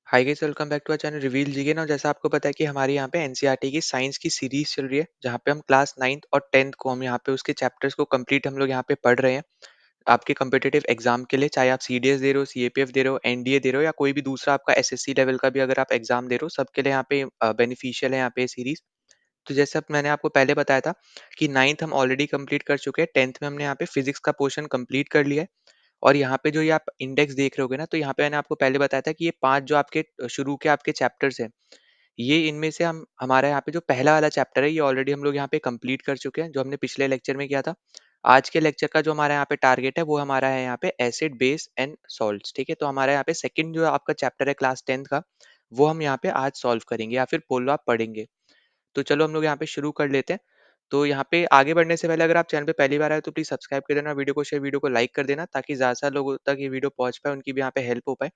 Hi guys, welcome back to our channel reveal GK ना। जैसा आपको पता है कि हमारे यहाँ पे एनसीईआरटी की साइंस की सीरीज चल रही है, जहाँ पे हम क्लास 9th और 10th को हम यहाँ पे उसके चैप्टर्स को कंप्लीट हम लोग यहाँ पे पढ़ रहे हैं आपके कम्पिटिटिव एग्जाम के लिए। चाहे आप सीडीएस दे रहे हो, सीएपीएफ दे रहे हो, एनडीए दे रहे हो, या कोई भी दूसरा आपका एसएससी लेवल का भी अगर आप एग्जाम दे रहे हो, सबके लिए यहाँ पे बेनिफिशियल है यहाँ पे सीरीज। तो जैसे अब मैंने आपको पहले बताया था कि 9th हम ऑलरेडी कंप्लीट कर चुके हैं, 10th में हमने यहाँ पे फिजिक्स का पोर्शन कंप्लीट कर लिया है। और यहाँ पे जो ये आप इंडेक्स देख रहे होगे ना, तो यहाँ पे मैंने आपको पहले बताया था कि ये 5 जो आपके शुरू के आपके चैप्टर्स हैं, ये इनमें से हम हमारा यहाँ पे जो पहला वाला चैप्टर है, ये ऑलरेडी हम लोग यहाँ पे कंप्लीट कर चुके हैं, जो हमने पिछले लेक्चर में किया था। आज के लेक्चर का जो हमारा यहाँ पे टारगेट है, वो हमारा है यहाँ पे एसिड, बेस एंड सॉल्ट्स। ठीक है, तो हमारा यहाँ पे सेकंड जो आपका चैप्टर है क्लास 10th का, वो हम यहाँ पे आज सॉल्व करेंगे, या फिर बोलो आप पढ़ेंगे। तो चलो हम लोग यहाँ पे शुरू कर लेते हैं। तो यहाँ पे आगे बढ़ने से पहले अगर आप चैनल पे पहली बार आए तो प्लीज सब्सक्राइब कर देना, वीडियो को शेयर, वीडियो को लाइक कर देना, ताकि ज़्यादा से लोगों तक ये वीडियो पहुंच पाए, उनकी भी यहाँ पे हेल्प हो पाए।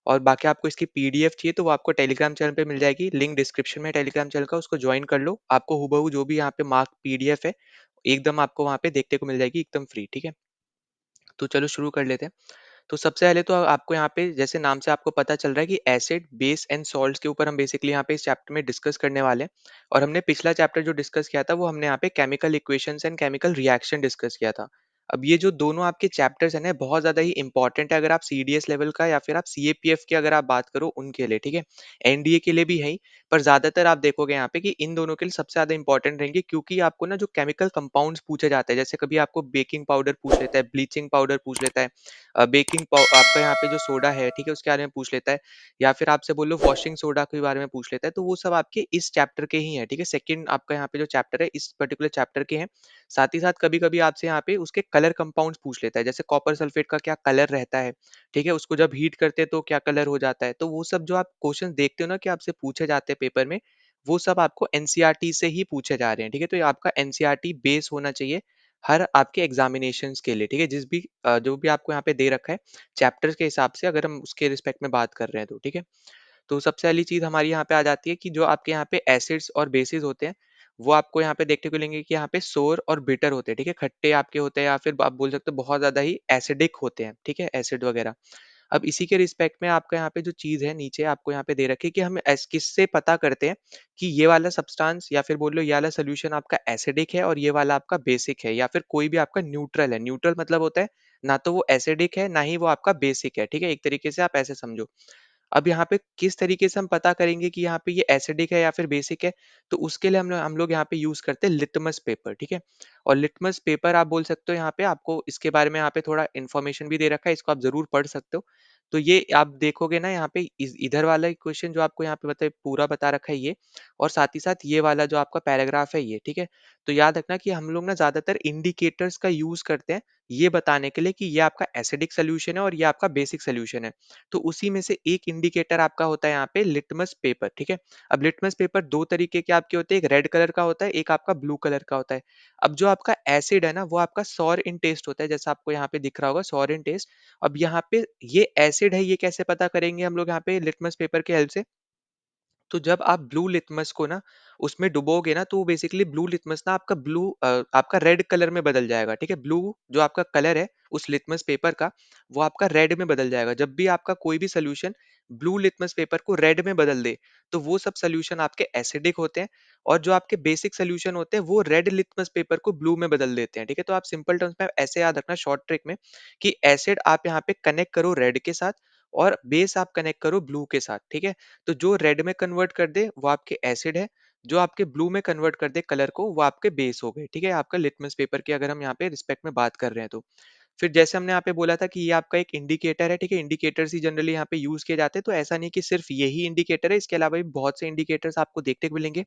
और बाकी आपको इसकी पीडीएफ चाहिए तो वो आपको टेलीग्राम चैनल पे मिल जाएगी, लिंक डिस्क्रिप्शन में टेलीग्राम चैनल का, उसको ज्वाइन कर लो। आपको हूबहू जो भी यहाँ पे मार्क पीडीएफ है, एकदम आपको वहाँ पे देखने को मिल जाएगी, एकदम फ्री। ठीक है, तो चलो शुरू कर लेते हैं। तो सबसे पहले तो आपको यहाँ पे जैसे नाम से आपको पता चल रहा है कि एसिड, बेस एंड सॉल्ट्स के ऊपर हम बेसिकली यहाँ पे इस चैप्टर में डिस्कस करने वाले हैं। और हमने पिछला चैप्टर जो डिस्कस किया था, वो हमने यहाँ पे chemical equations and chemical reaction discuss किया था। अब ये जो दोनों आपके चैप्टर्स हैं ना, बहुत ज्यादा ही इंपॉर्टेंट है, अगर आप सीडीएस लेवल का या फिर आप सीएपीएफ की अगर आप बात करो उनके लिए। ठीक है, एनडीए के लिए भी है ही, पर ज्यादातर आप देखोगे यहाँ पे कि इन दोनों के लिए सबसे ज्यादा इंपॉर्टेंट रहेंगे, क्योंकि आपको ना जो केमिकल कंपाउंड्स पूछे जाते हैं, जैसे कभी आपको बेकिंग पाउडर पूछ लेता है, ब्लीचिंग पाउडर पूछ लेता है, आपका यहाँ पे जो सोडा है, ठीक है, उसके बारे में पूछ लेता है, या फिर आपसे बोलो वॉशिंग सोडा के बारे में पूछ लेता है, तो वो सब आपके इस चैप्टर के ही हैं। ठीक है, सेकंड आपका यहाँ पे जो चैप्टर है, इस पर्टिकुलर चैप्टर के हैं। साथ ही साथ कभी कभी आपसे यहाँ पे उसके कलर कंपाउंड्स पूछ लेता है, जैसे कॉपर सल्फेट का क्या कलर रहता है। ठीक है, उसको जब हीट करते हैं तो क्या कलर हो जाता है। तो वो सब जो आप क्वेश्चन देखते हो ना कि आपसे पूछे जाते हैं पेपर में, वो सब आपको एनसीईआरटी से ही पूछे जा रहे हैं। ठीक है, तो ये आपका एनसीईआरटी बेस होना चाहिए हर आपके एग्जामिनेशंस के लिए। ठीक है, जो भी आपको यहाँ पे दे रखा है चैप्टर्स के हिसाब से, अगर हम उसके रिस्पेक्ट में बात कर रहे हैं तो। ठीक है, तो सबसे पहली चीज हमारी यहाँ पे आ जाती है कि जो आपके यहाँ पे एसिड्स और बेसिस होते हैं, वो आपको यहाँ पे देखने को मिलेंगे कि यहाँ पे सोर और बिटर होते हैं। ठीक है, खट्टे आपके होते हैं, या फिर आप बोल सकते हो बहुत ज्यादा ही एसिडिक होते हैं। ठीक है, एसिड वगैरह। अब इसी के रिस्पेक्ट में आपका यहाँ पे जो चीज है नीचे आपको यहाँ पे दे रखी है कि हम किससे पता करते हैं कि ये वाला सब्सटेंस या फिर बोल लो ये वाला सोल्यूशन आपका एसिडिक है और ये वाला आपका बेसिक है, या फिर कोई भी आपका न्यूट्रल है। न्यूट्रल मतलब होता है ना तो वो एसिडिक है, ना ही वो आपका बेसिक है। ठीक है, एक तरीके से आप ऐसे समझो। अब यहाँ पे किस तरीके से हम पता करेंगे कि यहाँ पे ये एसिडिक है या फिर बेसिक है, तो उसके लिए हम लोग यहाँ पे यूज करते हैं लिटमस पेपर। ठीक है, और लिटमस पेपर आप बोल सकते हो, यहाँ पे आपको इसके बारे में यहाँ पे थोड़ा इन्फॉर्मेशन भी दे रखा है, इसको आप जरूर पढ़ सकते हो। तो ये आप देखोगे ना यहाँ पे इधर वाला क्वेश्चन जो आपको यहाँ पे पूरा बता रखा है ये, और साथ ही साथ ये वाला जो आपका पैराग्राफ है ये। ठीक है, तो याद रखना कि हम लोग ना ज्यादातर इंडिकेटर्स का यूज करते हैं ये बताने के लिए कि ये आपका एसिडिक सोल्यूशन है और ये आपका बेसिक सोल्यूशन है। तो उसी में से एक इंडिकेटर आपका होता है यहाँ पे लिटमस पेपर। ठीक है, अब लिटमस पेपर दो तरीके के आपके होते हैं, एक रेड कलर का होता है, एक आपका ब्लू कलर का होता है। अब जो आपका एसिड है ना, वो आपका सॉर इन टेस्ट होता है, जैसा आपको यहाँ पे दिख रहा होगा सॉर इन टेस्ट। अब यहाँ पे ये एसिड है, ये कैसे पता करेंगे हम लोग यहाँ पे लिटमस पेपर के हेल्प से। तो जब आप ब्लू लिटमस को ना उसमें डुबोगे ना, तो बेसिकली ब्लू लिटमस ना आपका रेड कलर में बदल जाएगा। ठीक है, ब्लू जो आपका कलर है उस लिटमस पेपर का, वो आपका रेड में बदल जाएगा। जब भी आपका कोई भी सोल्यूशन ब्लू लिटमस पेपर को रेड में बदल दे, तो वो सब सोल्यूशन आपके एसिडिक होते हैं। और जो आपके बेसिक सोल्यूशन होते हैं, वो रेड लिटमस पेपर को ब्लू में बदल देते हैं। ठीक है, तो आप सिंपल टर्म्स में ऐसे याद रखना शॉर्ट ट्रिक में, कि एसिड आप यहाँ पे कनेक्ट करो रेड के साथ, और बेस आप कनेक्ट करो ब्लू के साथ। ठीक है, तो जो रेड में कन्वर्ट कर दे वो आपके एसिड है, जो आपके ब्लू में कन्वर्ट कर दे कलर को, वो आपके बेस हो गए। ठीक है, आपका लिटमस पेपर की अगर हम यहाँ पे रिस्पेक्ट में बात कर रहे हैं तो। फिर जैसे हमने यहाँ पे बोला था कि ये आपका एक इंडिकेटर है। ठीक है, इंडिकेटर्स ही जनरली यहाँ पे यूज किए जाते हैं, तो ऐसा नहीं कि सिर्फ यही इंडिकेटर है, इसके अलावा भी बहुत से इंडिकेटर्स आपको देखने को मिलेंगे।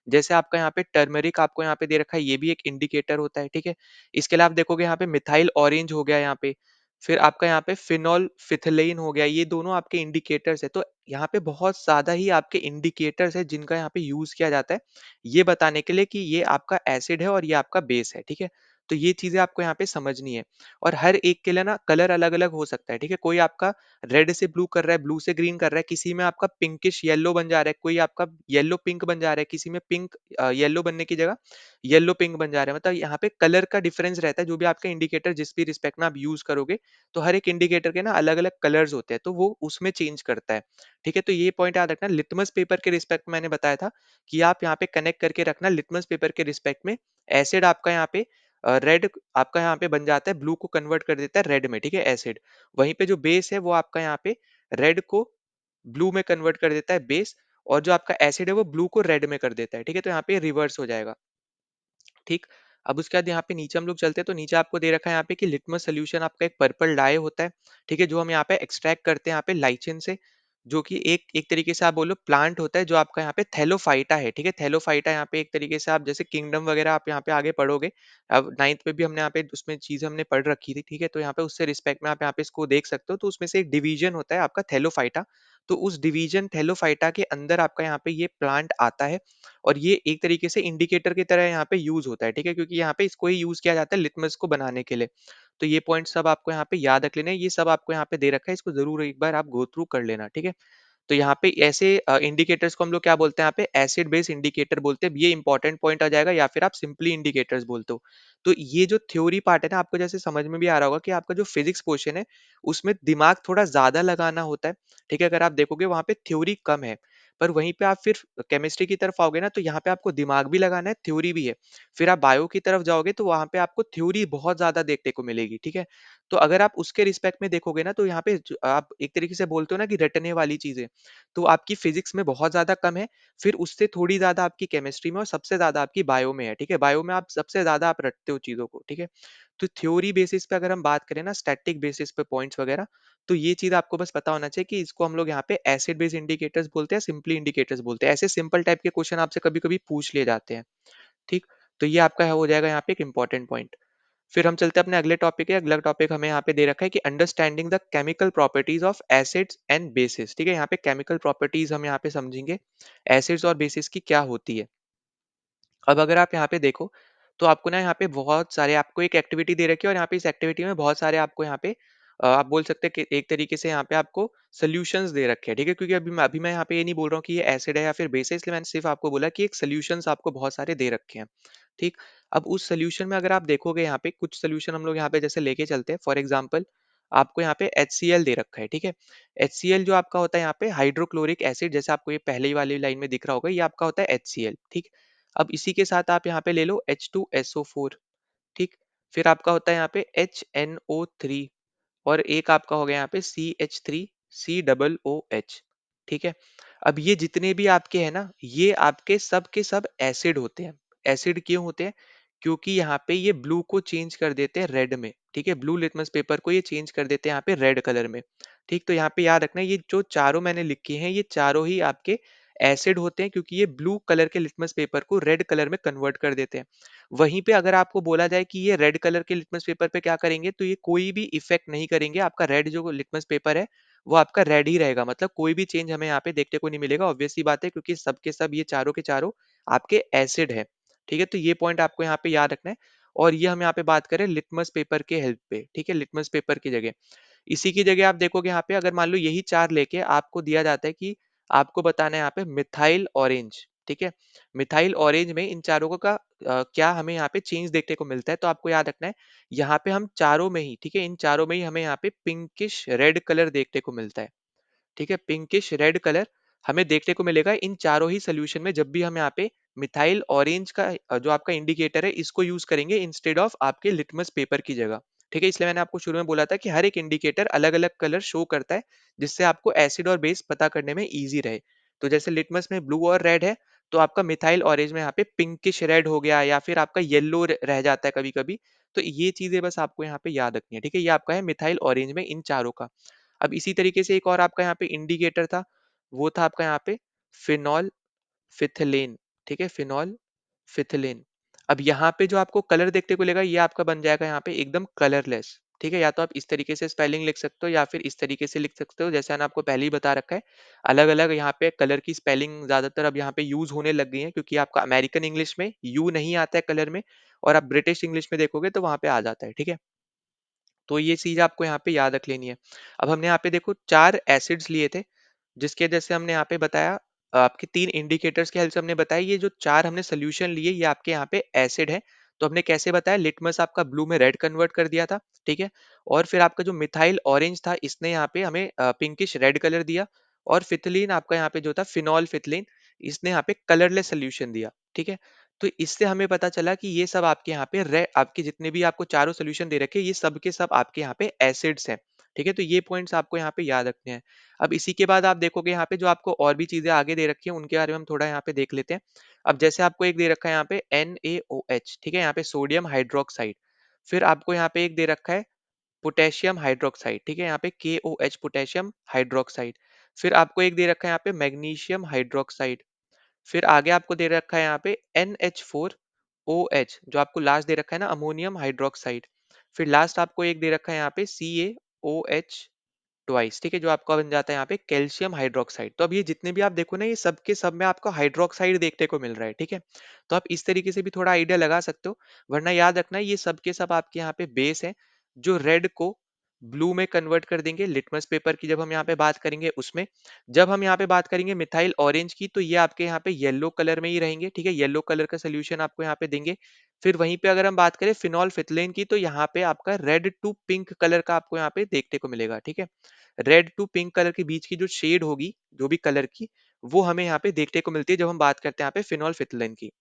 जैसे आपका यहाँ पे टर्मरिक आपको यहाँ पे दे रखा है, ये भी एक इंडिकेटर होता है। ठीक है, इसके अलावा आप देखोगे यहाँ पे मिथाइल ऑरेंज हो गया यहाँ पे, फिर आपका यहाँ पे फिनॉल फिथलेन हो गया, ये दोनों आपके इंडिकेटर्स है। तो यहाँ पे बहुत ज्यादा ही आपके इंडिकेटर्स है जिनका यहाँ पे यूज किया जाता है, ये बताने के लिए कि ये आपका एसिड है और ये आपका बेस है। ठीक है, तो ये चीज़ें आपको यहाँ पे समझनी है। और हर एक के लिए ना कलर अलग-अलग हो सकता है, ठीक है? कोई आपका रेड से ब्लू कर रहा है, ब्लू से ग्रीन कर रहा है, किसी में आपका पिंकिश येलो बन जा रहा है, कोई आपका येलो पिंक बन जा रहा है, किसी में पिंक येलो बनने की जगह येलो पिंक बन जा रहा है। मतलब यहाँ पे कलर का डिफरेंस रहता है, जो भी आपका इंडिकेटर जिस भी रिस्पेक्ट में आप यूज़ करोगे, तो हर एक इंडिकेटर के ना अलग-अलग कलर्स होते हैं, तो वो उसमें चेंज करता है, ठीक है? तो ये पॉइंट याद रखना। लिटमस पेपर के रिस्पेक्ट में मैंने बताया था कि आप यहाँ पे कनेक्ट करके रखना, लिटमस पेपर के रिस्पेक्ट में एसिड आपका यहाँ पे रेड आपका यहाँ पे बन जाता है, ब्लू को कन्वर्ट कर देता है रेड में, ठीक है? एसिड। वहीं पे जो बेस है वो आपका यहाँ पे रेड को ब्लू में कन्वर्ट कर देता है बेस, और जो आपका एसिड है वो ब्लू को रेड में कर देता है, ठीक है? तो यहाँ पे रिवर्स हो जाएगा। ठीक। अब उसके बाद यहाँ पे नीचे हम लोग चलते हैं, तो नीचे आपको दे रखा है यहाँ पे कि लिटमस सॉल्यूशन आपका एक पर्पल डाई होता है, ठीक है? जो हम यहाँ पे एक्सट्रैक्ट करते हैं यहाँ पे लाइचिन से, जो कि एक एक तरीके से आप बोलो प्लांट होता है, जो आपका यहाँ पे थैलोफाइटा है, ठीक है? थैलोफाइटा यहाँ पे एक तरीके से आप जैसे किंगडम वगैरह आप यहाँ पे आगे पढ़ोगे, अब 9th में भी हमने यहाँ पे उसमें चीज़ें हमने पढ़ रखी थी, ठीक है? तो यहाँ पे उससे रिस्पेक्ट में आप यहाँ पे इसको देख सकते हो, तो उसमें से एक डिवीजन होता है आपका थैलोफाइटा, तो उस डिवीजन थैलोफाइटा के अंदर आपका यहाँ पे ये प्लांट आता है, और ये एक तरीके से इंडिकेटर की तरह यहाँ पे यूज़ होता है, ठीक है? क्योंकि यहाँ पे इसको ही यूज़ किया जाता है लिटमस को बनाने के लिए। तो ये पॉइंट सब आपको यहाँ पे याद रख लेना है, ये सब आपको यहाँ पे दे रखा है, इसको ज़रूर एक बार आप गो थ्रू कर लेना, ठीक है? तो यहाँ पे ऐसे इंडिकेटर्स को हम लोग क्या बोलते हैं यहाँ पे एसिड बेस इंडिकेटर बोलते हैं, ये इंपॉर्टेंट पॉइंट आ जाएगा, या फिर आप सिंपली इंडिकेटर्स बोलते हो। तो ये जो थ्योरी पार्ट है ना, आपको जैसे समझ में भी आ रहा होगा कि आपका जो फिजिक्स पोर्शन है उसमें दिमाग थोड़ा ज्यादा लगाना होता है, ठीक है? अगर आप देखोगे वहां पे थ्योरी कम है, पर वहीं पे आप फिर केमिस्ट्री की तरफ आओगे ना, तो यहाँ पे आपको दिमाग भी लगाना है, थ्योरी भी है। फिर आप बायो की तरफ जाओगे तो वहां पे आपको थ्योरी बहुत ज्यादा देखने को मिलेगी, ठीक है? तो अगर आप उसके रिस्पेक्ट में देखोगे ना, तो यहाँ पे आप एक तरीके से बोलते हो ना कि रटने वाली चीजें, तो आपकी फिजिक्स में बहुत ज़्यादा कम है, फिर उससे थोड़ी ज़्यादा आपकी केमिस्ट्री में और सबसे ज़्यादा आपकी बायो में है, ठीक है? बायो में आप सबसे ज़्यादा आप रटते हो चीज़ों को, ठीक है? तो थ्योरी बेसिस पे अगर हम बात करें ना, स्टैटिक बेसिस पे पॉइंट्स वगैरह, तो ये चीज़ आपको बस पता होना चाहिए कि इसको हम लोग यहाँ पे एसिड बेस इंडिकेटर्स बोलते हैं, सिंपली इंडिकेटर्स बोलते हैं। ऐसे सिंपल टाइप के क्वेश्चन आपसे कभी-कभी पूछ लिए जाते हैं, ठीक? तो ये आपका हो जाएगा यहाँ पे एक इंपॉर्टेंट पॉइंट। फिर हम चलते हैं अपने अगले टॉपिक है। अगला टॉपिक हमें यहाँ पे दे रखा है कि understanding the chemical properties of acids and bases, ठीक है? यहाँ पे केमिकल प्रॉपर्टीज हम यहाँ पे समझेंगे, एसिड्स और बेसिस की क्या होती है। अब अगर आप यहाँ पे देखो, तो आपको ना यहाँ पे बहुत सारे आपको एक एक्टिविटी दे रखी है, और यहाँ पे इस एक्टिविटी में बहुत सारे आपको यहाँ पे आप बोल सकते हैं कि एक तरीके से यहाँ पे आपको सॉल्यूशंस दे रखे हैं, ठीक है? क्योंकि अभी मैं यहाँ पे ये नहीं बोल रहा हूँ कि ये एसिड है या फिर बेस है, इसलिए मैंने सिर्फ आपको बोला कि एक सॉल्यूशंस आपको बहुत सारे दे रखे हैं, ठीक? अब उस सॉल्यूशन में अगर आप देखोगे, यहाँ पे कुछ सॉल्यूशन हम लोग यहाँ पे जैसे लेके चलते हैं। फॉर एग्जाम्पल, आपको यहाँ पे HCl दे रखा है, ठीक है? HCl जो आपका होता है यहाँ पे हाइड्रोक्लोरिक एसिड, जैसे आपको ये पहले ही वाली लाइन में दिख रहा होगा, ये आपका होता है HCl, ठीक? अब इसी के साथ आप यहाँ पे ले लो H2SO4, ठीक? फिर आपका होता है यहाँ पे HNO3, और एक आपका हो गया यहाँ पे CH3COOH, ठीक है? अब ये जितने भी आपके हैं ना, ये आपके सब के सब एसिड होते हैं। एसिड क्यों होते हैं? क्योंकि यहाँ पे ये ब्लू को चेंज कर देते हैं रेड में, ठीक है? ब्लू लिटमस पेपर को ये चेंज कर देते हैं यहाँ पे रेड कलर में, ठीक? तो यहाँ पे याद रखना, ये जो चारों मैंने लिखे हैं, ये चारों ही आपके एसिड होते हैं, क्योंकि ये ब्लू कलर के लिटमस पेपर को रेड कलर में कन्वर्ट कर देते हैं। वहीं पे अगर आपको बोला जाए कि ये रेड कलर के लिटमस पेपर पे क्या करेंगे, तो ये कोई भी इफेक्ट नहीं करेंगे। आपका रेड जो लिटमस पेपर है, वो आपका रेड ही रहेगा, मतलब कोई भी चेंज हमें यहाँ पे देखने को नहीं मिलेगा। ऑब्वियस सी बात है, क्योंकि सब के सब ये चारों के चारों आपके एसिड है, ठीक है? तो ये पॉइंट आपको यहाँ पे याद रखना है। और ये हम यहाँ पे बात करें लिटमस पेपर के हेल्प पे, ठीक है? लिटमस पेपर की जगह, इसी की जगह आप देखोगे यहाँ पे, अगर मान लो यही चार लेके आपको दिया जाता है कि आपको बताना है यहाँ पे मिथाइल ऑरेंज, ठीक है? मिथाइल ऑरेंज में इन चारों का क्या हमें यहाँ पे चेंज देखने को मिलता है, तो आपको याद रखना है, यहाँ पे हम चारों में ही, ठीक है? इन चारों में ही हमें यहाँ पे पिंकिश रेड कलर देखने को मिलता है, ठीक है? पिंकिश रेड कलर हमें देखने को मिलेगा इन चारों ही सॉल्यूशन में, जब भी हम यहाँ पे मिथाइल ऑरेंज का जो आपका इंडिकेटर है, इसको यूज करेंगे इंस्टेड ऑफ आपके लिटमस पेपर की जगह, ठीक है? इसलिए मैंने आपको शुरू में बोला था कि हर एक इंडिकेटर अलग अलग कलर शो करता है, जिससे आपको एसिड और बेस पता करने में ईजी रहे। तो जैसे लिटमस में ब्लू और रेड है, तो आपका मिथाइल ऑरेंज में यहाँ पे पिंकिश रेड हो गया, या फिर आपका येलो रह जाता है कभी कभी। तो ये चीजें बस आपको यहाँ पे याद रखनी है, ठीक है? ये आपका है मिथाइल ऑरेंज में इन चारों का। अब इसी तरीके से एक और आपका यहाँ पे इंडिकेटर था, वो था आपका यहाँ पे फिनॉल फिथलेन, ठीक है? फिनॉल फिथलेन। अब यहाँ पे जो आपको कलर देखने को मिलेगा, ये आपका बन जाएगा यहाँ पे एकदम कलरलेस, ठीक है? या तो आप इस तरीके से स्पेलिंग लिख सकते हो या फिर इस तरीके से लिख सकते हो, जैसे मैंने आपको पहले ही बता रखा है। अलग-अलग यहाँ पे कलर की स्पेलिंग ज़्यादातर अब यहाँ पे यूज़ होने लग गई है, क्योंकि आपका अमेरिकन इंग्लिश में यू नहीं आता है कलर में, और आप ब्रिटिश इंग्लिश में देखोगे तो वहाँ पे आ जाता है, ठीक है? तो ये चीज़ आपको यहाँ पे याद रख लेनी है। अब हमने यहाँ पे देखो 4 एसिड्स लिए थे, जिसके जैसे हमने यहाँ पे बताया, आपके 3 इंडिकेटर्स की हेल्प से हमने बताया ये जो 4 हमने सॉल्यूशन लिए ये आपके यहाँ पे एसिड है। तो हमने कैसे बताया, लिटमस आपका ब्लू में रेड कन्वर्ट कर दिया था, ठीक है? और फिर आपका जो मिथाइल ऑरेंज था इसने यहाँ पे हमें पिंकिश रेड कलर दिया, और फिथलीन आपका यहाँ पे जो था फिनॉल फिथलीन, इसने यहाँ पे कलरलेस सॉल्यूशन दिया, ठीक है? तो इससे हमें पता चला कि ये सब आपके यहाँ पे आपके जितने भी आपको चारों सॉल्यूशन दे रखे हैं, ये सब के सब आपके यहाँ पे एसिड्स हैं, ठीक है? तो ये पॉइंट्स आपको यहाँ पे याद रखने हैं। अब इसी के बाद आप देखोगे यहाँ पे जो आपको और भी चीजें आगे दे रखी हैं उनके बारे में हम थोड़ा यहाँ पे देख लेते हैं। अब जैसे आपको एक दे रखा है यहाँ पे NaOH, ठीक है? यहाँ पे सोडियम हाइड्रोक्साइड। फिर आपको यहाँ पे एक दे रखा है पोटेशियम हाइड्रोक्साइड, ठीक है? यहाँ पे KOH पोटेशियम हाइड्रोक्साइड। फिर आपको एक दे रखा है यहाँ पे मैग्नीशियम हाइड्रोक्साइड। फिर आगे आपको दे रखा है यहाँ पे NH4OH, जो आपको लास्ट दे रखा है ना, अमोनियम हाइड्रोक्साइड। फिर लास्ट आपको एक दे रखा है यहाँ पे CaOH ट्वाइस, ठीक है? जो आपका बन जाता है यहाँ पे कैल्शियम हाइड्रोक्साइड। तो अब ये जितने भी आप देखो ना, ये सब के सब में आपको हाइड्रोक्साइड देखने को मिल रहा है, ठीक है? तो आप इस तरीके से भी थोड़ा आइडिया लगा सकते हो, वरना याद रखना ये सब के सब आपके यहाँ पे बेस है, जो रेड को ब्लू में कन्वर्ट कर देंगे। लिटमस पेपर की जब हम यहाँ पे बात करेंगे उसमें, जब हम यहाँ पे बात करेंगे मिथाइल ऑरेंज की, तो ये आपके यहाँ पे येलो कलर में ही रहेंगे, ठीक है? येलो कलर का सोल्यूशन आपको यहाँ पे देंगे। फिर वहीं पे अगर हम बात करें फिनॉल फिथलेन की, तो यहाँ पे आपका रेड टू पिंक कलर का आपको यहाँ पे देखने को मिलेगा, ठीक है? रेड टू पिंक कलर के बीच की जो शेड होगी, जो भी कलर की, वो हमें यहाँ पे देखने को मिलती है जब हम बात करते हैं यहाँ पे फिनॉल फिथलेन की,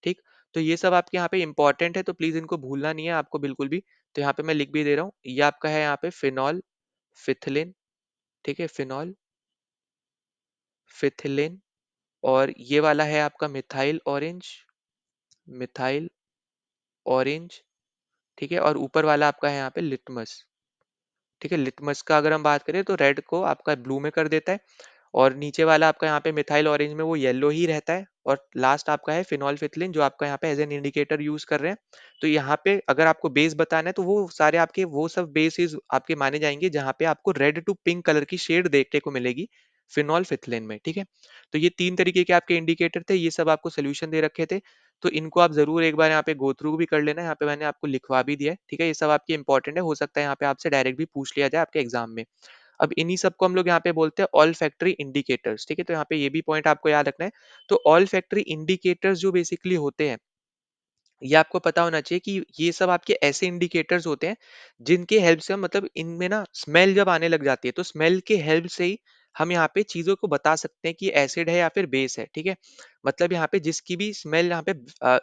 ठीक? तो ये सब आपके यहाँ पे इंपॉर्टेंट है, तो प्लीज इनको भूलना नहीं है आपको बिल्कुल भी। तो यहाँ पे मैं लिख भी दे रहा हूँ, ये आपका है यहाँ पे फिनॉल फिथलेन, ठीक है? फिनॉल फिथलेन। और ये वाला है आपका मिथाइल ऑरेंज, मिथाइल ऑरेंज, ठीक है? और ऊपर वाला आपका है यहाँ पे लिटमस, ठीक है? लिटमस का अगर हम बात करें तो रेड को आपका ब्लू में कर देता है, और नीचे वाला आपका यहाँ पे मिथाइल ऑरेंज में वो येलो ही रहता है, और लास्ट आपका है फिनॉल फिथलिन, जो आपका यहाँ पे एज एन इंडिकेटर यूज कर रहे हैं। तो यहाँ पे अगर आपको बेस बताना है तो वो सारे आपके वो सब बेसिस आपके माने जाएंगे जहाँ पे आपको रेड टू पिंक कलर की शेड देखने को मिलेगी फिनॉल फिथलिन में, ठीक है? तो ये 3 तरीके के आपके इंडिकेटर थे, ये सब आपको सॉल्यूशन दे रखे थे। तो इनको आप जरूर एक बार यहाँ पे गो थ्रू भी कर लेना, यहाँ पे मैंने आपको लिखवा भी दिया है, ठीक है? ये सब आपके इंपॉर्टेंट है, हो सकता है यहाँ पे आपसे डायरेक्ट भी पूछ लिया जाए आपके एग्जाम में। अब इन्हीं सबको हम लोग यहाँ पे बोलते हैं ऑल फैक्टरी इंडिकेटर्स, ठीक है? तो यहाँ पे ये भी पॉइंट आपको याद रखना है। तो ऑल फैक्टरी इंडिकेटर्स जो बेसिकली होते हैं, ये आपको पता होना चाहिए कि ये सब आपके ऐसे इंडिकेटर्स होते हैं जिनके हेल्प से हम, मतलब इनमें ना स्मेल जब आने लग जाती है, तो स्मेल के हेल्प से ही हम यहाँ पे चीजों को बता सकते हैं कि एसिड है या फिर बेस है, ठीक है? मतलब यहाँ पे जिसकी भी स्मेल यहाँ पे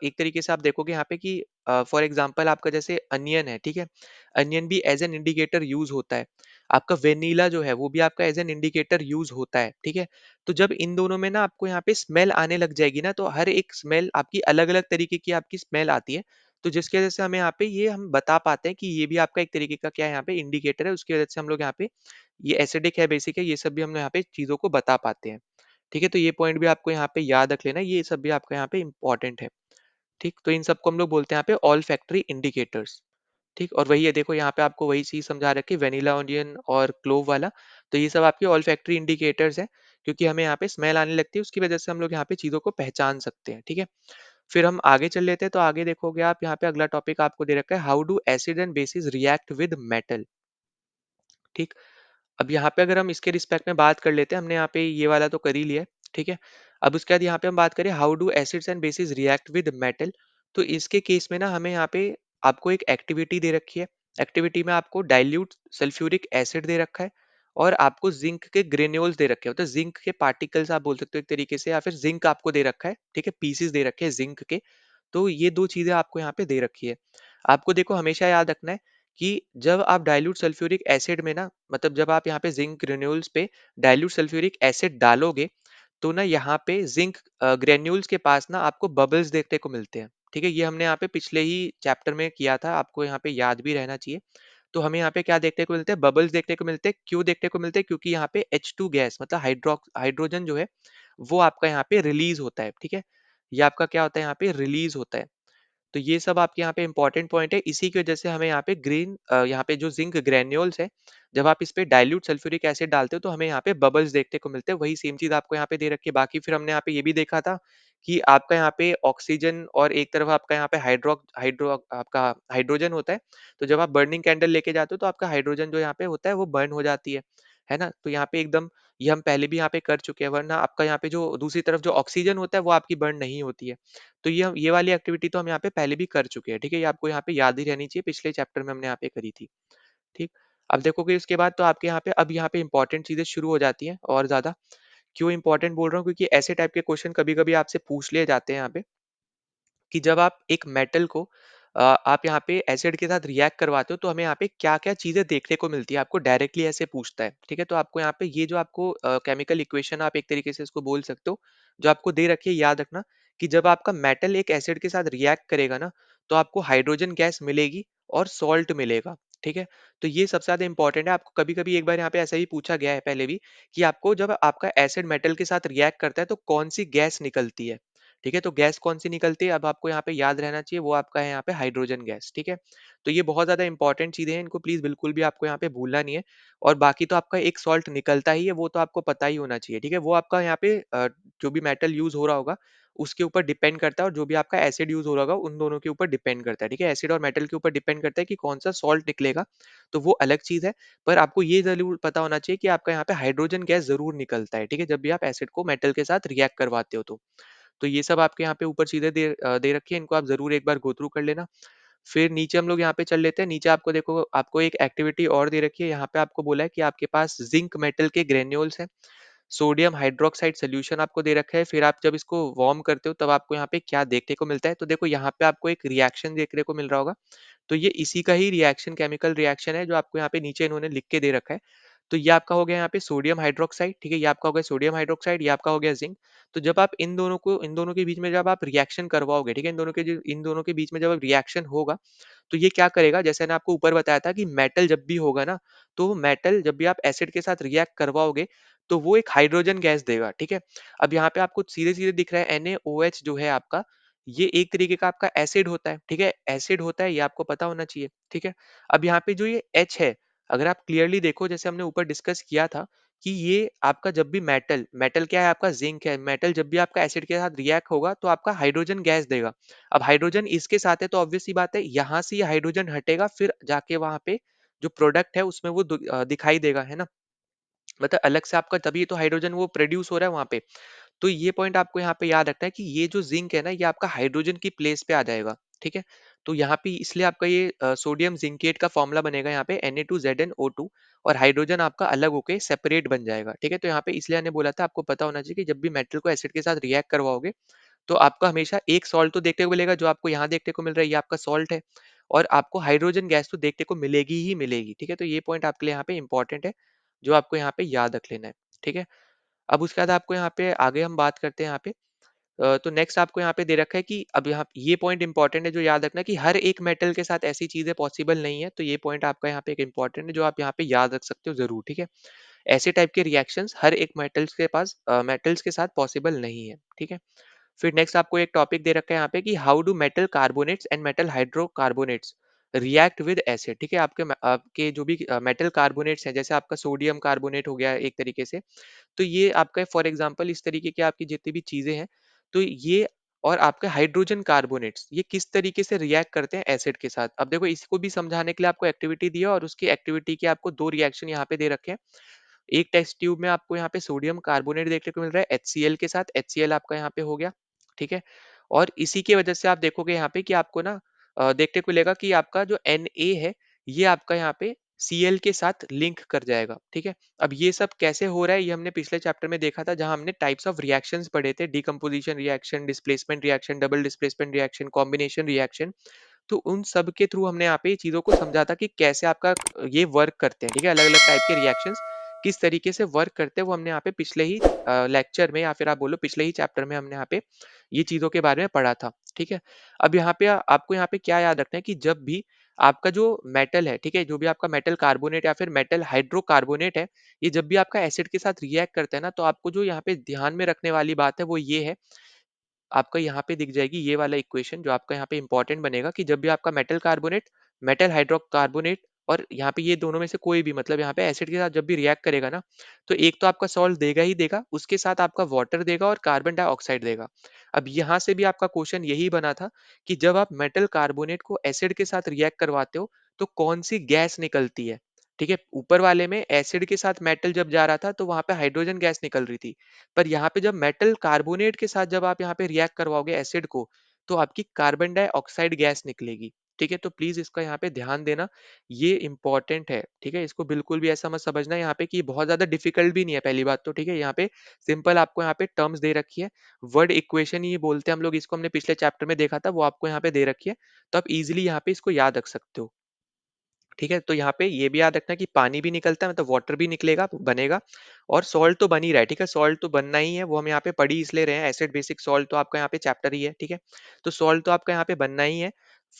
एक तरीके से आप देखोगे यहाँ पे कि फॉर एग्जांपल आपका जैसे अनियन है, ठीक है? अनियन भी एज एन इंडिकेटर यूज होता है। आपका वेनिला जो है वो भी आपका एज एन इंडिकेटर यूज होता है, ठीक है? तो जब इन दोनों में ना आपको यहाँ पे स्मेल आने लग जाएगी ना, तो हर एक स्मेल आपकी अलग-अलग तरीके की आपकी स्मेल आती है। तो जिसकी वजह से हमें यहाँ पे ये हम बता पाते हैं कि ये भी आपका एक तरीके का क्या है, यहाँ पे इंडिकेटर है। उसकी वजह से हम लोग यहाँ पे ये एसिडिक है, बेसिक है, ये सब भी हम यहाँ पे चीज़ों को बता पाते हैं। ठीक है? तो ये पॉइंट भी आपको यहाँ पे याद रख लेना है, ये सब भी आपका यहाँ पे इम्पोर्टेंट है। ठीक? तो इन सबको हम लोग बोलते हैं यहाँ पे ऑल फैक्टरी इंडिकेटर्स। ठीक? और वही है, देखो यहाँ पे आपको वही चीज़ समझा रखी है, वेनिला, ओनियन और क्लोव वाला। तो ये सब आपके ऑल फैक्टरी इंडिकेटर्स हैं, क्योंकि हमें यहाँ पे स्मेल आने लगती है, उसकी वजह से हम लोग यहाँ पे चीज़ों को पहचान सकते हैं। ठीक है? फिर हम आगे चल लेते हैं, तो आगे देखोगे आप यहाँ पे अगला टॉपिक आपको दे रखा है, how do acid and bases react with metal. ठीक? अब यहाँ पे अगर हम इसके रिस्पेक्ट में बात कर लेते हैं, हमने यहाँ पे ये वाला तो कर ही लिया है, ठीक है? अब उसके बाद यहाँ पे हम बात करें how do acids and bases react with metal. तो इसके केस में ना हमें यहाँ पे आपको एक एक्टिविटी दे रखी है। एक्टिविटी में आपको डाइल्यूट सल्फ्यूरिक एसिड दे रखा है, और आपको जिंक के ग्रेन्यूल्स दे रखे हैं, तो जिंक के पार्टिकल्स आप बोल सकते हो एक तरीके से, या फिर जिंक आपको दे रखा है, ठीक है? पीसेस दे रखे हैं जिंक के। तो ये दो चीजें आपको यहाँ पे दे रखी है। आपको देखो हमेशा याद रखना है कि जब आप डाइल्यूट सल्फ्यूरिक एसिड में ना, मतलब जब आप यहाँ पे जिंक ग्रेन्यूल्स पे डाइल्यूट सल्फ्यूरिक एसिड डालोगे, तो ना यहाँ पे जिंक ग्रेन्यूल्स के पास ना आपको बबल्स देखने को मिलते हैं, ठीक है? ये हमने यहाँ पे पिछले ही चैप्टर में किया था, आपको यहाँ पे याद भी रहना चाहिए। तो हमें यहाँ पे क्या देखने को मिलते हैं, बबल्स देखने को मिलते हैं। क्यों देखने को मिलते हैं? क्योंकि यहाँ पे H2 गैस, मतलब हाइड्रोजन जो है वो आपका यहाँ पे रिलीज होता है, ठीक है? ये आपका क्या होता है, यहाँ पे रिलीज होता है। तो ये सब आपके यहाँ पे इंपॉर्टेंट पॉइंट है। इसी की वजह से हमें यहाँ पे यहाँ पे जो ज़िंक ग्रैन्यूल्स है, जब आप इस पे डाइल्यूट सल्फ्यूरिक एसिड डालते हो तो हमें यहाँ पे बबल्स देखने को मिलते हैं। वही सेम चीज़ आपको यहाँ पे दे रखी है। बाकी फिर हमने यहाँ पे ये भी देखा था कि आपका यहाँ पे ऑक्सीजन और एक तरफ आपका यहाँ पे आपका हाइड्रोजन होता है। तो जब आप बर्निंग कैंडल लेके जाते हो तो आपका हाइड्रोजन जो यहाँ पे होता है वो बर्न हो जाती है ना? तो यहाँ पे एकदम ये हम पहले भी यहाँ पे कर चुके हैं, वरना आपका यहाँ पे जो दूसरी तरफ जो ऑक्सीजन होता है वो आपकी बर्न नहीं होती है। तो ये वाली एक्टिविटी तो हम यहाँ पे पहले भी कर चुके हैं, ठीक है? ये आपको यहाँ पे याद ही रहनी चाहिए, पिछले चैप्टर में हमने यहाँ पे करी थी, ठीक? अब देखोगे उसके बाद तो आपके यहाँ पे अब यहाँ पे इंपॉर्टेंट चीज़ें शुरू हो जाती हैं और ज़्यादा। क्यों इंपॉर्टेंट बोल रहा हूँ? क्योंकि ऐसे टाइप के क्वेश्चन कभी-कभी आपसे पूछ लिए जाते हैं यहाँ पे कि जब आप एक मेटल को आप यहाँ पे एसिड के साथ रिएक्ट करवाते हो तो हमें यहाँ पे क्या-क्या चीज़ें देखने को मिलती है, आपको डायरेक्टली ऐसे पूछता है, ठीक है? तो आपको यहाँ पे ये जो आपको केमिकल इक्वेशन आप एक तरीके से इसको बोल सकते हो, जो आपको दे रखी है याद रखना कि जब आपका मेटल एक एसिड के साथ रिएक्ट करेगा ना, तो आपको हाइड्रोजन गैस मिलेगी और सॉल्ट मिलेगा, ठीक है? तो ये सबसे ज़्यादा इंपॉर्टेंट है, आपको कभी-कभी एक बार यहाँ पे ऐसा ही पूछा गया है पहले भी कि आपको जब आपका एसिड मेटल के साथ रिएक्ट करता है तो कौन-सी गैस निकलती है? ठीक है? तो गैस कौन-सी निकलती है, अब आपको यहाँ पे याद रहना चाहिए, वो आपका है यहाँ पे हाइड्रोजन गैस, ठीक है? तो ये बहुत ज़्यादा इंपॉर्टेंट चीज़ें हैं, इनको प्लीज़ बिल्कुल भी आपको यहाँ पे भूलना नहीं है और बाकी तो आपका एक सॉल्ट निकलता ही है, वो तो आपको पता ही होना चाहिए, ठीक है? वो आपका यहाँ पे जो भी मेटल यूज़ हो रहा होगा, उसके ऊपर डिपेंड करता है और जो भी आपका एसिड यूज़ हो रहा होगा, उन दोनों के ऊपर डिपेंड करता है, ठीक है? एसिड और मेटल के ऊपर डिपेंड करता है कि कौन-सा सॉल्ट निकलेगा, तो वो अलग चीज़ है। पर आपको ये ज़रूर पता होना चाहिए कि आपका यहाँ पे हाइड्रोजन गैस ज़रूर निकलता है, ठीक है? जब भी आप एसिड को मेटल के साथ रिएक्ट करवाते हो तो। तो ये सब आपके यहाँ पे ऊपर चीज़ें दे रखी हैं, इनको आप ज़रूर एक बार गो थ्रू कर लेना। फिर नीचे हम लोग यहाँ पे चल लेते हैं, नीचे आपको देखो आपको एक एक्टिविटी और दे रखी है, यहाँ पे आपको बोला है कि आपके पास ज़िंक मेटल के ग्रैन्यूल्स हैं, सोडियम हाइड्रॉक्साइड सॉल्यूशन आपको दे रखा है, फिर आप जब इसको वार्म करते हो तब आपको यहाँ पे क्या देखने को मिलता है, तो देखो यहाँ पे आपको एक रिएक्शन देखने को मिल रहा होगा। तो ये इसी का ही रिएक्शन केमिकल रिएक्शन है जो आपको यहाँ पे नीचे इन्होंने लिख के दे रखा है। तो ये आपका हो गया यहाँ पे सोडियम हाइड्रॉक्साइड, ठीक है? ये आपका हो गया सोडियम हाइड्रॉक्साइड, ये आपका हो गया ज़िंक। तो जब आप इन दोनों के बीच में जब आप रिएक्शन करवाओगे, ठीक है? इन दोनों के बीच में जब रिएक्शन होगा, तो ये क्या करेगा, जैसे मैंने आपको ऊपर बताया था कि मेटल जब भी होगा ना, तो मेटल जब भी आप एसिड के साथ रिएक्ट करवाओगे, तो वो एक हाइड्रोजन गैस देगा, ठीक है? अब यहाँ पे आपको सीधे-सीधे दिख रहा है NaOH जो है आपका, ये एक तरीके का आपका एसिड होता है, ठीक है? एसिड होता है, ये आपको पता होना चाहिए, ठीक है? अब यहाँ पे जो ये H है, अगर आप क्लियरली देखो जैसे हमने ऊपर डिस्कस किया था कि ये आपका जब भी मेटल मेटल क्या है आपका ज़िंक है, मेटल जब भी आपका एसिड के साथ रिएक्ट होगा, तो आपका हाइड्रोजन गैस देगा। अब हाइड्रोजन इसके साथ है तो ऑब्वियस सी बात है यहाँ से ये हाइड्रोजन हटेगा फिर जाके वहाँ पे जो प्रोडक्ट है उसमें वो दिखाई देगा, है ना? मतलब अलग से आपका तभी तो हाइड्रोजन वो प्रोड्यूस हो रहा है वहाँ पे। तो ये पॉइंट आपको यहाँ पे याद रखना है कि ये जो ज़िंक है ना, ये आपका हाइड्रोजन की प्लेस पे आ जाएगा, ठीक है? तो यहाँ पे इसलिए आपका ये सोडियम ज़िंकेट का फ़ॉर्मूला बनेगा यहाँ पे Na2ZnO2 और हाइड्रोजन आपका अलग होके सेपरेट बन जाएगा, ठीक है? तो यहाँ पे इसलिए मैंने बोला था आपको पता होना चाहिए कि जब भी मेटल को एसिड के साथ रिएक्ट करवाओगे, तो आपको हमेशा एक सॉल्ट तो देखने को मिलेगा, जो आपको यहाँ देखने को मिल रहा है, ये आपका सॉल्ट है और आपको हाइड्रोजन गैस तो देखने को मिलेगी ही मिलेगी, ठीक है? तो ये पॉइंट आपके लिए यहाँ पे इम्पोर्टेंट है, जो आपको यहाँ पे याद रख लेना है, ठीक है? अब उसके बाद आपको यहाँ पे आगे हम बात करते हैं यहाँ पे तो नेक्स्ट आपको यहाँ पे दे रखा है कि अब यहाँ ये पॉइंट इंपॉर्टेंट है जो याद रखना कि हर एक मेटल के साथ ऐसी चीजें पॉसिबल नहीं है, तो ये पॉइंट आपका यहाँ पे एक इंपॉर्टेंट है जो आप यहाँ पे याद रख सकते हो जरूर, ठीक है? ऐसे टाइप के रिएक्शंस हर एक मेटल्स के साथ पॉसिबल नहीं है, ठीक है? फिर नेक्स्ट आपको एक टॉपिक दे रखा है यहाँ पे कि how do metal carbonates and metal hydrocarbonates react with acid, ठीक है? आपके जो भी मेटल कार्बोनेट्स हैं, जैसे आपका सोडियम कार्बोनेट हो गया एक तरीके से, तो ये आपका फॉर एग्जांपल इस तरीके की आपकी जितनी भी चीजें हैं, तो ये और आपके हाइड्रोजन कार्बोनेट्स ये किस तरीके से रिएक्ट करते हैं एसिड के साथ। अब देखो इसको भी समझाने के लिए आपको एक्टिविटी दी है और उसकी एक्टिविटी के आपको दो रिएक्शन यहाँ पे दे रखे हैं। एक टेस्ट ट्यूब में आपको यहाँ पे सोडियम कार्बोनेट देखने को मिल रहा है HCl के साथ, HCl आपका यहाँ पे हो गया, ठीक है? और इसी की वजह से आप देखोगे यहाँ पे कि आपको ना देखने को मिलेगा कि आपका जो Na है, ये आपका यहाँ पे Cl के साथ लिंक कर जाएगा, ठीक है? अब ये सब कैसे हो रहा है, ये हमने पिछले चैप्टर में देखा था, जहाँ हमने टाइप्स ऑफ रिएक्शंस पढ़े थे, decomposition reaction, displacement reaction, double displacement reaction, combination reaction. तो उन सब के थ्रू हमने यहाँ पे चीज़ों को समझा था कि कैसे आपका ये वर्क करते हैं, ठीक है? अलग-अलग टाइप के रिएक्शंस किस तरीके से वर्क करते हैं, वो हमने यहाँ पे पिछले ही लेक्चर में या फिर आप बोलो पिछले ही चैप्टर में हमने यहाँ पे ये चीज़ों के बारे में पढ़ा था, ठीक है? अब यहाँ पे आपको यहाँ पे क्या याद रखना है कि जब भी आपका जो मेटल है, ठीक है? जो भी आपका मेटल कार्बोनेट या फिर मेटल हाइड्रोकार्बोनेट है, ये जब भी आपका एसिड के साथ रिएक्ट करता है ना, तो आपको जो यहाँ पे ध्यान में रखने वाली बात है, वो ये है आपका यहाँ पे दिख जाएगी ये वाला इक्वेशन जो आपका यहाँ पे इंपॉर्टेंट बनेगा कि जब भी आपका मेटल कार्बोनेट, मेटल हाइड्रोकार्बोनेट और यहाँ पे ये दोनों में से कोई भी मतलब यहाँ पे एसिड के साथ जब भी रिएक्ट करेगा ना, तो एक तो आपका सॉल्ट देगा ही देगा, उसके साथ आपका वाटर देगा और कार्बन डाइऑक्साइड देगा। अब यहाँ से भी आपका क्वेश्चन यही बना था कि जब आप मेटल कार्बोनेट को एसिड के साथ रिएक्ट करवाते हो तो कौन सी गैस निकलती है। ठीक है, ऊपर वाले में एसिड के साथ मेटल जब जा रहा था तो वहां पे हाइड्रोजन गैस निकल रही थी, पर यहाँ पे जब मेटल कार्बोनेट के साथ जब आप यहाँ पे रिएक्ट करवाओगे एसिड को, तो आपकी कार्बन डाइऑक्साइड गैस निकलेगी। ठीक है, तो प्लीज इसका यहाँ पे ध्यान देना, ये इंपॉर्टेंट है। ठीक है, इसको बिल्कुल भी ऐसा मत समझना यहाँ पे कि बहुत ज्यादा डिफिकल्ट भी नहीं है पहली बात तो। ठीक है, यहाँ पे सिंपल आपको यहाँ पे टर्म्स दे रखी है, वर्ड इक्वेशन ही बोलते हैं हम लोग इसको, हमने पिछले चैप्टर में देखा था, वो आपको यहाँ पे दे रखी है, तो आप इजिली यहाँ पे इसको याद रख सकते हो। ठीक है, तो यहाँ पे ये भी याद रखना कि पानी भी निकलता है, मतलब वाटर भी निकलेगा बनेगा, और सॉल्ट तो बन ही रहा है। ठीक है, सॉल्ट तो बनना ही है, वो हम यहाँ पे पढ़ ही इसलिए रहे हैं, एसिड बेसिक सॉल्ट तो आपका यहाँ पे चैप्टर ही है। ठीक है, तो सॉल्ट तो आपका यहाँ पे बनना ही है।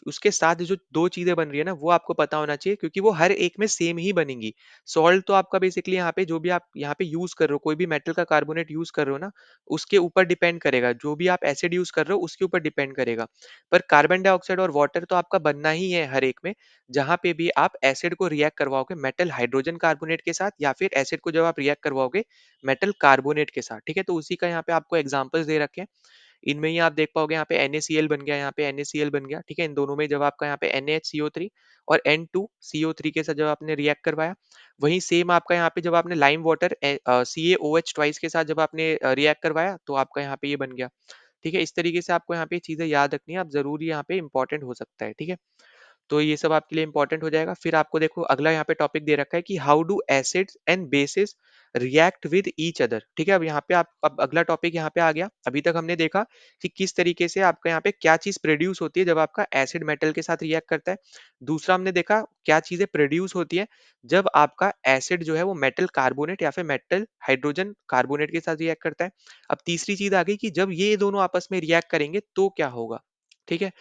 उसके साथ जो दो चीजें बन रही है ना, वो आपको पता होना चाहिए, क्योंकि वो हर एक में सेम ही बनेंगी। सॉल्ट तो आपका बेसिकली यहाँ पे जो भी आप यहाँ पे यूज कर रहे हो, कोई भी मेटल का कार्बोनेट यूज कर रहे हो ना, उसके ऊपर डिपेंड करेगा, जो भी आप एसिड यूज कर रहे हो उसके ऊपर डिपेंड करेगा। पर कार्बन डाइऑक्साइड और वाटर तो आपका बनना ही है हर एक में, जहां पे भी आप एसिड को रिएक्ट करवाओगे मेटल हाइड्रोजन कार्बोनेट के साथ, या फिर एसिड को जब आप रिएक्ट करवाओगे मेटल कार्बोनेट के साथ। ठीक है, तो उसी का यहाँ पे आपको एग्जांपल्स दे रखे हैं। इनमें ही आप देख पाओगे यहाँ पे NaCl बन गया, यहाँ पे NaCl बन गया। ठीक है, इन दोनों में जब आपका यहाँ पे NaHCO3 और N2CO3 के साथ जब आपने रिएक्ट करवाया, वहीं सेम आपका यहाँ पे जब आपने लाइम वाटर CaOH ट्वाइस के साथ जब आपने रिएक्ट करवाया, तो आपका यहाँ पे ये बन गया। ठीक है, इस तरीके से आपको यहाँ पे चीजें याद रखनी है, आप जरूरी यहाँ पे इंपॉर्टेंट हो सकता है। ठीक है, तो ये सब आपके लिए इंपॉर्टेंट हो जाएगा। फिर आपको देखो अगला यहाँ पे टॉपिक दे रखा है कि how do acids and bases react with each other. ठीक है, अब यहाँ पे आप अब अगला टॉपिक यहाँ पे आ गया। अभी तक हमने देखा कि किस तरीके से आपका यहाँ पे क्या चीज प्रोड्यूस होती है जब आपका एसिड मेटल के साथ रिएक्ट करता है। दूसरा हमने देखा क्या चीजें प्रोड्यूस होती है जब आपका एसिड जो है वो मेटल कार्बोनेट या फिर मेटल हाइड्रोजन कार्बोनेट के साथ रिएक्ट करता है। अब तीसरी चीज आ गई कि जब ये दोनों आपस में रिएक्ट करेंगे तो क्या होगा। ठीक है,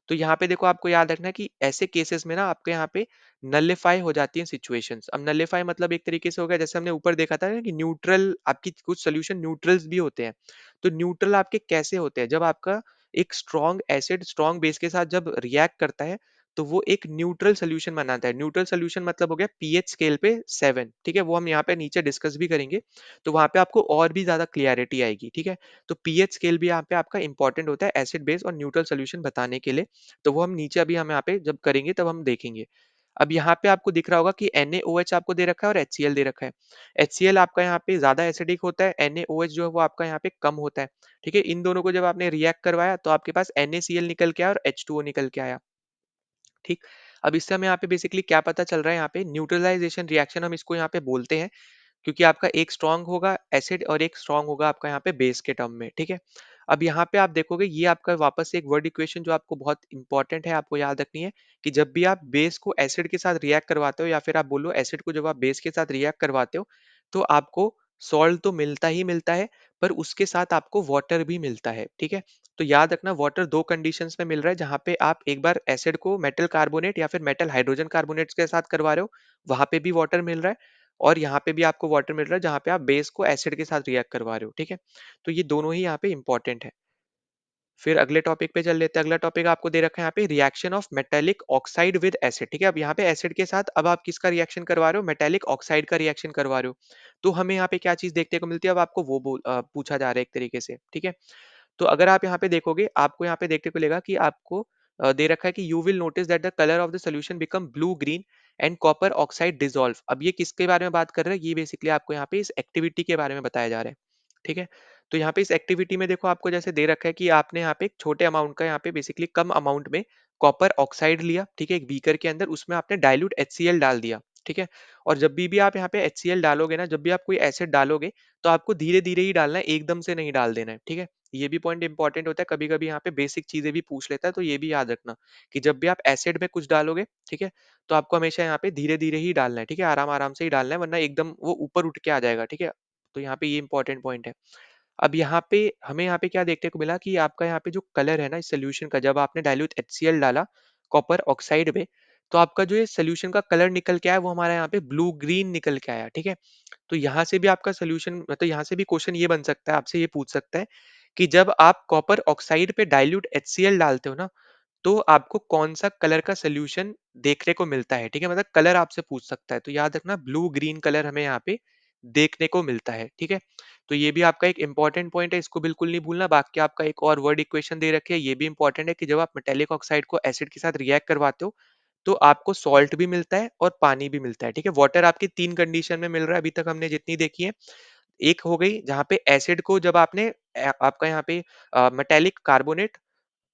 तो यहाँ पे देखो आपको याद रखना है कि ऐसे केसेस में ना आपके यहाँ पे नलिफाई हो जाती है सिचुएशंस। अब नलिफाई मतलब एक तरीके से हो गया, जैसे हमने ऊपर देखा था ना कि न्यूट्रल, आपकी कुछ सोल्यूशन न्यूट्रल्स भी होते हैं। तो न्यूट्रल आपके कैसे होते हैं, जब आपका एक स्ट्रॉन्ग एसिड स्ट्रॉन्ग बेस के साथ जब रिएक्ट करता है, तो वो एक न्यूट्रल सोल्यूशन बनाता है। न्यूट्रल सोल्यूशन मतलब हो गया पीएच स्केल पे 7। ठीक है, वो हम यहाँ पे नीचे डिस्कस भी करेंगे, तो वहां पे आपको और भी ज्यादा क्लियरिटी आएगी। ठीक है, तो पीएच स्केल भी यहाँ पे आपका इंपॉर्टेंट होता है एसिड बेस और न्यूट्रल सोल्यूशन बताने के लिए। तो वो हम नीचे अभी हम यहाँ पे जब करेंगे तब हम देखेंगे। अब यहाँ पे आपको दिख रहा होगा कि NaOH आपको दे रखा है और HCl दे रखा है। HCl आपका यहाँ पे ज्यादा एसिडिक होता है, NaOH जो है वो आपका यहाँ पे कम होता है। ठीक है, इन दोनों को जब आपने रिएक्ट करवाया तो आपके पास NaCl निकल के आया और H2O निकल के आया। ठीक, अब इससे हमें यहाँ पे बेसिकली क्या पता चल रहा है, यहाँ पे न्यूट्रलाइजेशन रिएक्शन हम इसको यहाँ पे बोलते हैं, क्योंकि आपका एक स्ट्रांग होगा एसिड और एक स्ट्रांग होगा आपका यहाँ पे बेस के टर्म में। ठीक है, अब यहाँ पे आप देखोगे ये आपका वापस से एक वर्ड इक्वेशन जो आपको बहुत इंपॉर्टेंट है, आपको याद रखनी है कि जब भी आप बेस को एसिड के साथ रिएक्ट करवाते हो, या फिर आप बोलो एसिड को जब आप बेस के साथ रिएक्ट करवाते हो, तो आपको सॉल्ट तो मिलता ही मिलता है, पर उसके साथ आपको वाटर भी मिलता है। ठीक है, तो याद रखना वाटर दो कंडीशंस में मिल रहा है, जहां पे आप एक बार एसिड को मेटल कार्बोनेट या फिर मेटल हाइड्रोजन कार्बोनेट के साथ करवा रहे हो, वहां पे भी वाटर मिल रहा है, और यहाँ पे भी आपको वाटर मिल रहा है जहाँ पे आप बेस को एसिड के साथ रिएक्ट करवा रहे हो। ठीक है, तो ये दोनों ही यहाँ पे इंपॉर्टेंट है। फिर अगले टॉपिक पे चल लेते हैं। अगला टॉपिक आपको दे रखा है यहाँ पे reaction of metallic oxide with acid. ठीक है, अब यहाँ पे एसिड के साथ अब आप किसका रिएक्शन करवा रहे हो, मेटेलिक ऑक्साइड का रिएक्शन करवा रहे हो। तो हमें यहाँ पे क्या चीज देखने को मिलती है, अब आपको वो पूछा जा रहा है एक तरीके से। ठीक है, तो अगर आप यहाँ पे देखोगे, आपको यहाँ पे देखने को मिलेगा कि आपको दे रखा है कि you will notice that the colour of the solution become blue green and copper oxide dissolve. अब ये किसके बारे में बात कर रहा है, ये बेसिकली आपको यहाँ पे इस एक्टिविटी के बारे में बताया जा रहा है। ठीक है, तो यहाँ पे इस एक्टिविटी में देखो आपको जैसे दे रखा है कि आपने यहाँ पे एक छोटे अमाउंट का, यहाँ पे बेसिकली कम अमाउंट में कॉपर ऑक्साइड लिया। ठीक है, एक बीकर के अंदर उसमें आपने डाइल्यूट HCl डाल दिया। ठीक है, और जब भी आप यहाँ पे HCl डालोगे ना, जब भी आप कोई एसिड डालोगे, तो आपको धीरे धीरे ही डालना है, एकदम से नहीं डाल देना है। ठीक है, ये भी पॉइंट इंपॉर्टेंट होता है, कभी कभी यहाँ पे बेसिक चीजें भी पूछ लेता है, तो ये भी याद रखना कि जब भी आप एसिड में कुछ डालोगे, ठीक है, तो आपको हमेशा यहाँ पे धीरे धीरे ही डालना है। ठीक है, आराम आराम से ही डालना है, वरना एकदम वो ऊपर उठ के आ जाएगा। ठीक है, तो यहाँ पे ये इंपॉर्टेंट पॉइंट है। अब यहाँ पे हमें यहाँ पे क्या देखने को मिला कि आपका यहाँ पे जो कलर है ना इस सोल्यूशन का, जब आपने डाइल्यूट HCl डाला कॉपर ऑक्साइड में, तो आपका जो ये सोल्यूशन का कलर निकल के आया वो हमारा यहाँ पे ब्लू ग्रीन निकल के आया। ठीक है, तो यहाँ से भी आपका सोल्यूशन, मतलब यहाँ से भी क्वेश्चन ये बन सकता है, आपसे ये पूछ सकता है कि जब आप कॉपर ऑक्साइड पे डाइल्यूट HCl डालते हो ना, तो आपको कौन-सा कलर का सॉल्यूशन देखने को मिलता है, ठीक है? मतलब कलर आपसे पूछ सकता है, तो याद रखना ब्लू ग्रीन कलर हमें यहाँ पे देखने को मिलता है, ठीक है? तो ये भी आपका एक इम्पोर्टेंट पॉइंट है, इसको बिल्कुल नहीं भूलना। बाकी आपका एक और वर्ड इक्वेशन दे रखी है, ये भी इम्पोर्टेंट है कि जब आप मेटालिक ऑक्साइड को एसिड के साथ रिएक्ट करवाते हो, तो आपको सॉल्ट भी मिलता है और पानी भी मिलता है, ठीक है? वाटर आपकी 3 कंडीशन में मिल रहा है, अभी तक हमने जितनी देखी है। एक हो गई जहाँ पे एसिड को जब आपने आपका यहाँ पे मेटालिक कार्बोनेट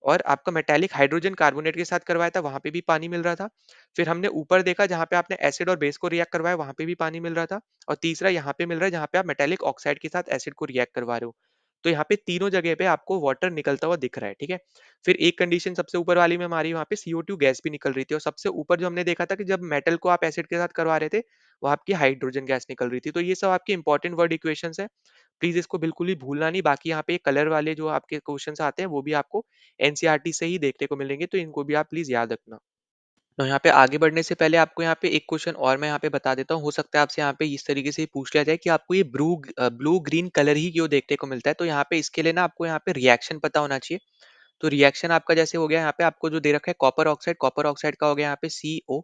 और आपका मेटालिक हाइड्रोजन कार्बोनेट के साथ करवाया था, वहाँ पे भी पानी मिल रहा था। फिर हमने ऊपर देखा जहाँ पे आपने एसिड और बेस को रिएक्ट करवाया, वहाँ पे भी पानी मिल रहा था। और तीसरा यहाँ पे मिल रहा है जहाँ पे आप मेटालिक ऑक्साइड के साथ एसिड को रिएक्ट करवा रहे हो। तो यहाँ पे तीनों जगह पे आपको वाटर निकलता हुआ दिख रहा है, ठीक है? फिर एक कंडीशन सबसे ऊपर वाली में हमारी वहाँ पे CO2 गैस भी निकल रही थी, और सबसे ऊपर जो हमने देखा था कि जब मेटल को आप एसिड के साथ करवा रहे थे, वो आपकी हाइड्रोजन गैस निकल रही थी। तो ये सब आपकी इंपॉर्टेंट वर्ड इक्वेशंस है। प्लीज़ इसको बिल्कुल ही भूलना नहीं। बाकी यहाँ पे कलर वाले जो आपके क्वेश्चंस आते हैं, वो भी आपको एनसीईआरटी से ही देखने को मिलेंगे, तो इनको भी आप प्लीज़ याद रखना। तो यहाँ पे आगे बढ़ने से पहले आपको यहाँ पे एक क्वेश्चन और मैं यहाँ पे बता देता हूँ। हो सकता है आपसे यहाँ पे इस तरीके से ही पूछ लिया जाए कि आपको ये ब्लू ग्रीन कलर ही क्यों देखने को मिलता है? तो यहाँ पे इसके लिए ना आपको यहाँ पे रिएक्शन पता होना चाहिए। तो रिएक्शन आपका जैसे हो गया यहाँ पे, आपको जो दे रखा है कॉपर ऑक्साइड का हो गया यहाँ पे CO।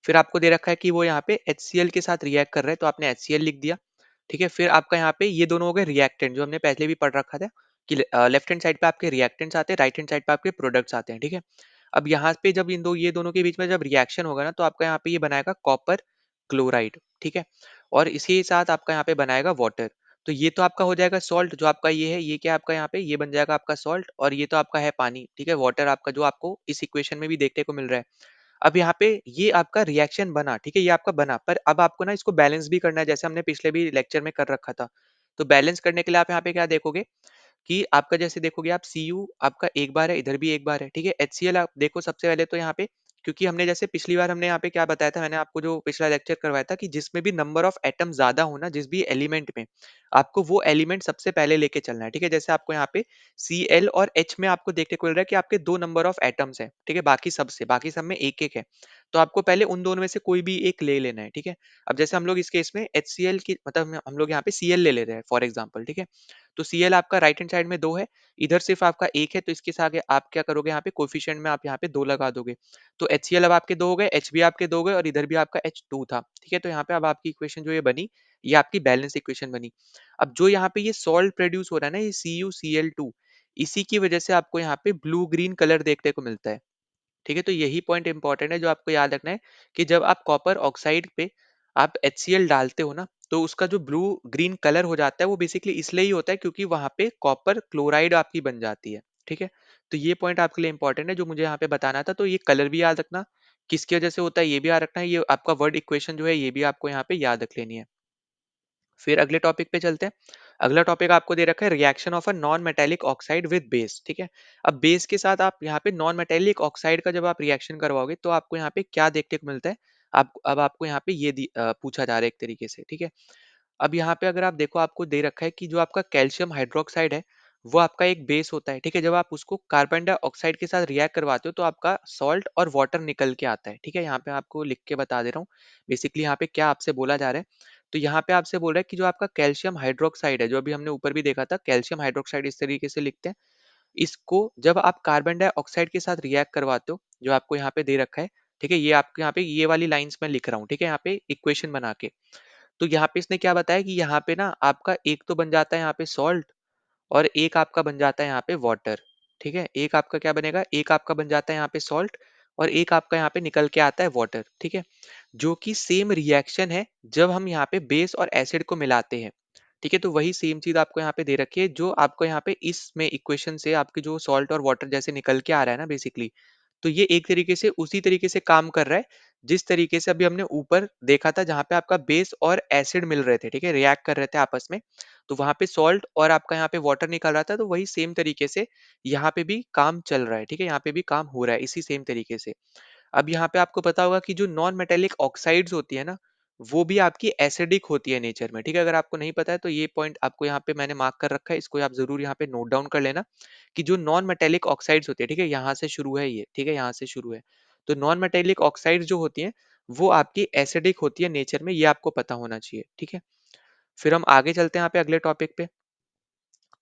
फिर आपको दे रखा है कि वो यहाँ पे HCl के साथ रिएक्ट कर रहा है, तो आपने HCl लिख दिया। ठीक है, फिर आपका यहाँ पे ये दोनों हो गए रिएक्टेंट, जो हमने पहले भी पढ़ रखा था कि लेफ्ट हैंड साइड पे आपके रिएक्टेंट्स आते हैं, राइट हैंड साइड पे आपके प्रोडक्ट्स आते हैं, ठीक है। अब यहाँ पे जब ये दोनों के बीच में जब रिएक्शन होगा ना, तो आपका यहाँ पे ये बनाएगा कॉपर क्लोराइड, ठीक है। और इसी साथ आपका यहाँ पे बनाएगा वाटर। तो ये तो आपका हो जाएगा सॉल्ट, जो आपका ये है, ये क्या है आपका यहाँ पे, ये बन जाएगा आपका सॉल्ट, और ये तो आपका है पानी, ठीक है, वाटर आपका, जो आपको इस इक्वेशन में भी देखने को मिल रहा है। अब यहाँ पे ये आपका रिएक्शन बना, ठीक है, ये आपका बना, पर अब आपको ना इसको बैलेंस भी करना है, जैसे हमने पिछले भी लेक्चर में कर रखा था। तो बैलेंस करने के लिए आप यहाँ पे क्या देखोगे कि आपका जैसे देखोगे आप Cu आपका एक बार है, इधर भी एक बार है, ठीक है। HCl आप देखो सबसे पहले तो यहाँ पे, क्योंकि हमने जैसे पिछली बार हमने यहाँ पे क्या बताया था, मैंने आपको जो पिछला लेक्चर करवाया था कि जिसमें भी नंबर ऑफ एटम ज्यादा हो ना, जिस भी एलिमेंट में, आपको वो एलिमेंट सबसे पहले लेके चलना है, ठीक है। जैसे आपको यहाँ पे Cl और H में आपको देखने को मिल रहा है कि आपके दो नंबर ऑफ एटम्स है, ठीक है, बाकी सब में एक एक है। तो आपको पहले उन दोनों में से कोई भी एक ले लेना है, ठीक है। अब जैसे हम लोग इस केस में HCl की मतलब हम लोग यहाँ पे Cl ले रहे हैं फॉर एग्जाम्पल, ठीक है। तो Cl आपका राइट हैंड साइड में दो है, इधर सिर्फ आपका एक है, तो इसके साथ आगे आप क्या करोगे, यहाँ पे कोफिशिएंट में आप यहाँ पे दो लगा दोगे। तो HCl अब आपके दो हो गए, H भी आपके दो हो गए, और इधर भी आपका H2 था, ठीक है। तो यहाँ पे अब आपकी इक्वेशन जो ये बनी, ये आपकी बैलेंस इक्वेशन बनी। अब जो यहाँ पे ये सॉल्ट प्रोड्यूस हो रहा है ना, ये CuCl2, इसी की वजह से आपको यहाँ पे ब्लू ग्रीन कलर देखने को मिलता है, ठीक है। तो यही पॉइंट इंपॉर्टेंट है जो आपको याद रखना है कि जब आप कॉपर ऑक्साइड पे आप HCl डालते हो ना, तो उसका जो ब्लू ग्रीन कलर हो जाता है, वो बेसिकली इसलिए ही होता है क्योंकि वहां पे कॉपर क्लोराइड आपकी बन जाती है, ठीक है। तो ये पॉइंट आपके लिए इंपॉर्टेंट है जो मुझे यहाँ पे बताना था। तो ये कलर भी याद रखना, किसकी वजह से होता है ये भी याद रखना है, ये आपका वर्ड इक्वेशन जो है ये भी आपको यहाँ पे याद रख लेनी है। फिर अगले टॉपिक पे चलते हैं। अगला टॉपिक आपको दे रखा है reaction of a non metallic oxide with base, ठीक है। अब बेस के साथ आप यहाँ पे नॉन मेटेलिक ऑक्साइड का जब आप रिएक्शन करवाओगे, तो आपको यहाँ पे क्या देखने को मिलता है। आप अब आपको यहाँ पे ये पूछा जा रहा है एक तरीके से, ठीक है। अब यहाँ पे अगर आप देखो, आपको दे रखा है कि जो आपका कैल्शियम हाइड्रोक्साइड है, वो आपका एक बेस होता है, ठीक है। जब आप उसको कार्बन डाइऑक्साइड के साथ रिएक्ट करवाते हो, तो आपका सॉल्ट और वाटर निकल के आता है, ठीक है। यहाँ पे आपको लिख के बता दे रहा हूँ बेसिकली यहाँ पे क्या आपसे बोला जा रहा है। तो यहाँ पे आपसे बोल रहा है कि जो आपका कैल्शियम हाइड्रोक्साइड है, जो अभी हमने ऊपर भी देखा था, कैल्शियम हाइड्रोक्साइड इस तरीके से लिखते हैं। इसको जब आप कार्बन डाइऑक्साइड के साथ रिएक्ट करवाते हो, जो आपको यहाँ पे दे रखा है, ठीक है, ये आपको यहाँ पे ये वाली लाइंस में लिख रहा हूँ, ठीक है, यहाँ पे इक्वेशन बना के। तो यहाँ पे इसने क्या बताया कि यहाँ पे ना आपका एक तो बन जाता है यहाँ पे सॉल्ट, और एक आपका बन जाता है यहाँ पे वाटर, ठीक है। एक आपका क्या बनेगा, एक आपका बन जाता है यहाँ पे सॉल्ट, और एक आपका यहाँ पे निकल के आता है वाटर, ठीक है। जो कि सेम रिएक्शन है जब हम यहाँ पे बेस और एसिड को मिलाते हैं, ठीक है। तो वही सेम चीज आपको यहाँ पे दे रखी है, जो आपको यहाँ पे इसमें इक्वेशन से आपके जो सॉल्ट और वाटर जैसे निकल के आ रहा है ना बेसिकली, तो ये एक तरीके से उसी तरीके से काम कर रहा है जिस तरीके से अभी हमने ऊपर देखा था, जहां पे आपका बेस और एसिड मिल रहे थे, ठीक है, रिएक्ट कर रहे थे आपस में। तो वहां पे सॉल्ट और आपका यहाँ पे वाटर निकल रहा था, तो वही सेम तरीके से यहाँ पे भी काम चल रहा है, ठीक है, यहाँ पे भी काम हो रहा है इसी सेम तरीके से। अब यहाँ पे आपको पता होगा कि जो नॉन मेटेलिक ऑक्साइड्स होती है ना, वो भी आपकी एसिडिक होती है नेचर में, ठीक है। अगर आपको नहीं पता है तो ये पॉइंट आपको यहाँ पे मैंने मार्क कर रखा है, इसको आप जरूर यहाँ पे नोट डाउन कर लेना कि जो नॉन मेटेलिक ऑक्साइड्स होती है, ठीक है, यहाँ से शुरू है ये, ठीक है, यहाँ से शुरू है। तो नॉन मेटेलिक ऑक्साइड्स जो होती हैं, वो आपकी एसिडिक होती है नेचर में, ये आपको पता होना चाहिए, ठीक है। फिर हम आगे चलते हैं यहाँ पे अगले टॉपिक पे।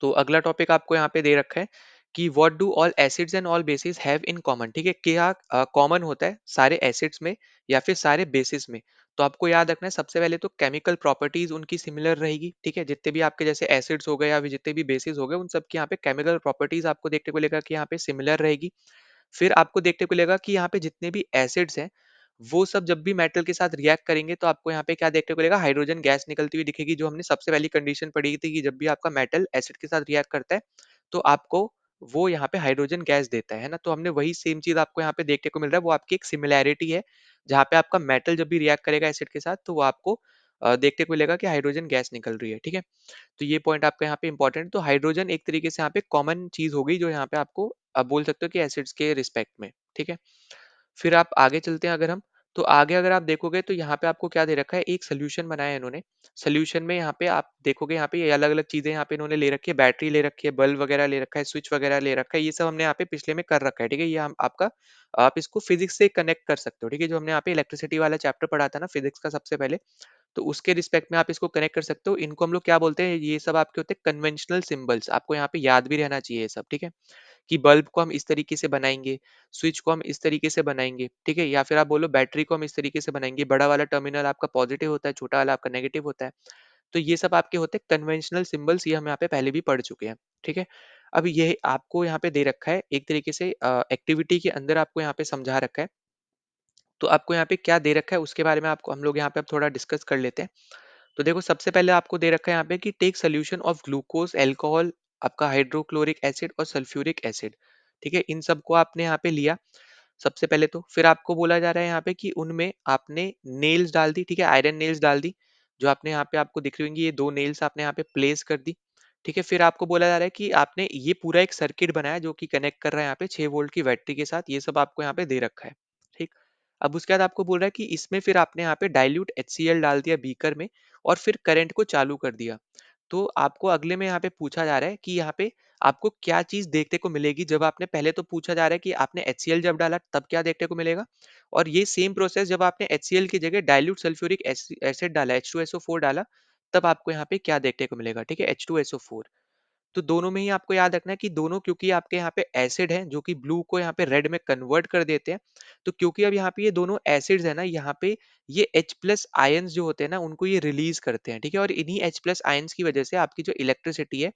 तो अगला टॉपिक आपको यहाँ पे दे रखा है कि what do all acids and all basis have in common. ठीक है, क्या कॉमन होता है सारे एसिड्स में या फिर सारे बेसिस में। तो आपको याद रखना है सबसे पहले तो केमिकल प्रॉपर्टीज उनकी सिमिलर रहेगी। ठीक है, जितने भी आपके जैसे एसिड्स हो गए या फिर जितने भी बेसिस हो गए उन सब की यहाँ पे केमिकल प्रॉपर्टीज आपको देखने को मिलेगा कि यहाँ पे सिमिलर रहेगी। फिर आपको देखने को मिलेगा कि यहाँ पे जितने भी एसिड्स हैं वो सब जब भी मेटल के साथ रिएक्ट करेंगे तो आपको यहाँ पे क्या देखने को मिलेगा, हाइड्रोजन गैस निकलती हुई दिखेगी, जो हमने सबसे पहली कंडीशन पढ़ी थी कि जब भी आपका मेटल एसिड के साथ रिएक्ट करता है तो आपको वो यहाँ पे हाइड्रोजन गैस देता है ना। तो हमने वही सेम चीज आपको यहाँ पे देखने को मिल रहा है, वो आपकी एक सिमिलैरिटी है जहाँ पे आपका मेटल जब भी रिएक्ट करेगा एसिड के साथ तो वो आपको देखने को मिलेगा कि हाइड्रोजन गैस निकल रही है। ठीक है, तो ये पॉइंट आपका यहाँ पे इंपॉर्टेंट है। तो हाइड्रोजन एक तरीके से यहाँ पे कॉमन चीज हो गई जो यहाँ पे आपको बोल सकते हो कि एसिड्स के रिस्पेक्ट में। ठीक है, फिर आप आगे चलते हैं अगर हम, तो आगे अगर आप देखोगे तो यहाँ पे आपको क्या दे रखा है, एक सोल्यूशन बनाया है इन्होंने। सोल्यूशन में यहाँ पे आप देखोगे यहाँ पे ये अलग अलग चीजें यहाँ पे इन्होंने ले रखी है, बैटरी ले रखी है, बल्ब वगैरह ले रखा है, स्विच वगैरह ले रखा है, ये सब हमने यहाँ पे पिछले में कर रखा है। ठीक है, ये हम आपका आप इसको फिजिक्स से कनेक्ट कर सकते हो। ठीक है, जो हमने यहाँ पे इलेक्ट्रिसिटी वाला चैप्टर पढ़ा था ना फिजिक्स का सबसे पहले, तो उसके रिस्पेक्ट में आप इसको कनेक्ट कर सकते हो। इनको हम लोग क्या बोलते हैं, ये सब आपके होते हैं कन्वेंशनल सिंबल्स, आपको यहाँ पे याद भी रहना चाहिए ये सब। ठीक है, कि बल्ब को हम इस तरीके से बनाएंगे, स्विच को हम इस तरीके से बनाएंगे। ठीक है, या फिर आप बोलो बैटरी को हम इस तरीके से बनाएंगे, बड़ा वाला टर्मिनल आपका पॉजिटिव होता है, छोटा वाला आपका नेगेटिव होता है। तो ये सब आपके होते हैं कन्वेंशनल सिंबल्स, ये हम यहाँ पे पहले भी पढ़ चुके हैं। ठीक है, अब ये आपको यहाँ पे दे रखा है एक तरीके से एक्टिविटी के अंदर आपको यहाँ पे समझा रखा है। तो आपको यहाँ पे क्या दे रखा है उसके बारे में आपको हम लोग यहाँ पे अब थोड़ा डिस्कस कर लेते हैं। तो देखो सबसे पहले आपको दे रखा है यहाँ पे कि take solution of glucose, alcohol, आपका हाइड्रोक्लोरिक एसिड और सल्फ्यूरिक एसिड। ठीक है, इन सबको आपने यहाँ पे लिया सबसे पहले तो। फिर आपको बोला जा रहा है यहाँ पे कि उनमें आपने नेल्स डाल दी। ठीक है, आयरन नेल्स डाल दी, जो आपने यहाँ पे आपको दिख रही होंगी, ये दो नेल्स आपने यहाँ पे प्लेस कर दी। ठीक है, फिर आपको बोला जा रहा है कि आपने ये पूरा एक सर्किट बनाया जो कि कनेक्ट कर रहा है यहाँ पे 6 वोल्ट की बैटरी के साथ, ये सब आपको यहाँ पे दे रखा है। ठीक, अब उसके बाद आपको बोल रहा है कि इसमें फिर आपने यहाँ पे डाइल्यूट HCl डाल दिया बीकर में और फिर करंट को चालू कर दिया। तो आपको अगले में यहाँ पे पूछा जा रहा है कि यहाँ पे आपको क्या चीज देखने को मिलेगी, जब आपने पहले तो पूछा जा रहा है कि आपने HCl जब डाला तब क्या देखने को मिलेगा, और ये सेम प्रोसेस जब आपने HCl की जगह डाइल्यूट सल्फ्यूरिक एसिड डाला, H2SO4 डाला, तब आपको यहाँ पे क्या देखने को मिलेगा। ठीक है, H2SO4। तो दोनों में ही आपको याद रखना है कि दोनों क्योंकि आपके यहाँ पे एसिड हैं जो कि ब्लू को यहाँ पे रेड में कन्वर्ट कर देते हैं। तो क्योंकि अब यहाँ पे ये दोनों एसिड्स है ना, यहाँ पे ये H प्लस आयंस जो होते हैं ना उनको ये रिलीज करते हैं। ठीक है, और इन्हीं H प्लस आयंस की वजह से आपकी जो इलेक्ट्रिसिटी है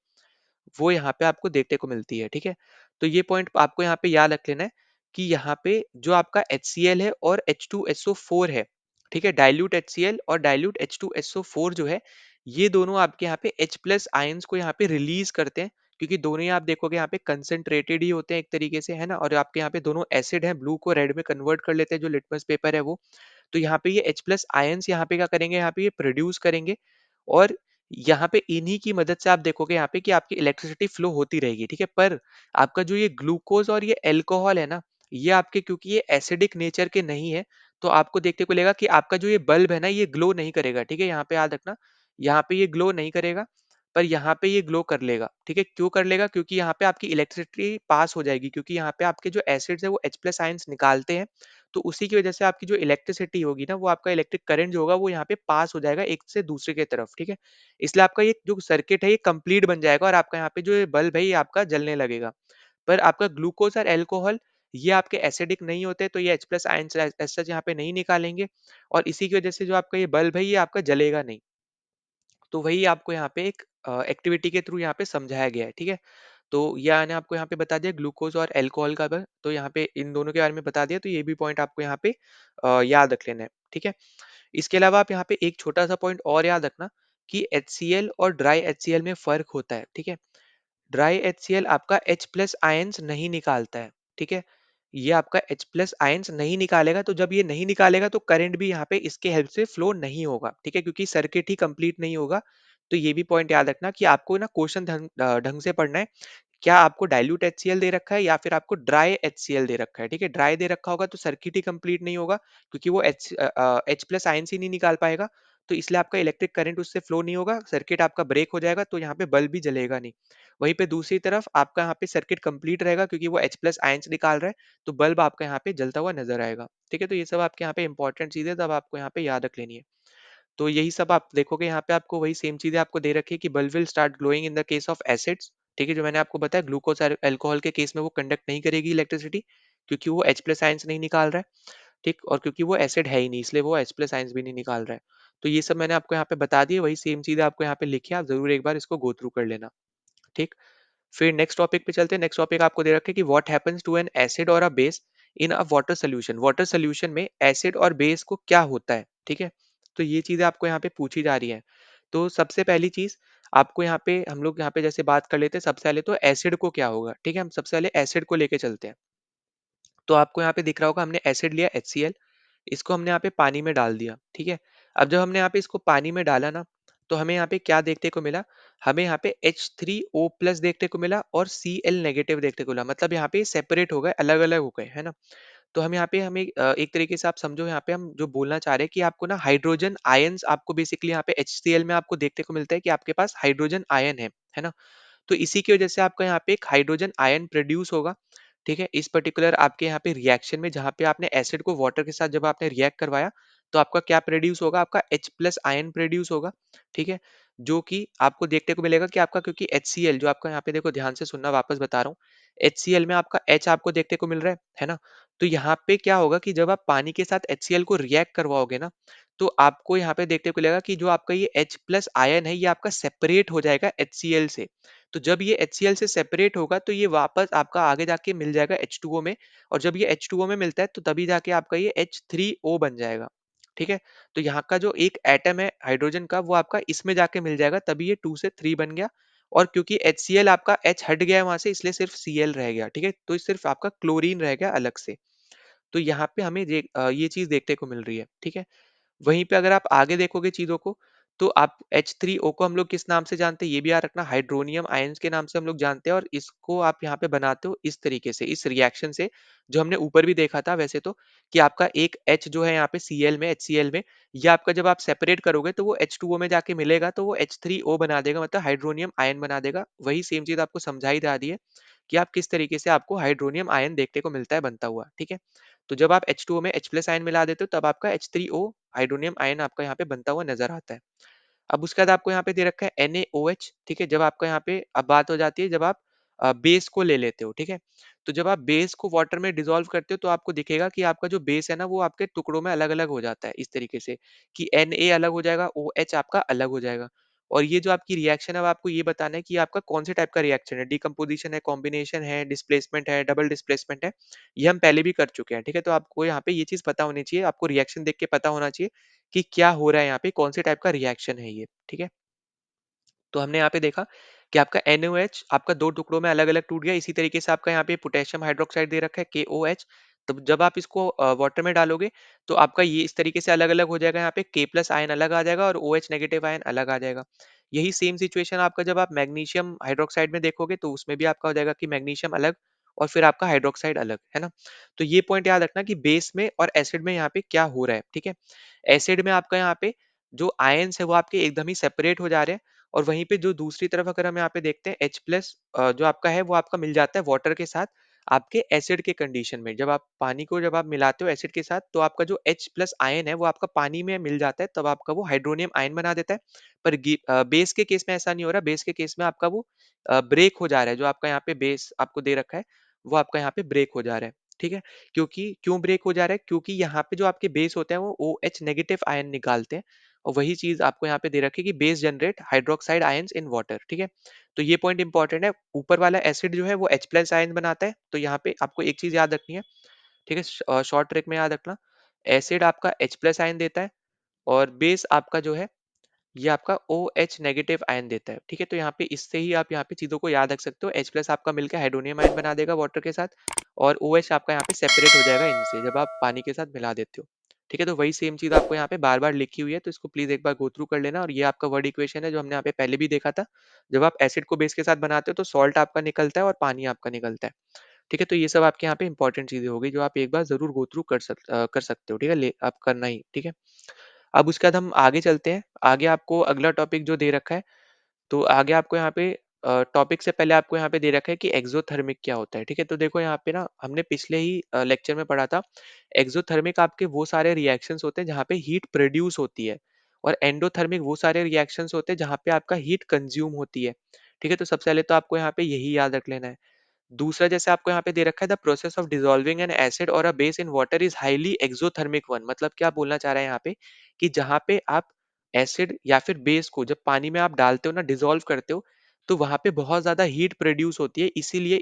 वो यहाँ पे आपको देखने को मिलती है। ठीक है, तो ये पॉइंट आपको यहाँ पे याद रख लेना है कि यहाँ पे जो आपका HCl है और H2SO4 है, ठीक है, डाइल्यूट HCl और डाइल्यूट H2SO4 जो है, ये दोनों आपके यहाँ पे H प्लस आयंस को यहाँ पे रिलीज करते हैं, क्योंकि दोनों ही आप देखोगे यहाँ पे कंसंट्रेटेड ही होते हैं एक तरीके से, है ना, और आपके यहाँ पे दोनों एसिड है, ब्लू को रेड में कन्वर्ट कर लेते हैं जो लिटमस पेपर है वो। तो यहाँ पे ये H प्लस आयंस यहाँ पे क्या करेंगे, यहाँ पे ये प्रोड्यूस करेंगे, और यहाँ पे इन्हीं की मदद से आप देखोगे यहाँ पे कि आपकी इलेक्ट्रिसिटी फ्लो होती रहेगी। ठीक है, पर आपका जो ये ग्लूकोज और ये अल्कोहल है ना, ये आपके क्योंकि ये एसिडिक नेचर के नहीं है, तो आपको देखने को मिलेगा कि आपका जो ये बल्ब है ना ये ग्लो नहीं करेगा। ठीक है, यहाँ पे याद रखना, यहाँ पे ये ग्लो नहीं करेगा, पर यहाँ पे ये ग्लो कर लेगा। ठीक है, क्यों कर लेगा, क्योंकि यहाँ पे आपकी इलेक्ट्रिसिटी पास हो जाएगी, क्योंकि यहाँ पे आपके जो एसिड्स है वो H प्लस आयंस निकालते हैं, तो उसी की वजह से आपकी जो इलेक्ट्रिसिटी होगी ना, वो आपका इलेक्ट्रिक करंट जो होगा वो यहाँ पे पास हो जाएगा एक से दूसरे के तरफ। ठीक है, इसलिए आपका ये जो सर्किट है ये कंप्लीट बन जाएगा और आपका यहाँ पे जो ये बल्ब है ये आपका जलने लगेगा। पर आपका ग्लूकोज और अल्कोहल ये आपके एसिडिक नहीं होते, तो ये H plus ions as such यहाँ पे नहीं निकालेंगे, और इसी की वजह से जो आपका ये बल्ब है ये आपका जलेगा नहीं। तो वही आपको यहाँ पे एक एक्टिविटी के थ्रू यहाँ पे समझाया गया है। ठीक है, तो ये मैंने आपको यहाँ पे बता दिया ग्लूकोज और अल्कोहल का तो यहाँ पे इन दोनों के बारे में बता दिया, तो ये भी पॉइंट आपको यहाँ पे याद रख लेना है। ठीक है, इसके अलावा आप यहाँ पे एक छोटा सा पॉइंट और याद रखना कि HCl और ड्राई HCl में फर्क होता है। ठीक है, ड्राई HCl आपका H प्लस आयंस नहीं निकालता है। ठीक है, ये आपका H प्लस आयंस नहीं निकालेगा, तो जब ये नहीं निकालेगा तो करंट भी यहाँ पे इसके हेल्प से फ्लो नहीं होगा। ठीक है, क्योंकि सर्किट ही कंप्लीट नहीं होगा। तो ये भी पॉइंट याद रखना कि आपको ना क्वेश्चन ढंग से पढ़ना है, क्या आपको डाइल्यूट HCl दे रखा है या फिर आपको ड्राई HCl दे रखा है। ठीक है, ड्राई दे रखा होगा तो सर्किट ही कंप्लीट नहीं होगा, क्योंकि वो H प्लस आयंस ही नहीं निकाल पाएगा, तो इसलिए आपका इलेक्ट्रिक करंट उससे फ्लो नहीं होगा, सर्किट आपका ब्रेक हो जाएगा, तो यहाँ पे बल्ब भी जलेगा नहीं। वहीं पे दूसरी तरफ आपका यहाँ पे सर्किट कंप्लीट रहेगा, क्योंकि वो H प्लस आयंस निकाल रहा है, तो बल्ब आपका यहाँ पे जलता हुआ नजर आएगा। ठीक है, तो ये सब आपके यहाँ पे इंपॉर्टेंट चीजें तब आपको यहाँ पे याद रख लेनी है। तो यही सब आप देखोगे यहाँ पे आपको वही सेम चीजें आपको दे रखी है कि bulb will start glowing in the case of acids. ठीक है, जो मैंने आपको बताया ग्लूकोज अल्कोहल के केस में वो कंडक्ट नहीं करेगी इलेक्ट्रिसिटी, क्योंकि वो H प्लस आयंस नहीं निकाल रहा है। ठीक, और क्योंकि वो एसिड है ही नहीं इसलिए वो H प्लस आयंस भी नहीं निकाल रहा है। तो ये सब मैंने आपको यहाँ पे बता दिए, वही सेम चीजें आपको यहाँ पे लिखी है, आप जरूर एक बार इसको गो थ्रू कर लेना। ठीक, फिर नेक्स्ट टॉपिक पे चलते हैं। नेक्स्ट टॉपिक आपको दे रखे हैं कि what happens to an acid और a base in a water solution. Water solution में एसिड और बेस को क्या होता है, ठीक है। तो ये चीजें आपको यहाँ पे पूछी जा रही है। तो सबसे पहली चीज आपको यहाँ पे, हम लोग यहाँ पे जैसे बात कर लेते हैं, सबसे पहले तो एसिड को क्या होगा। ठीक है, हम सबसे पहले एसिड को लेके चलते हैं। तो आपको यहाँ पे दिख रहा होगा हमने एसिड लिया HCl, इसको हमने यहाँ पे पानी में डाल दिया। ठीक है, अब जब हमने यहाँ पे इसको पानी में डाला ना, तो हमें यहाँ पे क्या देखने को मिला, हमें यहाँ पे H3O प्लस देखने को मिला और Cl नेगेटिव देखने को मिला। मतलब यहाँ पे सेपरेट हो गए, अलग अलग हो गए, है ना। तो हम यहाँ पे हमें एक तरीके से आप समझो, यहाँ पे हम जो बोलना चाह रहे हैं कि आपको ना हाइड्रोजन आयंस आपको बेसिकली यहाँ पे HCl में आपको देखने को मिलता है कि आपके पास हाइड्रोजन आयन है ना। तो इसी की वजह से आपका यहाँ पे एक हाइड्रोजन आयन प्रोड्यूस होगा। ठीक है, इस पर्टिकुलर आपके यहाँ पे रिएक्शन में, जहाँ पे आपने एसिड को वाटर के साथ जब आपने रिएक्ट करवाया, तो आपका क्या प्रोड्यूस होगा, आपका H प्लस आयन प्रोड्यूस होगा। ठीक है, जो कि आपको देखने को मिलेगा कि आपका, क्योंकि HCl जो आपका यहाँ पे, देखो ध्यान से सुनना, वापस बता रहा हूँ, HCl में आपका H आपको देखने को मिल रहा है ना। तो यहाँ पे क्या होगा कि जब आप पानी के साथ HCl को रिएक्ट करवाओगे ना, तो आपको यहाँ पे देखने को मिलेगा कि जो आपका ये H प्लस आयन है, ये आपका सेपरेट हो जाएगा HCl से। तो जब ये HCl से सेपरेट होगा, तो ये वापस आपका आगे जाके मिल जाएगा H2O में, और जब ये H2O में मिलता है, तो तभी जाके आपका ये H3O बन जाएगा। ठीक है, तो यहाँ का जो एक एटम है हाइड्रोजन का, वो आपका इसमें जाके मिल जाएगा, तभी ये 2 से 3 बन गया। और क्योंकि HCl आपका H हट गया है वहां से, इसलिए सिर्फ Cl रह गया। ठीक है, तो सिर्फ आपका क्लोरीन रह गया अलग से। तो यहाँ पे हमें ये चीज देखने को मिल रही है। ठीक है, वहीं पे अगर आप आगे देखोगे चीजों को, तो आप H3O को हम लोग किस नाम से जानते हैं, ये भी याद रखना, हाइड्रोनियम आयंस के नाम से हम लोग जानते हैं। और इसको आप यहाँ पे बनाते हो इस तरीके से, इस रिएक्शन से, जो हमने ऊपर भी देखा था वैसे तो, कि आपका एक H जो है यहाँ पे Cl में, HCl में, ये आपका जब आप सेपरेट करोगे, तो वो H2O में जाके मिलेगा, तो वो H3O बना देगा, मतलब हाइड्रोनियम आयन बना देगा। वही सेम चीज आपको समझाई जा रही है कि आप किस तरीके से आपको हाइड्रोनियम आयन देखने को मिलता है बनता हुआ। ठीक है, तो जब आप H2O में H प्लस आयन मिला देते हो, तब आपका H3O हाइड्रोनियम आयन आपका यहाँ पे बनता हुआ नजर आता है। अब उसके बाद आपको यहाँ पे दे रखा है NaOH। ठीक है, जब आपका यहाँ पे अब बात हो जाती है, जब आप बेस को ले लेते हो। ठीक है, तो जब आप बेस को वाटर में डिसॉल्व करते हो, तो आपको दिखेगा कि आपका जो बेस है ना, वो आपके टुकड़ों में अलग अलग हो जाता है, इस तरीके से कि Na अलग हो जाएगा, OH आपका अलग हो जाएगा। और ये जो आपकी रिएक्शन है, अब आपको ये बताना है कि आपका कौन से टाइप का रिएक्शन है, डिकम्पोजिशन है, कॉम्बिनेशन है, डिस्प्लेसमेंट है, डबल डिस्प्लेसमेंट है। ये हम पहले भी कर चुके हैं। ठीक है, तो आपको यहाँ पे ये चीज पता होनी चाहिए, आपको रिएक्शन देख के पता होना चाहिए कि क्या हो रहा है यहाँ पे, कौन से टाइप का रिएक्शन है ये। ठीक है, तो हमने यहाँ पे देखा कि आपका NaOH आपका दो टुकड़ों में अलग अलग टूट गया। इसी तरीके से आपका यहाँ पे पोटेशियम हाइड्रोक्साइड दे रखा है KOH। तो जब आप इसको वाटर में डालोगे, तो आपका ये इस तरीके से अलग अलग हो जाएगा, यहाँ पे K प्लस आयन अलग आ जाएगा और OH नेगेटिव आयन अलग आ जाएगा। यही सेम सिचुएशन आपका जब आप मैग्नीशियम हाइड्रोक्साइड में देखोगे, तो उसमें भी आपका हो जाएगा कि मैग्नीशियम अलग और फिर आपका हाइड्रोक्साइड अलग, है ना। तो ये पॉइंट याद रखना कि बेस में और एसिड में यहाँ पे क्या हो रहा है। ठीक है, एसिड में आपका यहाँ पे जो आयंस है, वो आपके एकदम ही सेपरेट हो जा रहे हैं। और वहीं पे जो दूसरी तरफ अगर हम यहाँ पे देखते हैं, H प्लस जो आपका है, वो आपका मिल जाता है वाटर के साथ आपके एसिड के कंडीशन में। जब आप पानी को जब आप मिलाते हो एसिड के साथ, तो आपका जो H प्लस आयन है, वो आपका पानी में मिल जाता है, तब आपका वो हाइड्रोनियम आयन बना देता है। पर बेस के केस में ऐसा नहीं हो रहा। बेस के केस में आपका वो ब्रेक हो जा रहा है, जो आपका यहाँ पे बेस आपको दे रखा है, वो आपका यहाँ पे ब्रेक हो जा रहा है। ठीक है, क्योंकि क्यों ब्रेक हो जा रहा है, क्योंकि यहाँ पे जो आपके बेस होते हैं, वो OH नेगेटिव आयन निकालते हैं। और वही चीज आपको यहाँ पे दे रखी है कि base generate hydroxide ions in water. ठीक है, तो ये पॉइंट इंपॉर्टेंट है। ऊपर वाला एसिड जो है वो H प्लस आयन बनाता है, तो यहाँ पे आपको एक चीज याद रखनी है। ठीक है, शॉर्ट ट्रिक में याद रखना, एसिड आपका H प्लस आयन देता है, और बेस आपका जो है, ये आपका OH नेगेटिव आयन देता है। ठीक है, तो यहाँ पे इससे ही आप यहाँ पे चीजों को याद रख सकते हो। H प्लस आपका मिलकर हाइड्रोनियम आयन बना देगा वाटर के साथ, और OH आपका यहाँ पे सेपरेट हो जाएगा इनसे, जब आप पानी के साथ मिला देते हो। ठीक है, तो वही सेम चीज आपको यहाँ पे बार बार लिखी हुई है, तो इसको प्लीज एक बार गो थ्रू कर लेना। और ये आपका वर्ड इक्वेशन है, जो हमने यहाँ पे पहले भी देखा था। जब आप एसिड को बेस के साथ बनाते हो, तो सॉल्ट आपका निकलता है और पानी आपका निकलता है। ठीक है, तो ये सब आपके यहाँ पे इंपॉर्टेंट चीजें होगी, जो आप एक बार जरूर गो थ्रू कर सकते हो। ठीक है, आप करना ही। ठीक है, अब उसके बाद हम आगे चलते हैं। आगे आपको अगला टॉपिक जो दे रखा है, तो आगे आपको यहाँ पे टॉपिक से पहले आपको यहाँ पे दे रखा है कि एक्सोथर्मिक क्या होता है। ठीक है, तो देखो यहाँ पे ना, हमने पिछले ही लेक्चर में पढ़ा था, एक्सोथर्मिक आपके वो सारे रिएक्शंस होते हैं जहाँ पे हीट प्रोड्यूस होती है, और एंडोथर्मिक वो सारे रिएक्शंस होते हैं जहाँ पे आपका हीट कंज्यूम होती है। ठीक है, तो सबसे पहले तो आपको यहाँ पे यही याद रख लेना है। दूसरा जैसे आपको यहाँ पे दे रखा है, the process of dissolving an acid और a base in water is highly exothermic one. मतलब क्या बोलना चाह रहा है यहाँ पे कि जहाँ पे आप एसिड या फिर बेस को जब पानी में आप डालते हो ना, डिसॉल्व करते हो, तो वहां पे बहुत ज्यादा हीट प्रोड्यूस होती है, इसीलिए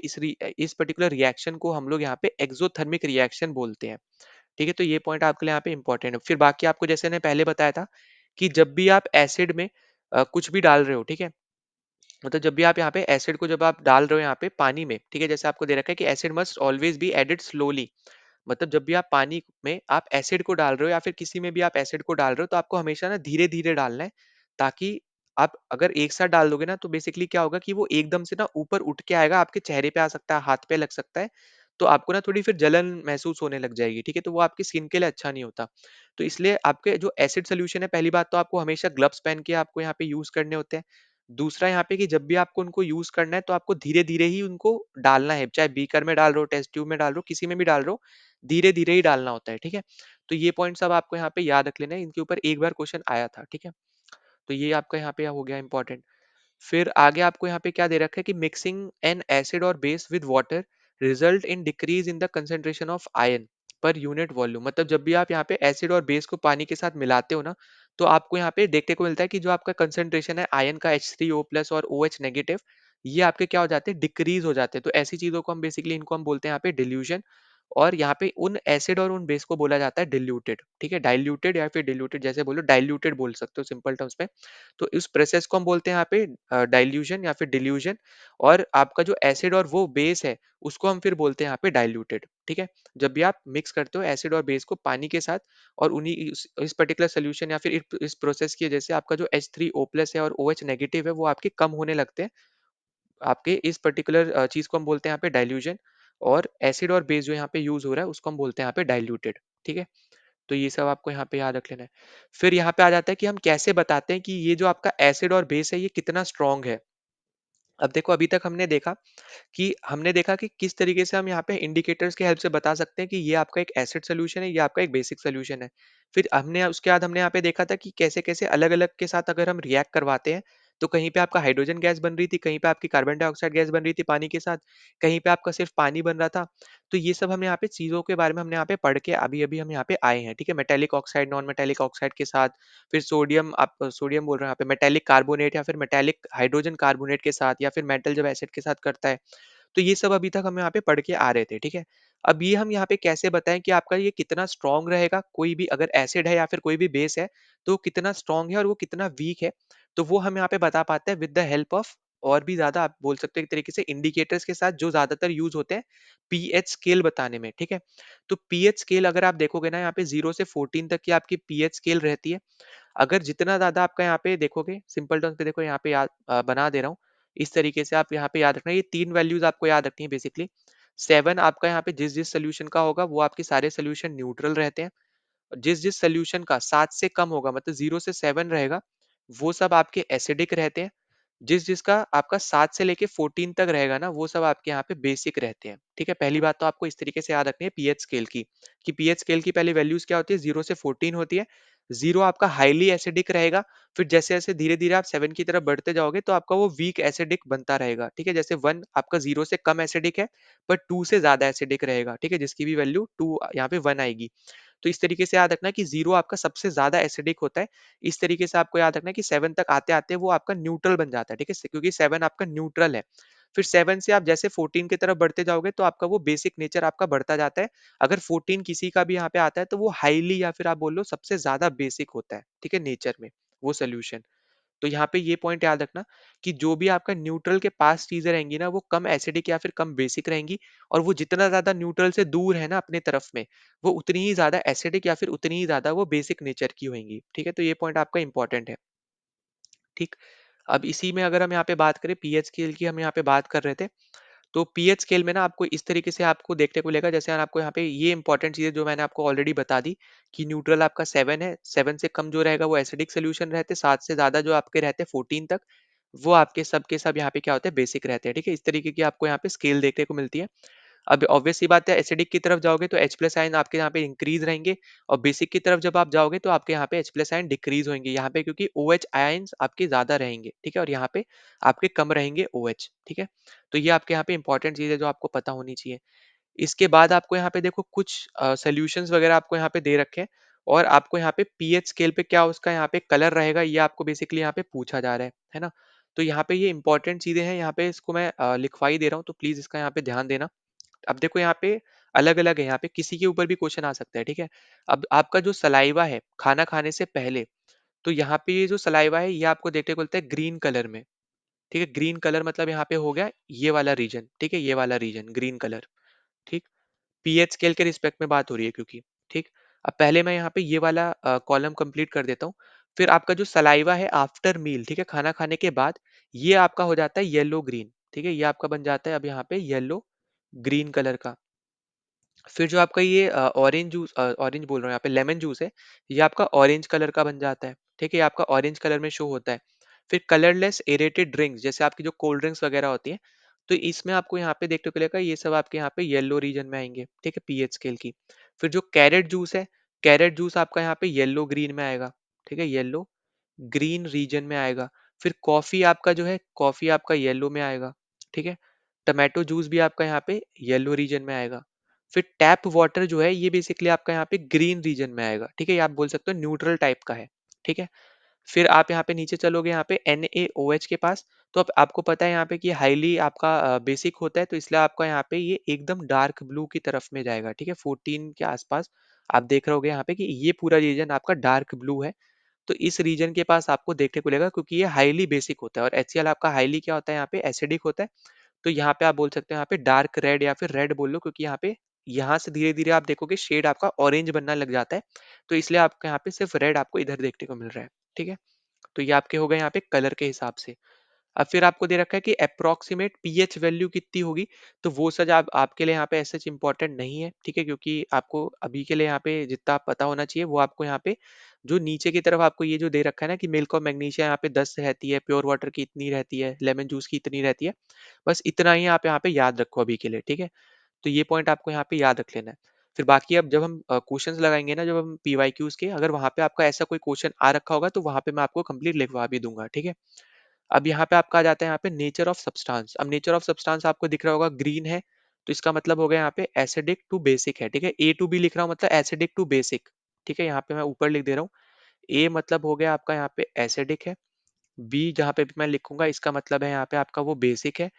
इस पर्टिकुलर रिएक्शन को हम लोग यहाँ पे एक्सोथर्मिक रिएक्शन बोलते हैं। ठीक है, तो ये पॉइंट आपके लिए यहाँ पे इंपॉर्टेंट है। फिर बाकी आपको जैसे मैंने पहले बताया था कि जब भी आप एसिड में कुछ भी डाल रहे हो, ठीक है, मतलब जब भी आप यहाँ पे एसिड को जब आप डाल रहे हो यहाँ पे पानी में, ठीक है, जैसे आपको दे रखा है कि acid must always be added slowly. मतलब जब भी आप पानी में आप एसिड को डाल रहे हो या फिर किसी में भी आप एसिड को डाल रहे हो, तो आपको हमेशा ना धीरे धीरे डालना है, ताकि आप अगर एक साथ डाल दोगे ना, तो बेसिकली क्या होगा कि वो एकदम से ना ऊपर उठ के आएगा, आपके चेहरे पे आ सकता है, हाथ पे लग सकता है, तो आपको ना थोड़ी फिर जलन महसूस होने लग जाएगी। ठीक है, तो वो आपकी स्किन के लिए अच्छा नहीं होता। तो इसलिए आपके जो एसिड सोल्यूशन है, पहली बात तो आपको हमेशा ग्लव्स पहन के आपको यहाँ पे यूज करने होते हैं। दूसरा यहाँ पे कि जब भी आपको उनको यूज करना है, तो आपको धीरे धीरे ही उनको डालना है, चाहे बीकर में डाल रहे हो, टेस्ट ट्यूब में डाल रहे हो, किसी में भी डाल रहे हो, धीरे धीरे ही डालना होता है। ठीक है, तो ये पॉइंट सब आपको यहाँ पे याद रख लेना है, इनके ऊपर एक बार क्वेश्चन आया था। ठीक है, तो ये आपका यहाँ पे हो गया इंपॉर्टेंट। फिर आगे आपको यहाँ पे क्या दे रखा है कि मिक्सिंग एन एसिड और base with water result in decrease in the concentration of ion per unit volume. मतलब जब भी आप यहाँ पे एसिड और बेस को पानी के साथ मिलाते हो ना, तो आपको यहाँ पे देखने को मिलता है कि जो आपका कंसेंट्रेशन है आयन का H3O प्लस और OH नेगेटिव, ये आपके क्या हो जाते हैं, डिक्रीज हो जाते हैं। तो ऐसी चीजों को हम बेसिकली इनको हम बोलते हैं यहाँ पे डिल्यूशन। और यहाँ पे उन एसिड और उन बेस को बोला जाता है डिल्यूटेड। ठीक है, डाइल्यूटेड या फिर डिल्यूटेड, जैसे बोलो डाइल्यूटेड बोल सकते हो सिंपल टर्म्स में। तो इस प्रोसेस को हम बोलते हैं यहाँ पे डाइल्यूशन या फिर डिल्यूशन। और आपका जो एसिड और वो बेस है, उसको हम फिर बोलते हैं यहाँ पे डाइल्यूटेड। ठीक है, जब भी आप मिक्स करते हो एसिड और बेस को पानी के साथ, और उन्हीं इस पर्टिकुलर सोल्यूशन या फिर इस प्रोसेस की वजह से आपका जो H3O प्लस है और OH नेगेटिव है, वो आपके कम होने लगते हैं। आपके इस पर्टिकुलर चीज को हम बोलते हैं यहाँ पे डाइल्यूशन। और एसिड और बेस जो यहाँ पे यूज हो रहा है, उसको हम बोलते हैं यहाँ पे डाइल्यूटेड। ठीक है, तो ये सब आपको यहाँ पे याद रख लेना है। फिर यहाँ पे आ जाता है कि हम कैसे बताते हैं कि ये जो आपका एसिड और बेस है, ये कितना स्ट्रांग है। अब देखो, अभी तक हमने देखा कि किस तरीके से हम यहाँ पे इंडिकेटर्स की हेल्प से बता सकते हैं कि ये आपका एक एसिड सोल्यूशन है, ये आपका एक बेसिक सोल्यूशन है। फिर हमने उसके बाद हमने यहाँ पे देखा था कि कैसे कैसे अलग अलग के साथ अगर हम रिएक्ट करवाते हैं, तो कहीं पे आपका हाइड्रोजन गैस बन रही थी, कहीं पे आपकी कार्बन डाइऑक्साइड गैस बन रही थी पानी के साथ, कहीं पे आपका सिर्फ पानी बन रहा था। तो ये सब हमने यहाँ पे चीजों के बारे में हमने यहाँ पे पढ़ के अभी अभी हम यहाँ पे आए हैं। ठीक है, metallic oxide non metallic oxide के साथ, फिर सोडियम, आप सोडियम बोल रहे हैं यहाँ पे, मेटेलिक कार्बोनेट या फिर मेटेलिक हाइड्रोजन कार्बोनेट के साथ, या फिर मेटल जब एसिड के साथ करता है। तो ये सब अभी तक हम यहाँ पे पढ़ के आ रहे थे। ठीक है, अब ये हम यहाँ पे कैसे बताएं कि आपका ये कितना स्ट्रांग रहेगा, कोई भी अगर एसिड है या फिर कोई भी बेस है, तो कितना स्ट्रांग है और वो कितना वीक है। तो वो हम यहाँ पे बता पाते हैं विद द हेल्प ऑफ, और भी ज्यादा आप बोल सकते हो एक तरीके से, इंडिकेटर्स के साथ, जो ज्यादातर यूज होते हैं पीएच स्केल बताने में। ठीक है, तो पीएच स्केल अगर आप देखोगे ना, यहाँ पे 0 से 14 तक की आपकी पीएच स्केल रहती है। अगर जितना ज़्यादा आपका यहाँ पे देखोगे, सिंपल टर्म्स पे देखो, यहाँ पे बना दे रहा हूँ। इस तरीके से आप यहाँ पे याद रखना, ये 3 वैल्यूज़ आपको याद रखनी है बेसिकली। 7 आपका यहाँ पे जिस-जिस सॉल्यूशन का होगा, वो आपके सारे सॉल्यूशन न्यूट्रल रहते हैं। जिस-जिस सॉल्यूशन का 7 से कम होगा, मतलब 0 से 7 रहेगा, वो सब आपके एसिडिक रहते हैं। जिसका आपका 7 से लेके 14 तक रहेगा ना, वो सब आपके यहाँ पे बेसिक रहते हैं। ठीक है, पहली बात तो आपको इस तरीके से याद रखनी है पीएच स्केल की, कि पीएच स्केल की पहले वैल्यूज क्या होती है, 0 से 14 होती है। 0 आपका हाईली एसिडिक रहेगा, फिर जैसे जैसे धीरे धीरे आप 7 की तरफ बढ़ते जाओगे, तो आपका वो वीक एसिडिक बनता रहेगा। ठीक है, जैसे 1 आपका 0 से कम एसिडिक है, पर 2 से ज्यादा एसिडिक रहेगा। ठीक है, जिसकी भी वैल्यू 2 यहाँ पे 1 आएगी। तो इस तरीके से याद रखना कि 0 आपका सबसे ज्यादा एसिडिक होता है। इस तरीके से आपको याद रखना है कि 7 तक आते-आते वो आपका न्यूट्रल बन जाता है। ठीक है? क्योंकि 7 आपका न्यूट्रल है। फिर 7 से आप जैसे 14 की तरफ बढ़ते जाओगे, तो आपका वो बेसिक नेचर आपका बढ़ता जाता है। अगर 14 किसी का भी यहाँ पे आता है, तो वो हाईली या फिर आप बोल लो सबसे ज़्यादा बेसिक होता है। ठीक है? नेचर में, वो सॉल्यूशन। तो यहाँ पे ये पॉइंट याद रखना कि जो भी आपका न्यूट्रल के पास चीजें रहेंगी ना, वो कम एसिडिक या फिर कम बेसिक रहेंगी। और वो जितना ज्यादा न्यूट्रल से दूर है ना अपने तरफ में, वो उतनी ही ज्यादा एसिडिक या फिर उतनी ही ज्यादा वो बेसिक नेचर की होंगी। ठीक है, तो ये पॉइंट आपका इंपॉर्टेंट है। ठीक, अब इसी में अगर हम यहाँ पे बात करें पीएच स्केल की, हम यहाँ पे बात कर रहे थे, तो पीएच स्केल में ना आपको इस तरीके से आपको देखने को मिलेगा, जैसे आपको यहाँ पे ये इंपॉर्टेंट चीजें जो मैंने आपको ऑलरेडी बता दी, कि न्यूट्रल आपका 7 है, 7 से कम जो रहेगा वो एसिडिक सोल्यूशन रहते हैं, 7 से ज्यादा जो आपके रहते हैं 14 तक, वो आपके सब के सब यहाँ पे क्या होते हैं, बेसिक रहते हैं। ठीक है, इस तरीके की आपको यहाँ पे स्केल देखने को मिलती है। अब ऑब्वियस सी बात है, एसिडिक की तरफ जाओगे तो H प्लस आयन आपके यहाँ पे इंक्रीज रहेंगे, और बेसिक की तरफ जब आप जाओगे तो आपके यहाँ पे H प्लस आयन डिक्रीज होंगे, यहाँ पे क्योंकि OH आयन्स आपके ज्यादा रहेंगे, ठीक है, और यहाँ पे आपके कम रहेंगे OH, ठीक है। तो ये आपके यहाँ पे इंपॉर्टेंट चीज है जो आपको पता होनी चाहिए। इसके बाद आपको यहाँ पे देखो कुछ सॉल्यूशंस वगैरह आपको यहाँ पे दे रखे हैं, और आपको यहाँ पे पीएच स्केल पे क्या उसका यहाँ पे कलर रहेगा, ये आपको बेसिकली यहाँ पे पूछा जा रहा है ना। तो यहाँ पे ये इंपॉर्टेंट चीजें हैं, यहाँ पे इसको मैं लिखवा ही दे रहा हूँ, तो प्लीज इसका यहाँ पे ध्यान देना। अब देखो यहाँ पे अलग अलग है, यहाँ पे किसी के ऊपर भी क्वेश्चन आ सकता है, ठीक है। अब आपका जो सलाइवा है खाना खाने से पहले, तो यहाँ पे ये जो सलाइवा है ये आपको देखने को मिलता है ग्रीन कलर में, ठीक है। ग्रीन कलर मतलब यहाँ पे हो गया ये वाला रीजन, ठीक है, ये वाला रीजन ग्रीन कलर, ठीक। पीएच स्केल के रिस्पेक्ट में बात हो रही है क्योंकि, ठीक। अब पहले मैं यहाँ पे ये वाला कॉलम कंप्लीट कर देता हूँ। फिर आपका जो सलाइवा है आफ्टर मील, ठीक है, खाना खाने के बाद, ये आपका हो जाता है येलो ग्रीन, ठीक है, ये आपका बन जाता है अब यहाँ पे येलो ग्रीन कलर का। फिर जो आपका ये ऑरेंज जूस, ऑरेंज बोल रहा हूँ यहाँ पे, लेमन जूस है, ये आपका ऑरेंज कलर का बन जाता है, ठीक है, ये आपका ऑरेंज कलर में शो होता है। फिर कलरलेस एरेटेड ड्रिंक्स जैसे आपकी जो कोल्ड ड्रिंक्स वगैरह होती है, तो इसमें आपको यहाँ पे देखने को मिलेगा ये सब आपके यहाँ पे येलो रीजन में आएंगे, ठीक है, पीएच स्केल की। फिर जो कैरेट जूस है, कैरेट जूस आपका यहाँ पे येलो ग्रीन में आएगा, ठीक है, येलो ग्रीन रीजन में आएगा। फिर कॉफी आपका जो है, कॉफी आपका येलो में आएगा, ठीक है। टमाटो जूस भी आपका यहाँ पे येलो रीजन में आएगा। फिर टैप वाटर जो है ये बेसिकली आपका यहाँ पे ग्रीन रीजन में आएगा, ठीक है, ये आप बोल सकते हो न्यूट्रल टाइप का है, ठीक है। फिर आप यहाँ पे नीचे चलोगे यहाँ पे NaOH के पास, तो अब आपको पता है यहाँ पे कि हाईली आपका बेसिक होता है, तो इसलिए आपका यहाँ पे ये एकदम डार्क ब्लू की तरफ में जाएगा, ठीक है, 14 के आसपास। आप देख रहे होगे यहाँ पे कि ये पूरा रीजन आपका डार्क ब्लू है, तो इस रीजन के पास आपको देखने को मिलेगा क्योंकि ये हाईली बेसिक होता है, और HCl आपका हाईली क्या होता है यहाँ पे एसिडिक होता है। तो यहाँ पे आप बोल सकते हो यहाँ पे डार्क रेड या फिर रेड बोल लो, क्योंकि यहाँ पे यहाँ से धीरे धीरे आप देखोगे शेड आपका ऑरेंज बनना लग जाता है, तो इसलिए आपका यहाँ पे सिर्फ रेड आपको इधर देखने को मिल रहा है, ठीक है। तो ये आपके हो गए यहाँ पे कलर के हिसाब से। अब फिर आपको दे रखा है कि अप्रोक्सीमेट पीएच वैल्यू कितनी होगी, तो वो सच आप आपके लिए यहाँ पे ऐसे इंपॉर्टेंट नहीं है, ठीक है, क्योंकि आपको अभी के लिए यहाँ पे जितना पता होना चाहिए वो आपको यहाँ पे जो नीचे की तरफ आपको ये जो दे रखा है ना कि मिल्क और मैग्नीशिया यहाँ पे 10 रहती है, प्योर वाटर की इतनी रहती है, लेमन जूस की इतनी रहती है, बस इतना ही आप यहाँ पे याद रखो अभी के लिए, ठीक है। तो ये पॉइंट आपको यहाँ पे याद रख लेना है। फिर बाकी अब जब हम क्वेश्चंस लगाएंगे ना, जब हम पीवाईक्यूज के, अगर वहां पे आपका ऐसा कोई क्वेश्चन आ रखा होगा तो वहां पे मैं आपको कंप्लीट लिखवा भी दूंगा, ठीक है। अब यहाँ पे आपका आ जाता है यहाँ पे नेचर ऑफ सब्सटेंस। अब नेचर ऑफ सब्सटेंस आपको दिख रहा होगा ग्रीन है, तो इसका मतलब हो गया यहाँ पे एसिडिक टू बेसिक है, ठीक है। ए टू बी लिख रहा हूँ मतलब एसिडिक टू बेसिक, ठीक है, यहाँ पे मैं ऊपर लिख दे रहा हूँ। ए मतलब हो गया आपका यहाँ पे एसिडिक है, बी जहाँ पे भी मैं लिखूंगा इसका मतलब है यहाँ पे आपका वो बेसिक है,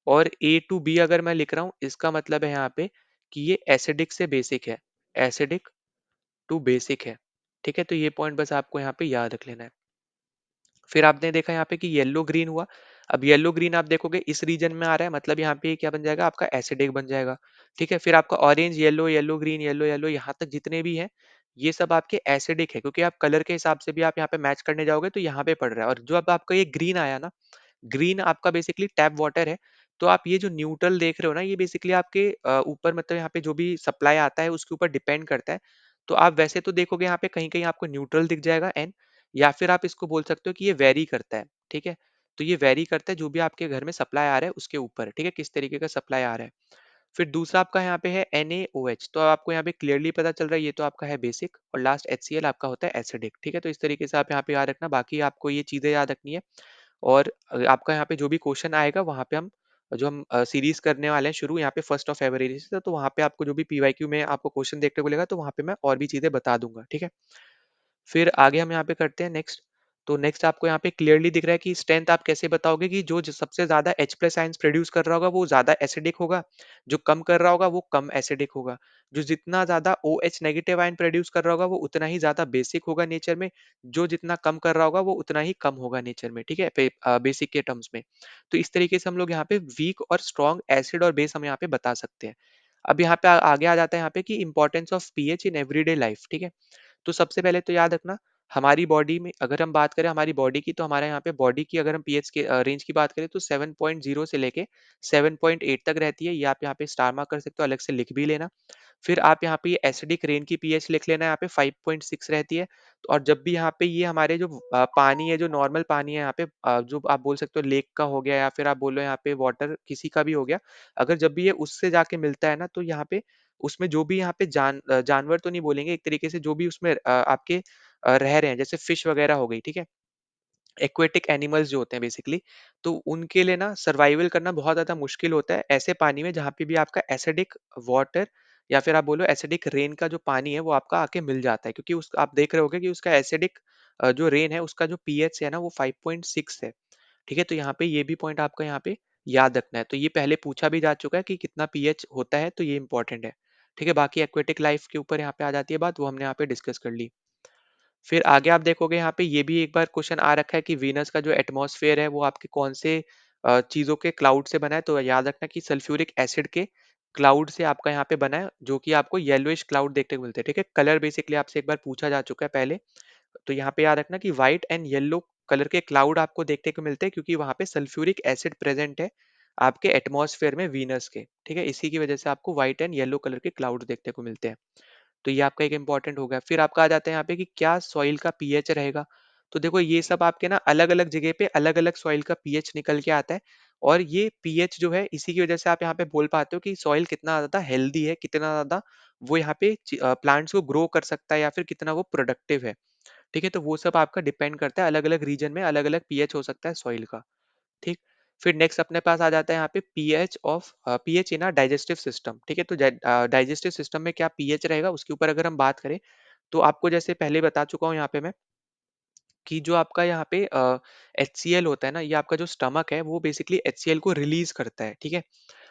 और ए टू बी अगर मैं लिख रहा हूँ इसका मतलब है यहाँ पे कि ये एसिडिक से बेसिक है, एसिडिक टू बेसिक है, ठीक है। तो ये पॉइंट बस आपको यहाँ पे याद रख लेना है। फिर आपने देखा यहाँ पे कि येलो ग्रीन हुआ। अब येलो ग्रीन आप देखोगे इस रीजन में आ रहा है, मतलब यहाँ पे क्या बन जाएगा आपका एसिडिक बन जाएगा, ठीक है। फिर आपका orange yellow yellow green yellow yellow यहाँ तक जितने भी हैं ये सब आपके एसिडिक है, क्योंकि आप कलर के हिसाब से भी आप यहाँ पे मैच करने जाओगे तो यहाँ पे पड़ रहा है। और जो अब आपका ये ग्रीन आया ना, ग्रीन आपका बेसिकली टैप वाटर है। तो आप ये जो न्यूट्रल देख रहे हो ना, ये बेसिकली आपके ऊपर मतलब यहाँ पे जो भी सप्लाई आता है उसके ऊपर डिपेंड करता है। तो आप वैसे तो देखोगे यहाँ पे कहीं कहीं आपको न्यूट्रल दिख जाएगा एन, या फिर आप इसको बोल सकते हो कि ये वेरी करता है, ठीक है। तो ये वेरी करता है जो भी आपके घर में सप्लाई आ रहा है उसके ऊपर, ठीक है, किस तरीके का सप्लाई आ रहा है। फिर दूसरा आपका यहाँ पे है NaOH, तो आपको यहाँ पे क्लियरली पता चल रहा है ये तो आपका है बेसिक, और लास्ट HCl आपका होता है एसिडिक, ठीक है। तो इस तरीके से आप यहाँ पे याद रखना, बाकी आपको ये चीजें याद रखनी है। और आपका यहाँ पे जो भी क्वेश्चन आएगा वहां पे हम जो हम सीरीज करने वाले हैं शुरू यहाँ पे 1 से, तो वहां पे आपको जो भी पीवाईक्यू में आपको क्वेश्चन देखने को मिलेगा तो वहां पे मैं और भी चीजें बता दूंगा, ठीक है। फिर आगे हम यहाँ पे करते हैं नेक्स्ट। तो नेक्स्ट आपको यहाँ पे क्लियरली दिख रहा है कि स्ट्रेंथ आप कैसे बताओगे कि जो सबसे ज्यादा H प्लस आयंस प्रोड्यूस कर रहा होगा वो ज्यादा एसिडिक होगा, जो कम कर रहा होगा वो कम एसिडिक होगा, जो जितना ज्यादा OH नेगेटिव आयन प्रोड्यूस कर रहा होगा वो उतना ही ज्यादा बेसिक होगा नेचर में, जो जितना कम कर रहा होगा वो उतना ही कम होगा नेचर में, ठीक है, बेसिक के टर्म्स में। तो इस तरीके से हम लोग यहाँ पे वीक और स्ट्रॉन्ग एसिड और बेस हम यहाँ पे बता सकते हैं। अब यहाँ पे आगे आ जाता है यहाँ पे कि importance of pH in everyday life, ठीक है। तो सबसे पहले तो याद रखना, हमारी बॉडी में अगर हम बात करें हमारी बॉडी की, तो हमारे यहाँ पे बॉडी की अगर हम पीएच के रेंज की बात करें तो 7.0 से लेके 7.8 तक रहती है। ये आप यहाँ पे स्टार मार्क कर सकते हो, अलग से लिख भी लेना। फिर आप यहाँ पे ये एसिडिक रेन की पीएच लिख लेना, यहाँ पे 5.6 रहती है। तो और जब भी यहाँ पे ये हमारे जो पानी है, जो नॉर्मल पानी है यहाँ पे, जो आप बोल सकते हो लेक का हो गया या फिर आप बोलो यहाँ पे वाटर किसी का भी हो गया, अगर जब भी ये उससे जाके मिलता है ना, तो यहाँ पे उसमें जो भी यहाँ पे जानवर तो नहीं बोलेंगे, एक तरीके से जो भी उसमें आपके रह रहे हैं, जैसे फिश वगैरह हो गई, ठीक है? एक्वेटिक एनिमल्स जो होते हैं बेसिकली, तो उनके लिए ना सर्वाइवल करना बहुत ज़्यादा मुश्किल होता है ऐसे पानी में जहाँ पे भी आपका एसिडिक वाटर या फिर आप बोलो एसिडिक रेन का जो पानी है वो आपका आके मिल जाता है, क्योंकि उस आप देख रहे होगे कि उसका एसिडिक जो रेन है उसका जो पीएच है ना वो 5.6 है। ठीक है? तो यहाँ पे ये भी पॉइंट आपका यहाँ पे याद रखना है। तो ये पहले पूछा भी जा चुका है कि कितना पीएच होता है, तो ये इंपॉर्टेंट है। ठीक है? बाकी एक्वेटिक लाइफ के ऊपर यहाँ पे आ जाती है बात, वो हमने यहाँ पे डिस्कस कर ली। फिर आगे आप देखोगे यहाँ पे ये भी एक बार क्वेश्चन आ रखा है कि वीनस का जो एटमॉस्फेयर है वो आपके कौन से चीजों के क्लाउड से बना है, तो याद रखना कि सल्फ्यूरिक एसिड के क्लाउड से आपका यहाँ पे बना है, जो कि आपको येलोइश क्लाउड देखने को मिलते हैं। ठीक है, कलर बेसिकली आपसे एक बार पूछा जा चुका है पहले, तो यहाँ पे याद रखना कि व्हाइट एंड येलो कलर के क्लाउड आपको देखने को मिलते हैं, क्योंकि वहां पे सल्फ्यूरिक एसिड प्रेजेंट है आपके एटमॉस्फेयर में वीनस के। ठीक है, इसी की वजह से आपको व्हाइट एंड येलो कलर के क्लाउड देखने को मिलते हैं। तो ये आपका एक इम्पोर्टेंट हो गया। फिर आपका आ जाता है यहाँ पे कि क्या सॉइल का पीएच रहेगा। तो देखो ये सब आपके ना अलग-अलग जगह पे अलग-अलग सॉइल का पीएच निकल के आता है, और ये पीएच जो है इसी की वजह से आप यहाँ पे बोल पाते हो कि सॉइल कितना ज़्यादा हेल्दी है, कितना ज़्यादा वो यहाँ पे प्लांट्स को ग्रो कर सकता है या फिर कितना वो प्रोडक्टिव है। ठीक है? तो वो सब आपका डिपेंड करता है, अलग-अलग रीजन में अलग-अलग पीएच हो सकता है सॉइल का। ठीक? फिर नेक्स्ट अपने पास आ जाता है यहाँ पे pH in a digestive system. ठीक है? तो डाइजेस्टिव सिस्टम में क्या पीएच रहेगा उसके ऊपर अगर हम बात करें, तो आपको जैसे पहले बता चुका हूँ यहाँ पे मैं कि जो आपका यहाँ पे एचसीएल होता है ना, ये आपका जो स्टमक है वो बेसिकली एचसीएल को रिलीज करता है। ठीक है?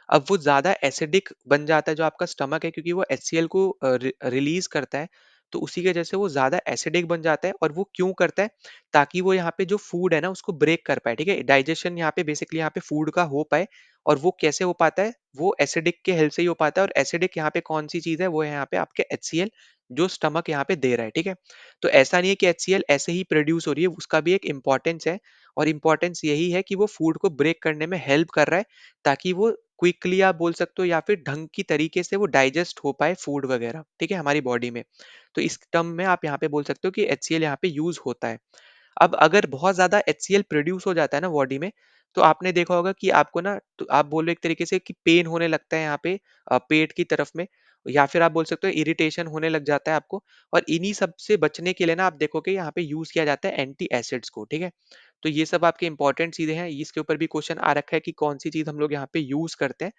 अब वो ज़्यादा एसिडिक बन जाता है जो आपका स्टमक है, क्योंकि वो एचसीएल को रिलीज करता है, तो उसी की वजह से वो ज़्यादा एसिडिक बन जाता है। और वो क्यों करता है? ताकि वो यहाँ पे जो फूड है ना उसको ब्रेक कर पाए। ठीक है, डाइजेशन यहाँ पे बेसिकली यहाँ पे फूड का हो पाए। और वो कैसे हो पाता है? वो एसिडिक के हेल्प से ही हो पाता है। और एसिडिक यहाँ पे कौन सी चीज़ है? वो है यहाँ पे आपके एचसीएल, जो स्टमक यहाँ पे दे रहा है। ठीक है, तो ऐसा नहीं है कि एचसीएल ऐसे ही प्रोड्यूस हो रही है, उसका भी एक इंपॉर्टेंस है। और इंपॉर्टेंस यही है कि वो फूड को ब्रेक करने में हेल्प कर रहा है, ताकि वो क्विकली आप बोल सकते हो या फिर ढंग की तरीके से वो डाइजेस्ट हो पाए फूड वगैरह, ठीक है, हमारी बॉडी में। तो इस टर्म में आप यहाँ पे बोल सकते हो कि एचसीएल यहाँ पे यूज होता है। अब अगर बहुत ज़्यादा एचसीएल प्रोड्यूस हो जाता है ना बॉडी में, तो आपने देखा होगा कि आपको ना, तो आप बोलो एक तरीके से कि पेन होने लगता है यहाँ पे पेट की तरफ में, या फिर आप बोल सकते हो इरिटेशन होने लग जाता है आपको। और इन्हीं सब से बचने के लिए ना आप देखोगे यहाँ पे यूज किया जाता है एंटी एसिड्स को। ठीक है, तो ये सब आपके इंपॉर्टेंट चीजें हैं, इसके ऊपर भी क्वेश्चन आ रखा है कि कौन सी चीज हम लोग यहाँ पे यूज करते हैं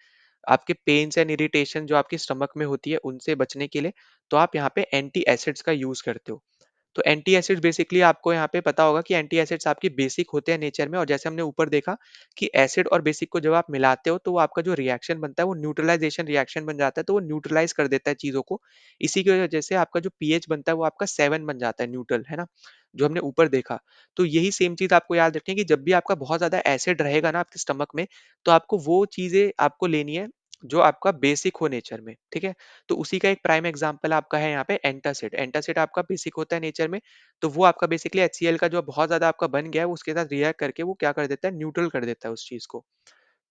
आपके पेन्स एंड इरिटेशन जो आपके स्टमक में होती है उनसे बचने के लिए। तो आप यहाँ पे एंटी एसिड्स का यूज करते हो। तो एंटी एसिड्स बेसिकली आपको यहाँ पे पता होगा कि एंटी एसिड्स आपकी बेसिक होते हैं नेचर में, और जैसे हमने ऊपर देखा कि एसिड और बेसिक को जब आप मिलाते हो तो वो आपका जो रिएक्शन बनता है वो न्यूट्रलाइजेशन रिएक्शन बन जाता है, तो वो न्यूट्रलाइज कर देता है चीजों को। इसी की वजह से आपका जो पीएच बनता है वो आपका 7 बन जाता है, न्यूट्रल, है ना, जो हमने ऊपर देखा। तो यही सेम चीज आपको याद रखनी है कि जब भी आपका बहुत ज्यादा एसिड रहेगा ना आपके स्टमक में, तो आपको वो चीजें आपको लेनी है जो आपका बेसिक हो नेचर में। ठीक है, तो उसी का एक प्राइम एग्जांपल आपका है यहाँ पे एंटासिड। एंटासिड आपका बेसिक होता है नेचर में, तो वो आपका बेसिकली एचसीएल का जो बहुत ज़्यादा आपका बन गया है, उसके साथ रिएक्ट करके वो क्या कर देता है? न्यूट्रल कर देता है उस चीज़ को।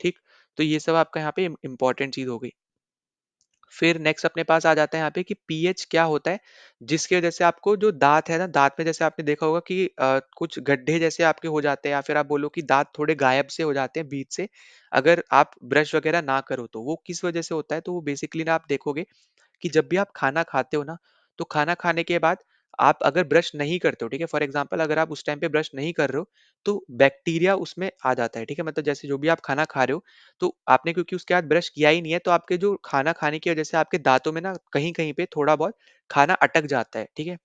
ठीक? तो ये सब आपका यहाँ पे इम्पोर्टेंट चीज़ हो गई। फिर नेक्स्ट अपने पास आ जाता है यहाँ पे कि पीएच क्या होता है, जिसकी वजह से आपको जो दाँत है ना, दाँत में जैसे आपने देखा होगा कि कुछ गड्ढे जैसे आपके हो जाते हैं, या फिर आप बोलो कि दाँत थोड़े गायब से हो जाते हैं बीच से, अगर आप ब्रश वगैरह ना करो तो। वो किस वजह से होता है? तो वो बेसिकली ना आप देखोगे कि जब भी आप खाना खाते हो ना, तो खाना खाने के बाद आप अगर ब्रश नहीं करते हो, ठीक है? फॉर एग्ज़ाम्पल अगर आप उस टाइम पे ब्रश नहीं कर रहे हो, तो बैक्टीरिया उसमें आ जाता है, ठीक है? मतलब जैसे जो भी आप खाना खा रहे हो, तो आपने क्योंकि उसके बाद ब्रश किया ही नहीं है, तो आपके जो खाना खाने की वजह से आपके दाँतों में ना कहीं-कहीं पे थोड़ा बहुत खाना अटक जाता है, ठीक है?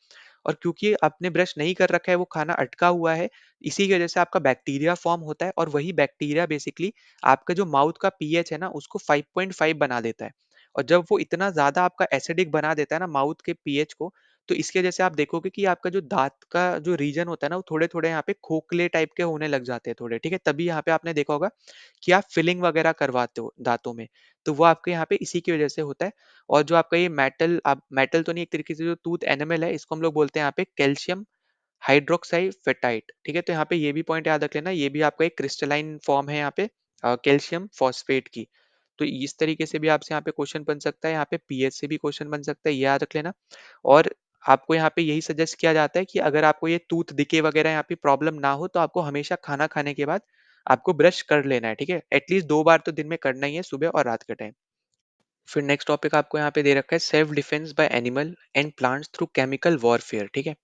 और क्योंकि आपने ब्रश नहीं कर रखा है, वो खाना अटका हुआ है, इसी की वजह से आपका बैक्टीरिया फ़ॉर्म होता है, और वही बैक्टीरिया बेसिकली आपका जो माउथ का पीएच है ना, उसको 5.5 बना देता है। और जब वो इतना ज़्यादा आपका एसिडिक बना देता है ना माउथ के पीएच को, तो इसकी वजह से आप देखोगे कि आपका जो दाँत का जो रीजन होता है ना, वो थोड़े-थोड़े यहाँ पे खोखले टाइप के होने लग जाते हैं थोड़े, ठीक है? तभी यहाँ पे आपने देखा होगा कि आप फिलिंग वगैरह करवाते हो दाँतों में, तो वो आपके यहाँ पे इसी की वजह से होता है। और जो आपका ये मेटल तो नहीं, एक तरीके से जो टूथ एनामल है, इसको हम लोग बोलते हैं यहाँ पे कैल्शियम हाइड्रोक्साइड फेटाइट। ठीक है, तो यहाँ पे ये भी पॉइंट याद रख लेना, ये भी आपका एक क्रिस्टलाइन फॉर्म है यहाँ पे कैल्शियम फॉस्फेट की। तो इस तरीके से भी आपसे यहाँ पे क्वेश्चन बन सकता है, यहाँ पे पीएच से भी क्वेश्चन बन सकता है, ये याद रख लेना। और आपको यहाँ पे यही सजेस्ट किया जाता है कि अगर आपको ये टूथ डिके वगैरह यहाँ पे प्रॉब्लम ना हो, तो आपको हमेशा खाना खाने के बाद आपको ब्रश कर लेना है, ठीक है? एटलीस्ट 2 बार तो दिन में करना ही है, सुबह और रात के टाइम। फिर नेक्स्ट टॉपिक आपको यहाँ पे दे रखा है self defence bye animal and plants through chemical warfare, ठीक है?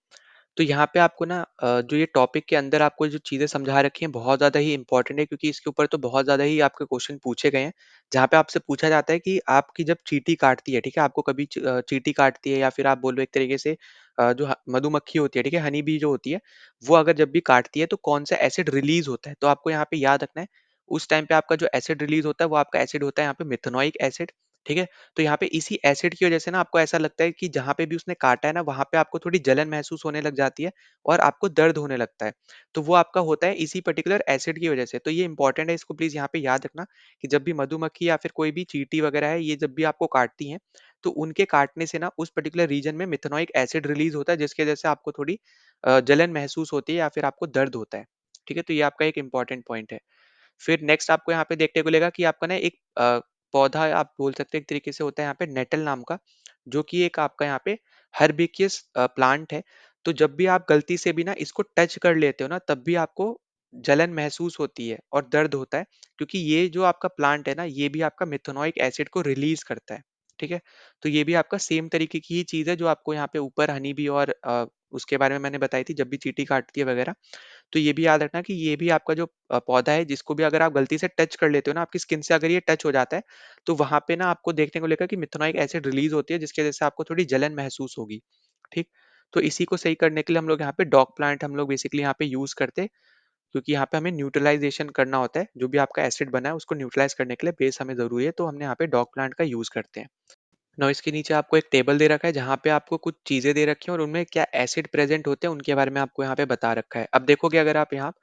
तो यहाँ पे आपको ना जो ये टॉपिक के अंदर आपको जो चीज़ें समझा रखी हैं बहुत ज़्यादा ही इम्पोर्टेंट है, क्योंकि इसके ऊपर तो बहुत ज़्यादा ही आपके क्वेश्चन पूछे गए हैं। जहाँ पे आपसे पूछा जाता है कि आपकी जब चींटी काटती है, ठीक है? आपको कभी चींटी काटती है या फिर आप बोल लो एक तरीके से जो मधुमक्खी होती है, ठीक है? हनी बी जो होती है, वो अगर जब भी काटती है तो कौन सा एसिड रिलीज होता है? तो आपको यहाँ पे याद रखना है, उस टाइम पे आपका जो एसिड रिलीज होता है वो आपका एसिड होता है यहाँ पे मिथेनोइक एसिड, ठीक है? तो यहाँ पे इसी एसिड की वजह से ना आपको ऐसा लगता है कि जहाँ पे भी उसने काटा है ना, वहाँ पे आपको थोड़ी जलन महसूस होने लग जाती है और आपको दर्द होने लगता है। तो वो आपका होता है इसी पर्टिकुलर एसिड की वजह से। तो ये इंपॉर्टेंट है, इसको प्लीज़ यहाँ पे याद रखना कि जब भी मधुमक्खी या फिर कोई भी चींटी वगैरह है, ये जब भी आपको काटती हैं, तो उनके काटने से ना उस पर्टिकुलर रीजन में मिथेनोइक एसिड रिलीज़ होता है, जिसकी वजह से आपको थोड़ी जलन महसूस होती है या फिर आपको दर्द होता है। ठीक है? तो ये आपका एक इम्पोर्टेंट पॉइंट है। फिर नेक्स्ट आपको यहाँ पे देखने को मिलेगा कि आपका ना एक पौधा आप बोल सकते हैं एक तरीके से होता है यहाँ पे नेटल नाम का, जो कि एक आपका यहाँ पे हर्बिकियस प्लांट है। तो जब भी आप गलती से भी ना इसको टच कर लेते हो ना, तब भी आपको जलन महसूस होती है और दर्द होता है, क्योंकि ये जो आपका प्लांट है ना, ये भी आपका मिथेनॉइक एसिड को रिलीज करता है। ठीक है? तो ये भी आपका सेम तरीके की ही चीज है जो आपको यहाँ पे ऊपर हनी बी और उसके बारे में मैंने बताई थी, जब भी चींटी काटती है वगैरह। तो ये भी याद रखना कि ये भी आपका जो पौधा है, जिसको भी अगर आप गलती से टच कर लेते हो ना, आपकी स्किन से अगर ये टच हो जाता है, तो वहाँ पे ना आपको देखने को मिलेगा कि मिथेनॉइक एसिड रिलीज़ होती है, जिसकी वजह से आपको थोड़ी जलन महसूस होगी, ठीक? तो इसी को सही करने के लिए हम लोग यहाँ पे डॉग प्लांट हम लोग बेसिकली यहाँ पे यूज़ करते हैं, क्योंकि यहाँ पे हमें न्यूट्रलाइज़ेशन करना होता है, जो भी आपका एसिड बना है उसको न्यूट्रलाइज़ करने के लिए बेस हमें ज़रूरी है, तो हमने यहाँ पे डॉग प्लांट का यूज़ करते हैं। नॉइज़ के नीचे आपको एक टेबल दे रखा है, जहाँ पे आपको कुछ चीज़ें दे रखी हैं और उनमें क्या एसिड प्रेज़ेंट होते हैं, उनके बारे में आपको यहाँ पे बता रखा है। अब देखोगे अगर आप यहाँ,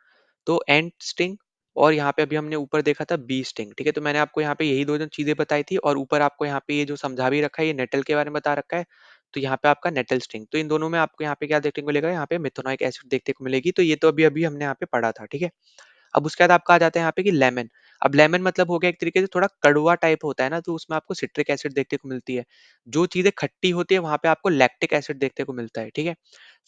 तो एंट स्टिंग और यहाँ पे अभी हमने ऊपर देखा था बी स्टिंग, ठीक है? तो मैंने आपको यहाँ पे यही 2 जो चीज़ें बताई थी और ऊपर आपको यहाँ पे ये जो समझा भी रखा है, ये नेटल के बारे में बता रखा है। तो यहाँ पे आपका नेटल स्टिंग, तो इन दोनों में आपको यहाँ पे क्या देखने को मिलेगा, यहाँ पे मिथेनॉइक एसिड देखने को मिलेगी। तो ये तो अभी-अभी हमने यहाँ पे पढ़ा था, ठीक है? अब उसके बाद आपका आ जाता है यहाँ पे कि लेमन। अब लेमन मतलब हो गया एक तरीके से थोड़ा कड़वा टाइप होता है ना, तो उसमें आपको सिट्रिक एसिड देखने को मिलती है। जो चीज़ें खट्टी होती है, वहाँ पे आपको लैक्टिक एसिड देखने को मिलता है, ठीक है?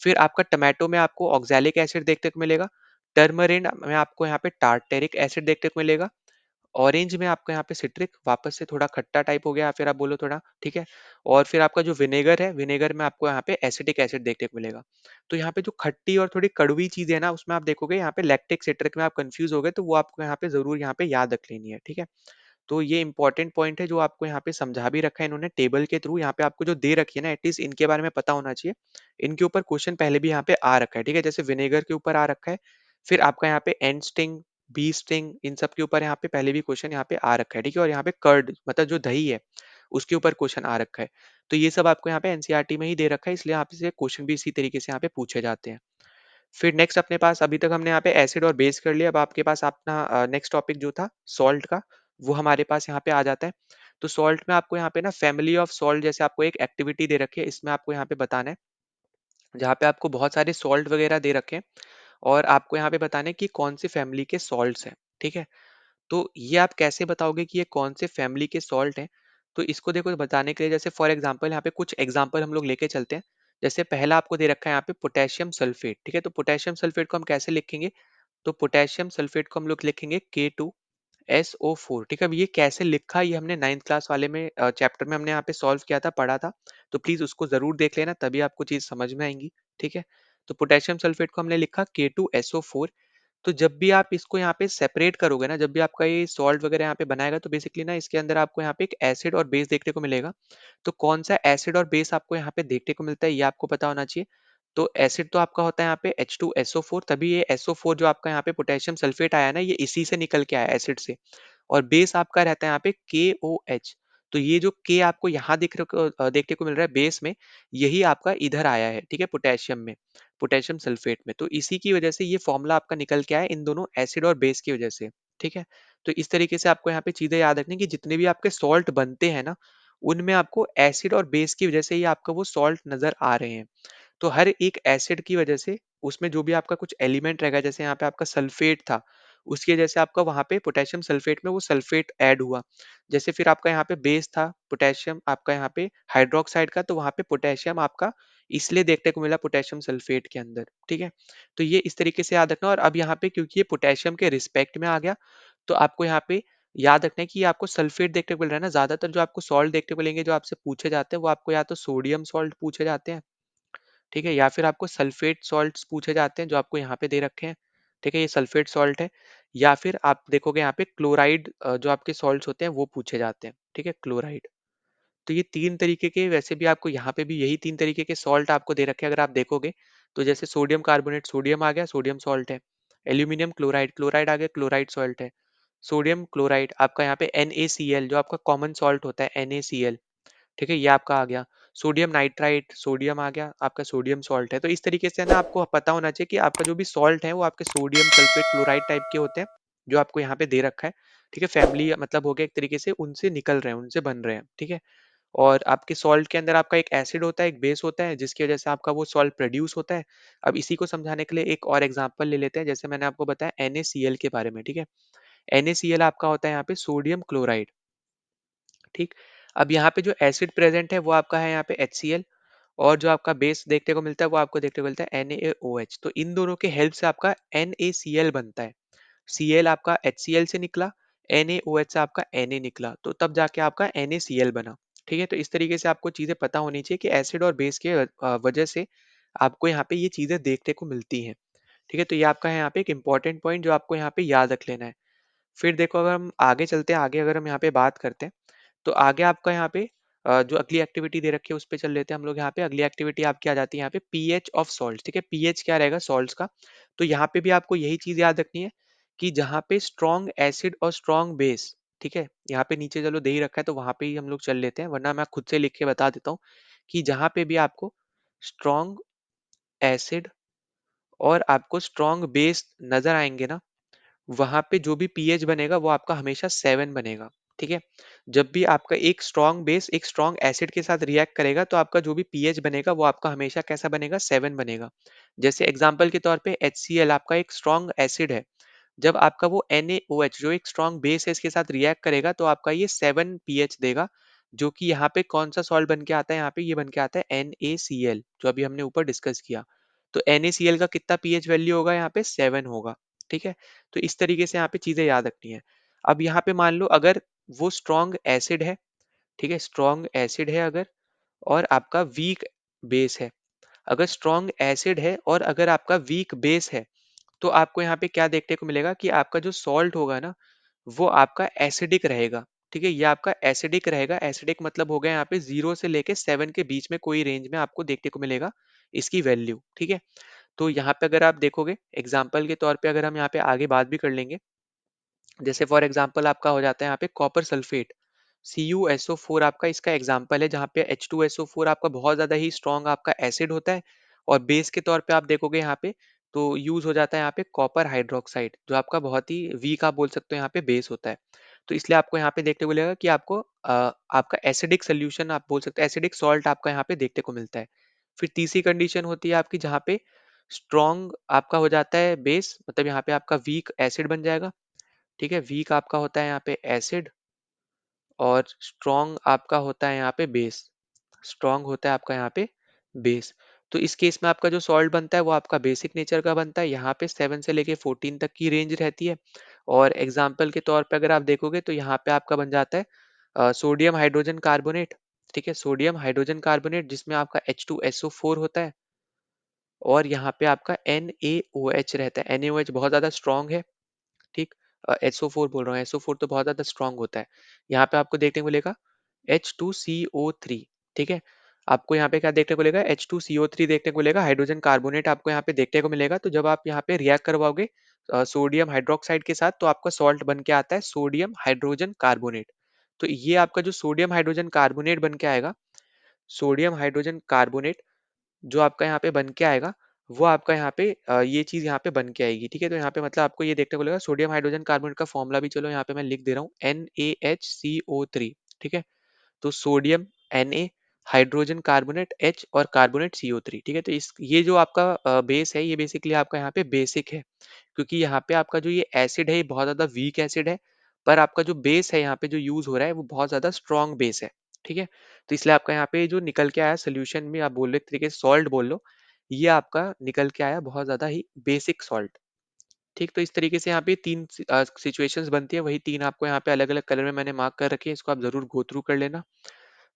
फिर आपका टोमेटो में आपको ऑक्सैलिक एसिड देखने को मिलेगा। टर्मरिन में आपको यहाँ पे टार्टेरिक एसिड देखने को मिलेगा। ऑरेंज में आपको यहाँ पे सिट्रिक वापस से थोड़ा खट्टा टाइप हो गया, या फिर आप बोलो थोड़ा, ठीक है? और फिर आपका जो विनेगर है, विनेगर में आपको यहाँ पे एसिटिक एसिड देखने को मिलेगा। तो यहाँ पे जो खट्टी और थोड़ी कड़वी चीज़ें हैं ना, उसमें आप देखोगे यहाँ पे लैक्टिक, सिट्रिक में आप कन्फ्यूज़ हो गए, तो वो आपको यहाँ पे ज़रूर यहाँ पे याद रख लेनी है, ठीक है? तो ये इंपॉर्टेंट पॉइंट है जो आपको यहाँ पे समझा भी रखा है इन्होंने टेबल के थ्रू। यहाँ पे आपको जो दे रखी है ना, एटलीस्ट इनके बारे में पता होना चाहिए। इनके ऊपर क्वेश्चन पहले भी यहाँ पे आ रखा है, ठीक है? जैसे विनेगर के ऊपर आ रखा है, फिर आपका यहाँ पे एंड स्टिंग, बी स्टिंग, इन सब के ऊपर यहाँ पे पहले भी क्वेश्चन यहाँ पे आ रखा है, ठीक है? और यहाँ पे कर्ड मतलब जो दही है, उसके ऊपर क्वेश्चन आ रखा है। तो ये सब आपको यहाँ पे एनसीईआरटी में ही दे रखा है, इसलिए आपसे क्वेश्चन भी इसी तरीके से यहाँ पे पूछे जाते हैं। फिर नेक्स्ट अपने पास अभी तक हमने यहाँ पे एसिड और बेस कर लिया। अब आपके पास अपना नेक्स्ट टॉपिक जो था सॉल्ट का, वो हमारे पास यहाँ पे आ जाता है। तो सॉल्ट में आपको यहाँ पे ना फैमिली ऑफ सॉल्ट जैसे आपको एक एक्टिविटी दे रखी है, इसमें आपको यहाँ पे बताना है, जहाँ पे आपको बहुत सारे सॉल्ट वगैरह दे रखे हैं और आपको यहाँ पे बताना है कि कौन सी फैमिली के सॉल्ट्स हैं, ठीक है? तो ये आप कैसे बताओगे कि ये कौन से फैमिली के सॉल्ट हैं? तो इसको देखो बताने के लिए, जैसे फॉर एग्जांपल यहाँ पे कुछ एग्जांपल हम लोग लेके चलते हैं। जैसे पहला आपको दे रखा है यहाँ पे पोटेशियम सल्फेट, ठीक है? तो पोटेशियम सल्फेट को हम कैसे लिखेंगे? तो पोटेशियम सल्फेट को हम लोग लिखेंगे K2SO4, ठीक है? अब ये कैसे लिखा, ये हमने 9th क्लास वाले में चैप्टर में हमने यहाँ पे सॉल्व किया था, पढ़ा था। तो प्लीज उसको जरूर देख लेना, तभी आपको चीज समझ में आएंगी, ठीक है? तो पोटेशियम सल्फेट को हमने लिखा K2SO4। तो जब भी आप इसको यहाँ पे सेपरेट करोगे ना, जब भी आपका ये सॉल्ट वगैरह यहाँ पे बनाएगा, तो बेसिकली ना इसके अंदर आपको यहाँ पे एक एसिड और बेस देखने को मिलेगा। तो कौन सा एसिड और बेस आपको यहाँ पे देखने को मिलता है, ये आपको पता होना चाहिए। तो एसिड तो आपका होता है यहाँ पे H2SO4, तभी ये SO4 जो आपका यहाँ पे पोटेशियम सल्फेट आया ना, ये इसी से निकल के आया एसिड से। और बेस आपका रहता है यहाँ पे KOH। तो ये जो K आपको यहाँ देखने को मिल रहा है बेस में, यही आपका इधर आया है, ठीक है? पोटेशियम में, पोटेशियम सल्फेट में। तो इसी की वजह से ये फॉर्मूला आपका निकल के आया है, इन दोनों एसिड और बेस की वजह से, ठीक है? तो इस तरीके से आपको यहाँ पे चीजें याद रखनी कि जितने भी आपके सॉल्ट बनते हैं ना, उनमें आपको एसिड और बेस की वजह से ही आपका वो सॉल्ट नजर आ रहे हैं। तो हर एक एसिड की वजह से उसमें जो भी आपका कुछ एलिमेंट रहेगा, जैसे यहाँ पे आपका सल्फेट था, उसकी वजह से आपका वहाँ पे पोटेशियम सल्फेट में वो सल्फेट ऐड हुआ। जैसे फिर आपका यहाँ पे बेस था पोटेशियम आपका यहाँ पे हाइड्रोक्साइड का, तो वहाँ पे पोटेशियम आपका इसलिए देखने को मिला पोटेशियम सल्फेट के अंदर, ठीक है। तो ये इस तरीके से याद रखना। और अब यहाँ पे क्योंकि ये पोटेशियम के रिस्पेक्ट में आ गया, तो आपको यहाँ पे याद रखना है कि आपको सल्फेट देखने को मिल रहा है ना। ज्यादातर जो आपको सॉल्ट देखने को मिलेंगे जो आपसे पूछे जाते हैं, वो आपको या तो सोडियम सॉल्ट पूछे जाते हैं, ठीक है, या फिर आपको सल्फेट सॉल्ट्स पूछे जाते हैं जो आपको यहाँ पे दे रखे हैं, ठीक है, ये सल्फेट सॉल्ट है। या फिर आप देखोगे यहाँ पे क्लोराइड जो आपके सॉल्ट्स होते हैं वो पूछे जाते हैं, ठीक है, क्लोराइड। तो ये 3 तरीके के, वैसे भी आपको यहाँ पे भी यही 3 तरीके के सॉल्ट आपको दे रखे हैं अगर आप देखोगे। तो जैसे सोडियम कार्बोनेट, सोडियम आ गया, सोडियम सॉल्ट है। एल्यूमिनियम क्लोराइड, क्लोराइड आ गया, क्लोराइड सॉल्ट है। सोडियम क्लोराइड आपका यहाँ पे NaCl जो आपका कॉमन सॉल्ट होता है NaCl, ठीक है, ये आपका आ गया। सोडियम नाइट्राइट, सोडियम आ गया आपका, सोडियम सॉल्ट है। तो इस तरीके से ना आपको पता होना चाहिए कि आपका जो भी सॉल्ट है वो आपके सोडियम सल्फेट क्लोराइड टाइप के होते हैं जो आपको यहाँ पे दे रखा है, ठीक है। फैमिली मतलब हो गया एक तरीके से, उनसे निकल रहे हैं, उनसे बन रहे हैं, ठीक है। और आपके सॉल्ट के अंदर आपका एक एसिड होता है, एक बेस होता है, जिसकी वजह से आपका वो सॉल्ट प्रोड्यूस होता है। अब इसी को समझाने के लिए एक और एग्जांपल ले लेते हैं। जैसे मैंने आपको बताया NaCl के बारे में, ठीक है। NaCl आपका होता है यहाँ पे सोडियम क्लोराइड, ठीक। अब यहाँ पे जो एसिड प्रेजेंट है वो आपका है यहाँ पे HCl, और जो आपका बेस देखने को मिलता है वो आपको देखने को मिलता है NaOH। तो इन दोनों के हेल्प से आपका NaCl बनता है। Cl आपका HCl से निकला, NaOH से आपका Na निकला, तो तब जाके आपका NaCl बना, ठीक है। तो इस तरीके से आपको चीजें पता होनी चाहिए कि एसिड और बेस के वजह से आपको यहाँ पे ये चीजें देखने को मिलती हैं, ठीक है। तो ये आपका है यहाँ पे एक इंपॉर्टेंट पॉइंट जो आपको यहाँ पे याद रख लेना है। फिर देखो अगर हम आगे चलते हैं, आगे अगर हम यहाँ पे बात करते हैं, तो आगे आपका यहाँ पे जो अगली एक्टिविटी दे रखी है उस पे चल लेते हैं हम लोग। यहाँ पे अगली एक्टिविटी आपकी आ जाती है यहाँ पे पीएच ऑफ सॉल्ट, ठीक है। पीएच क्या रहेगा सॉल्ट्स का, तो यहाँ पे भी आपको यही चीज याद रखनी है कि जहाँ पे स्ट्रॉन्ग एसिड और स्ट्रॉन्ग बेस, ठीक है, यहाँ पे नीचे चलो दे ही रखा है तो वहां पे ही हम लोग चल लेते हैं, वरना मैं खुद से लिख के बता देता हूँ कि जहाँ पे भी आपको स्ट्रॉन्ग एसिड और आपको स्ट्रॉन्ग बेस नजर आएंगे ना, वहां पे जो भी पीएच बनेगा वो आपका हमेशा 7 बनेगा, ठीक है। जब भी आपका एक स्ट्रॉन्ग बेस एक स्ट्रॉन्ग एसिड के साथ रिएक्ट करेगा तो आपका जो भी पीएच बनेगा वो आपका हमेशा कैसा बनेगा, 7 बनेगा। जैसे एग्जांपल के तौर पे HCl आपका एक स्ट्रॉन्ग एसिड है, जब आपका वो NaOH जो एक स्ट्रॉन्ग बेस है इसके साथ रिएक्ट करेगा तो आपका ये 7 पीएच देगा, जो कि यहाँ पे कौन सा सॉल्ट बन के आता है, यहाँ पे ये बन के आता है NaCl जो अभी हमने ऊपर डिस्कस किया। तो NaCl का कितना पीएच वैल्यू होगा, यहाँ पे 7 होगा, ठीक है। तो इस तरीके से यहाँ पे चीजें याद रखनी है। अब यहाँ पे मान लो अगर वो स्ट्रॉन्ग एसिड है, ठीक है, स्ट्रॉन्ग एसिड है अगर, और आपका वीक बेस है। अगर स्ट्रॉन्ग एसिड है और अगर आपका वीक बेस है, तो आपको यहाँ पे क्या देखने को मिलेगा कि आपका जो सॉल्ट होगा ना वो आपका एसिडिक रहेगा, ठीक है। ये आपका एसिडिक रहेगा। एसिडिक मतलब हो गया यहाँ पे 0 से लेके 7 के बीच में कोई रेंज में आपको देखने को मिलेगा इसकी वैल्यू, ठीक है। तो यहाँ पे अगर आप देखोगे एग्जाम्पल के तौर पे, अगर हम यहाँ पे आगे बात भी कर लेंगे, जैसे फॉर एग्जाम्पल आपका हो जाता है यहाँ पे कॉपर सल्फेट, CuSO4 आपका इसका एग्जाम्पल है, जहाँ पे H2SO4 आपका बहुत ज्यादा ही स्ट्रॉन्ग आपका एसिड होता है, और बेस के तौर पे आप देखोगे यहाँ पे तो यूज हो जाता है यहाँ पे कॉपर हाइड्रोक्साइड जो आपका बहुत ही वीक आप बोल सकते हो यहाँ पे बेस होता है। तो इसलिए आपको यहाँ पे देखने को मिलेगा कि आपको आपका एसिडिक सोल्यूशन आप बोल सकते हैं, एसिडिक सॉल्ट आपका यहाँ पे देखने को मिलता है। फिर तीसरी कंडीशन होती है आपकी जहाँ पे स्ट्रॉन्ग आपका हो जाता है बेस, मतलब यहाँ पे आपका वीक एसिड बन जाएगा, ठीक है। वीक आपका होता है यहाँ पे एसिड, और स्ट्रॉन्ग आपका होता है यहाँ पे बेस, स्ट्रॉन्ग होता है आपका यहाँ पे बेस। तो इस केस में आपका जो सॉल्ट बनता है वो आपका बेसिक नेचर का बनता है, यहाँ पे 7 से लेके 14 तक की रेंज रहती है। और एग्जाम्पल के तौर पे अगर आप देखोगे तो यहाँ पे आपका बन जाता है सोडियम हाइड्रोजन कार्बोनेट, ठीक है, सोडियम हाइड्रोजन कार्बोनेट जिसमें आपका H2SO4 होता है, और यहाँ पे आपका NaOH रहता है। NaOH बहुत ज्यादा स्ट्रॉन्ग है, ठीक। SO4 बोल रहा हूँ, SO4 तो बहुत ज्यादा स्ट्रॉन्ग होता है। यहाँ पे आपको देखने को मिलेगा H2CO3, ठीक है। आपको यहाँ पे क्या देखने को मिलेगा, H2CO3 देखने को मिलेगा, हाइड्रोजन कार्बोनेट आपको यहाँ पे देखने को मिलेगा। तो जब आप यहाँ पे रिएक्ट करवाओगे सोडियम हाइड्रोक्साइड के साथ तो आपका सॉल्ट बन के आता है सोडियम हाइड्रोजन कार्बोनेट। तो ये आपका जो सोडियम हाइड्रोजन कार्बोनेट बन के आएगा, सोडियम हाइड्रोजन कार्बोनेट जो आपका यहाँ पे बन के आएगा, वो आपका यहाँ पे ये चीज यहाँ पे बन के आएगी, ठीक है। तो यहाँ पे मतलब आपको ये देखने को मिलेगा, सोडियम हाइड्रोजन कार्बोनेट का फॉर्मूला भी चलो यहाँ पे मैं लिख दे रहा हूँ NaHCO3, ठीक है। तो sodium Na, hydrogen carbonate H और कार्बोनेट CO3, ठीक है? तो इस ये जो आपका बेस है, ये बेसिकली आपका यहाँ पे बेसिक है, क्योंकि यहाँ पे आपका जो ये एसिड है, ये बहुत ज़्यादा वीक एसिड है, पर आपका जो बेस है यहाँ पे जो यूज़ हो रहा है, वो बहुत ज़्यादा स्ट्रॉन्ग बेस है, ठीक है? तो इसलिए आपका यहाँ पे जो निकल के आया सॉल्यूशन में, आप बोल लो एक तरीके से सॉल्ट बोल लो, ये आपका निकल के आया बहुत ज़्यादा ही बेसिक सॉल्ट। ठीक, तो इस तरीके से यहाँ पे 3 सिचुएशंस बनती है, वही 3 आपको यहाँ पे अलग-अलग कलर में मैंने मार्क कर रखी है, इसको आप ज़रूर गो थ्रू कर लेना।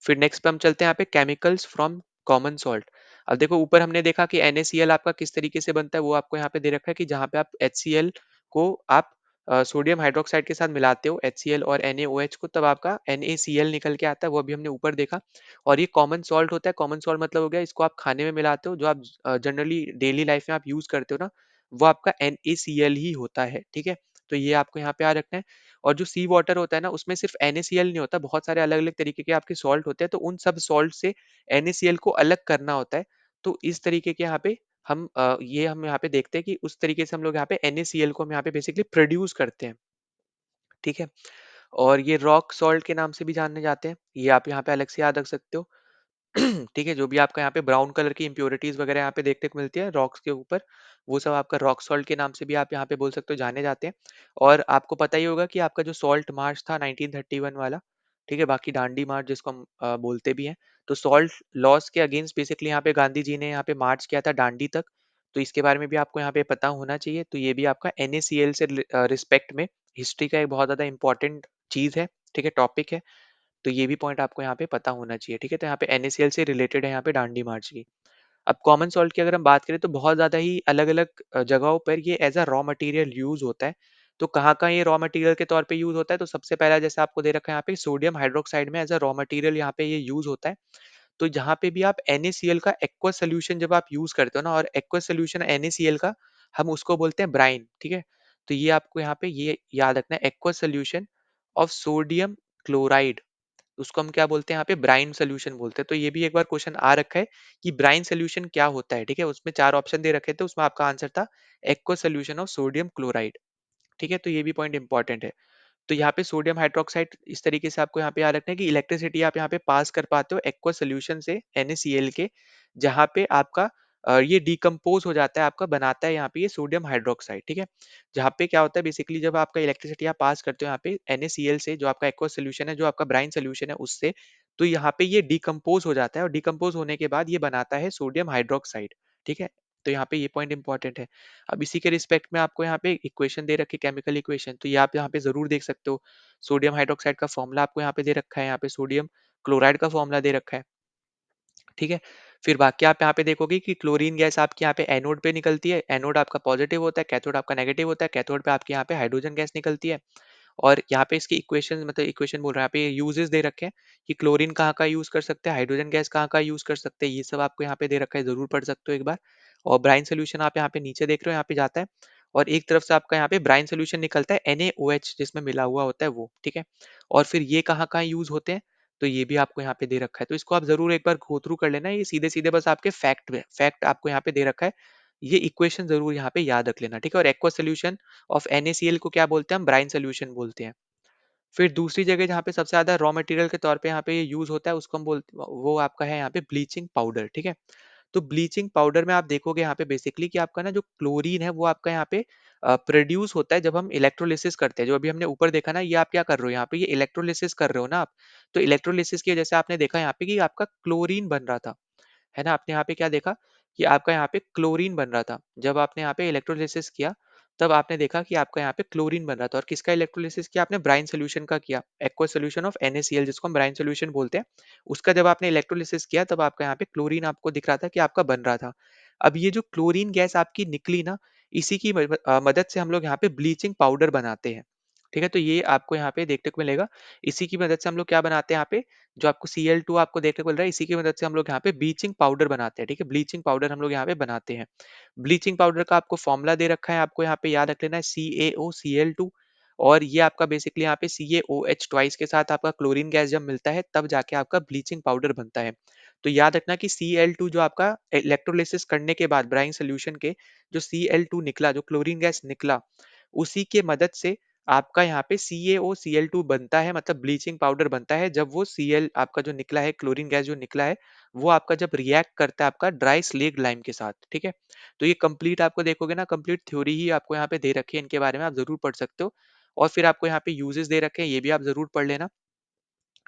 फिर नेक्स्ट पे हम चलते हैं यहाँ पे केमिकल्स फ्रॉम कॉमन सॉल्ट। अब देखो ऊपर हमने देखा कि NaCl आपका किस तरीके से बनता है, वो आपको यहाँ पे दे रखा है कि जहाँ पे आप HCl को आप सोडियम हाइड्रोक्साइड के साथ मिलाते हो, HCl और NaOH को, तब आपका NaCl निकल के आता है, वो अभी हमने ऊपर देखा। और ये कॉमन सॉल्ट होता है, कॉमन सॉल्ट मतलब हो गया इसको आप खाने में मिलाते हो, जो आप जनरली डेली लाइफ में आप यूज करते हो ना, वो आपका NaCl ही होता है, ठीक है? तो ये आपको यहाँ पे याद रखना है। और जो सी वाटर होता है ना, उसमें सिर्फ NaCl नहीं होता, बहुत सारे अलग-अलग तरीके के आपके सॉल्ट होते हैं, तो उन सब सॉल्ट से NaCl को अलग करना होता है। तो इस तरीके के यहाँ पे हम यहाँ पे देखते हैं कि उस तरीके से हम लोग यहाँ पे NaCl को हम यहाँ पे बेसिकली प्रोड्यूस करते हैं, ठीक है? और ये रॉक सॉल्ट के नाम से भी जाने जाते हैं, ये आप यहाँ पे अलग से याद रख सकते हो। ठीक है, जो भी आपका यहाँ पे ब्राउन कलर की इम्प्योरिटीज वगैरह यहाँ पे देखने को मिलती है रॉक्स के ऊपर, वो सब आपका रॉक सॉल्ट के नाम से भी आप यहाँ पे बोल सकते हो, जाने जाते हैं। और आपको पता ही होगा कि आपका जो सॉल्ट मार्च था 1931 वाला, ठीक है, बाकी दांडी मार्च जिसको हम बोलते भी हैं, तो सॉल्ट लॉस के अगेंस्ट बेसिकली यहाँ पे गांधी जी ने यहाँ पे मार्च किया था दांडी तक। तो इसके बारे में भी आपको यहाँ पे पता होना चाहिए। तो ये भी आपका NaCl से रिस्पेक्ट में हिस्ट्री का एक बहुत ज्यादा इंपॉर्टेंट चीज है, ठीक है, टॉपिक है। तो ये भी पॉइंट आपको यहाँ पे पता होना चाहिए, ठीक है? तो यहाँ पे NaCl से रिलेटेड है यहाँ पे दांडी मार्च की। अब कॉमन सॉल्ट की अगर हम बात करें तो बहुत ज़्यादा ही अलग-अलग जगहों पर ये as a raw material use होता है। तो कहाँ-कहाँ ये रॉ मटेरियल के तौर पे यूज़ होता है, तो सबसे पहला जैसे आपको दे रखा है यहाँ पे सोडियम हाइड्रोक्साइड में एज़ अ रॉ मटेरियल यहाँ पे ये यूज़ होता है। तो जहाँ पे भी आप NaCl का एक्वस सॉल्यूशन जब आप यूज़ करते हो ना, और एक्वस सॉल्यूशन NaCl का हम उसको बोलते हैं ब्राइन, ठीक है? तो ये आपको यहाँ पे ये याद रखना है, aqueous solution of sodium chloride, उसको हम क्या बोलते हैं यहाँ पे, ब्राइन सॉल्यूशन बोलते हैं। तो ये भी एक बार क्वेश्चन आ रखा है कि ब्राइन सॉल्यूशन क्या होता है, ठीक है? उसमें 4 ऑप्शन दे रखे थे, उसमें आपका आंसर था aqueous solution of sodium chloride, ठीक है? तो ये भी पॉइंट इंपॉर्टेंट है। तो यहाँ पे सोडियम हाइड्रोक्साइड इस तरीके से आपको यहाँ पे याद रखना है कि इलेक्ट्रिसिटी आप यहाँ पे पास कर पाते हो एक्वस सॉल्यूशन से NaCl के, जहाँ पे आपका ये डिकम्पोज हो जाता है, आपका बनाता है यहाँ पे ये सोडियम हाइड्रोक्साइड, ठीक है? जहाँ पे क्या होता है बेसिकली, जब आपका इलेक्ट्रिसिटी आप पास करते हो यहाँ पे NaCl से, जो आपका एक्वस सॉल्यूशन है, जो आपका ब्राइन सॉल्यूशन है उससे, तो यहाँ पे ये डिकम्पोज हो जाता है, और डिकम्पोज होने के बाद ये बनाता है सोडियम हाइड्रोक्साइड, ठीक है? तो यहाँ पे ये पॉइंट इंपॉर्टेंट है। अब इसी के रिस्पेक्ट में आपको यहाँ पे इक्वेशन दे रखी है, केमिकल इक्वेशन, तो ये आप यहाँ पे जरूर देख सकते हो। सोडियम हाइड्रोक्साइड का फॉर्मूला आपको यहाँ पे दे रखा है, यहाँ पे सोडियम क्लोराइड का फॉर्मूला दे रखा है, ठीक है? फिर बाकी आप यहाँ पे देखोगे कि क्लोरीन गैस आपकी यहाँ पे एनोड पे निकलती है, एनोड आपका पॉजिटिव होता है, कैथोड आपका नेगेटिव होता है, कैथोड पे आपके यहाँ पे हाइड्रोजन गैस निकलती है। और यहाँ पे इसकी इक्वेशन, मतलब इक्वेशन बोल रहे हैं, यहाँ पे यूजेस दे रखे हैं कि क्लोरीन कहाँ का यूज कर सकते हैं, हाइड्रोजन गैस कहाँ का यूज कर सकते हैं, ये सब आपको यहाँ पे दे रखा है, जरूर पढ़ सकते हो एक बार। और ब्राइन सोल्यूशन आप यहाँ पे नीचे देख रहे हो, यहाँ पे जाता है, और एक तरफ से आपका यहाँ पे ब्राइन सोल्यूशन निकलता है NaOH जिसमें मिला हुआ होता है वो, ठीक है? और फिर ये कहाँ कहाँ यूज होते हैं, तो ये भी आपको यहाँ पे दे रखा है, तो इसको आप जरूर एक बार गो थ्रू कर लेना, ये सीधे सीधे बस आपके फैक्ट आपको यहाँ पे दे रखा है, ये इक्वेशन जरूर यहाँ पे याद रख लेना, ठीक है? और एक्वा सोल्यूशन ऑफ NaCl को क्या बोलते हैं, हम ब्राइन सोल्यूशन बोलते हैं। फिर दूसरी जगह जहाँ पे सबसे ज़्यादा रॉ मटेरियल के तौर पे यहाँ पे ये यूज़ होता है, उसको हम बोलते, वो आपका है यहाँ पे ब्लीचिंग पाउडर, ठीक है? तो ब्लीचिंग पाउडर में आप देखोगे यहाँ पे बेसिकली कि आपका ना जो क्लोरीन है वो आपका यहाँ पे प्रोड्यूस होता है जब हम इलेक्ट्रोलिसिस करते हैं। जो अभी हमने ऊपर देखा ना, ये आप क्या कर रहे हो यहाँ पे, ये इलेक्ट्रोलिसिस कर रहे हो ना आप। तो इलेक्ट्रोलिसिस की वजह से आपने देखा यहाँ पे कि आपका क्लोरीन बन रहा था, है ना? आपने यहाँ पे क्या देखा कि आपका यहाँ पे क्लोरीन बन रहा था। जब आपने यहाँ पे इलेक्ट्रोलिसिस किया, तब आपने देखा कि आपका यहाँ पे क्लोरीन बन रहा था। और किसका इलेक्ट्रोलिसिस किया आपने, ब्राइन सॉल्यूशन का किया, एक्वा सॉल्यूशन ऑफ NaCl जिसको हम ब्राइन सॉल्यूशन बोलते हैं। उसका जब आपने इलेक्ट्रोलिसिस किया, तब आपका यहाँ पे क्लोरीन आपको दिख रहा था कि आपका बन रहा था। अब ये जो क्लोरीन गैस आपकी निकली ना, इसी की मदद से हम लोग यहाँ पे ब्लीचिंग पाउडर बनाते हैं, ठीक है? तो ये आपको यहाँ पे देखने को मिलेगा। इसी की मदद से हम लोग क्या बनाते हैं यहाँ पे, जो आपको Cl2 आपको देखने को मिल रहा है, इसी की मदद से हम लोग यहाँ पे ब्लीचिंग पाउडर बनाते हैं, ठीक है? ब्लीचिंग पाउडर हम लोग यहाँ पे बनाते हैं। ब्लीचिंग पाउडर का आपको फॉर्मूला दे रखा है, आपको यहाँ पे याद रख लेना है, CaOCl2। और ये आपका बेसिकली यहाँ पे CaOH ट्वाइस के साथ आपका क्लोरीन गैस जब मिलता है, तब जाके आपका ब्लीचिंग पाउडर बनता है। तो याद रखना कि Cl2 जो आपका इलेक्ट्रोलिसिस करने के बाद ब्राइन सोल्यूशन के, जो Cl2 निकला, जो क्लोरीन गैस निकला, उसी के मदद से आपका यहाँ पे CaOCl2 बनता है, मतलब ब्लीचिंग पाउडर बनता है, जब वो Cl आपका जो निकला है, क्लोरीन गैस जो निकला है, वो आपका जब रिएक्ट करता है आपका ड्राई स्लेग लाइम के साथ, ठीक है? तो ये कंप्लीट आपको देखोगे ना, कंप्लीट थ्योरी ही आपको यहाँ पे दे रखी है, इनके बारे में आप ज़रूर पढ़ सकते हो। और फिर आपको यहाँ पे यूजेस दे रखे हैं, ये भी आप ज़रूर पढ़ लेना।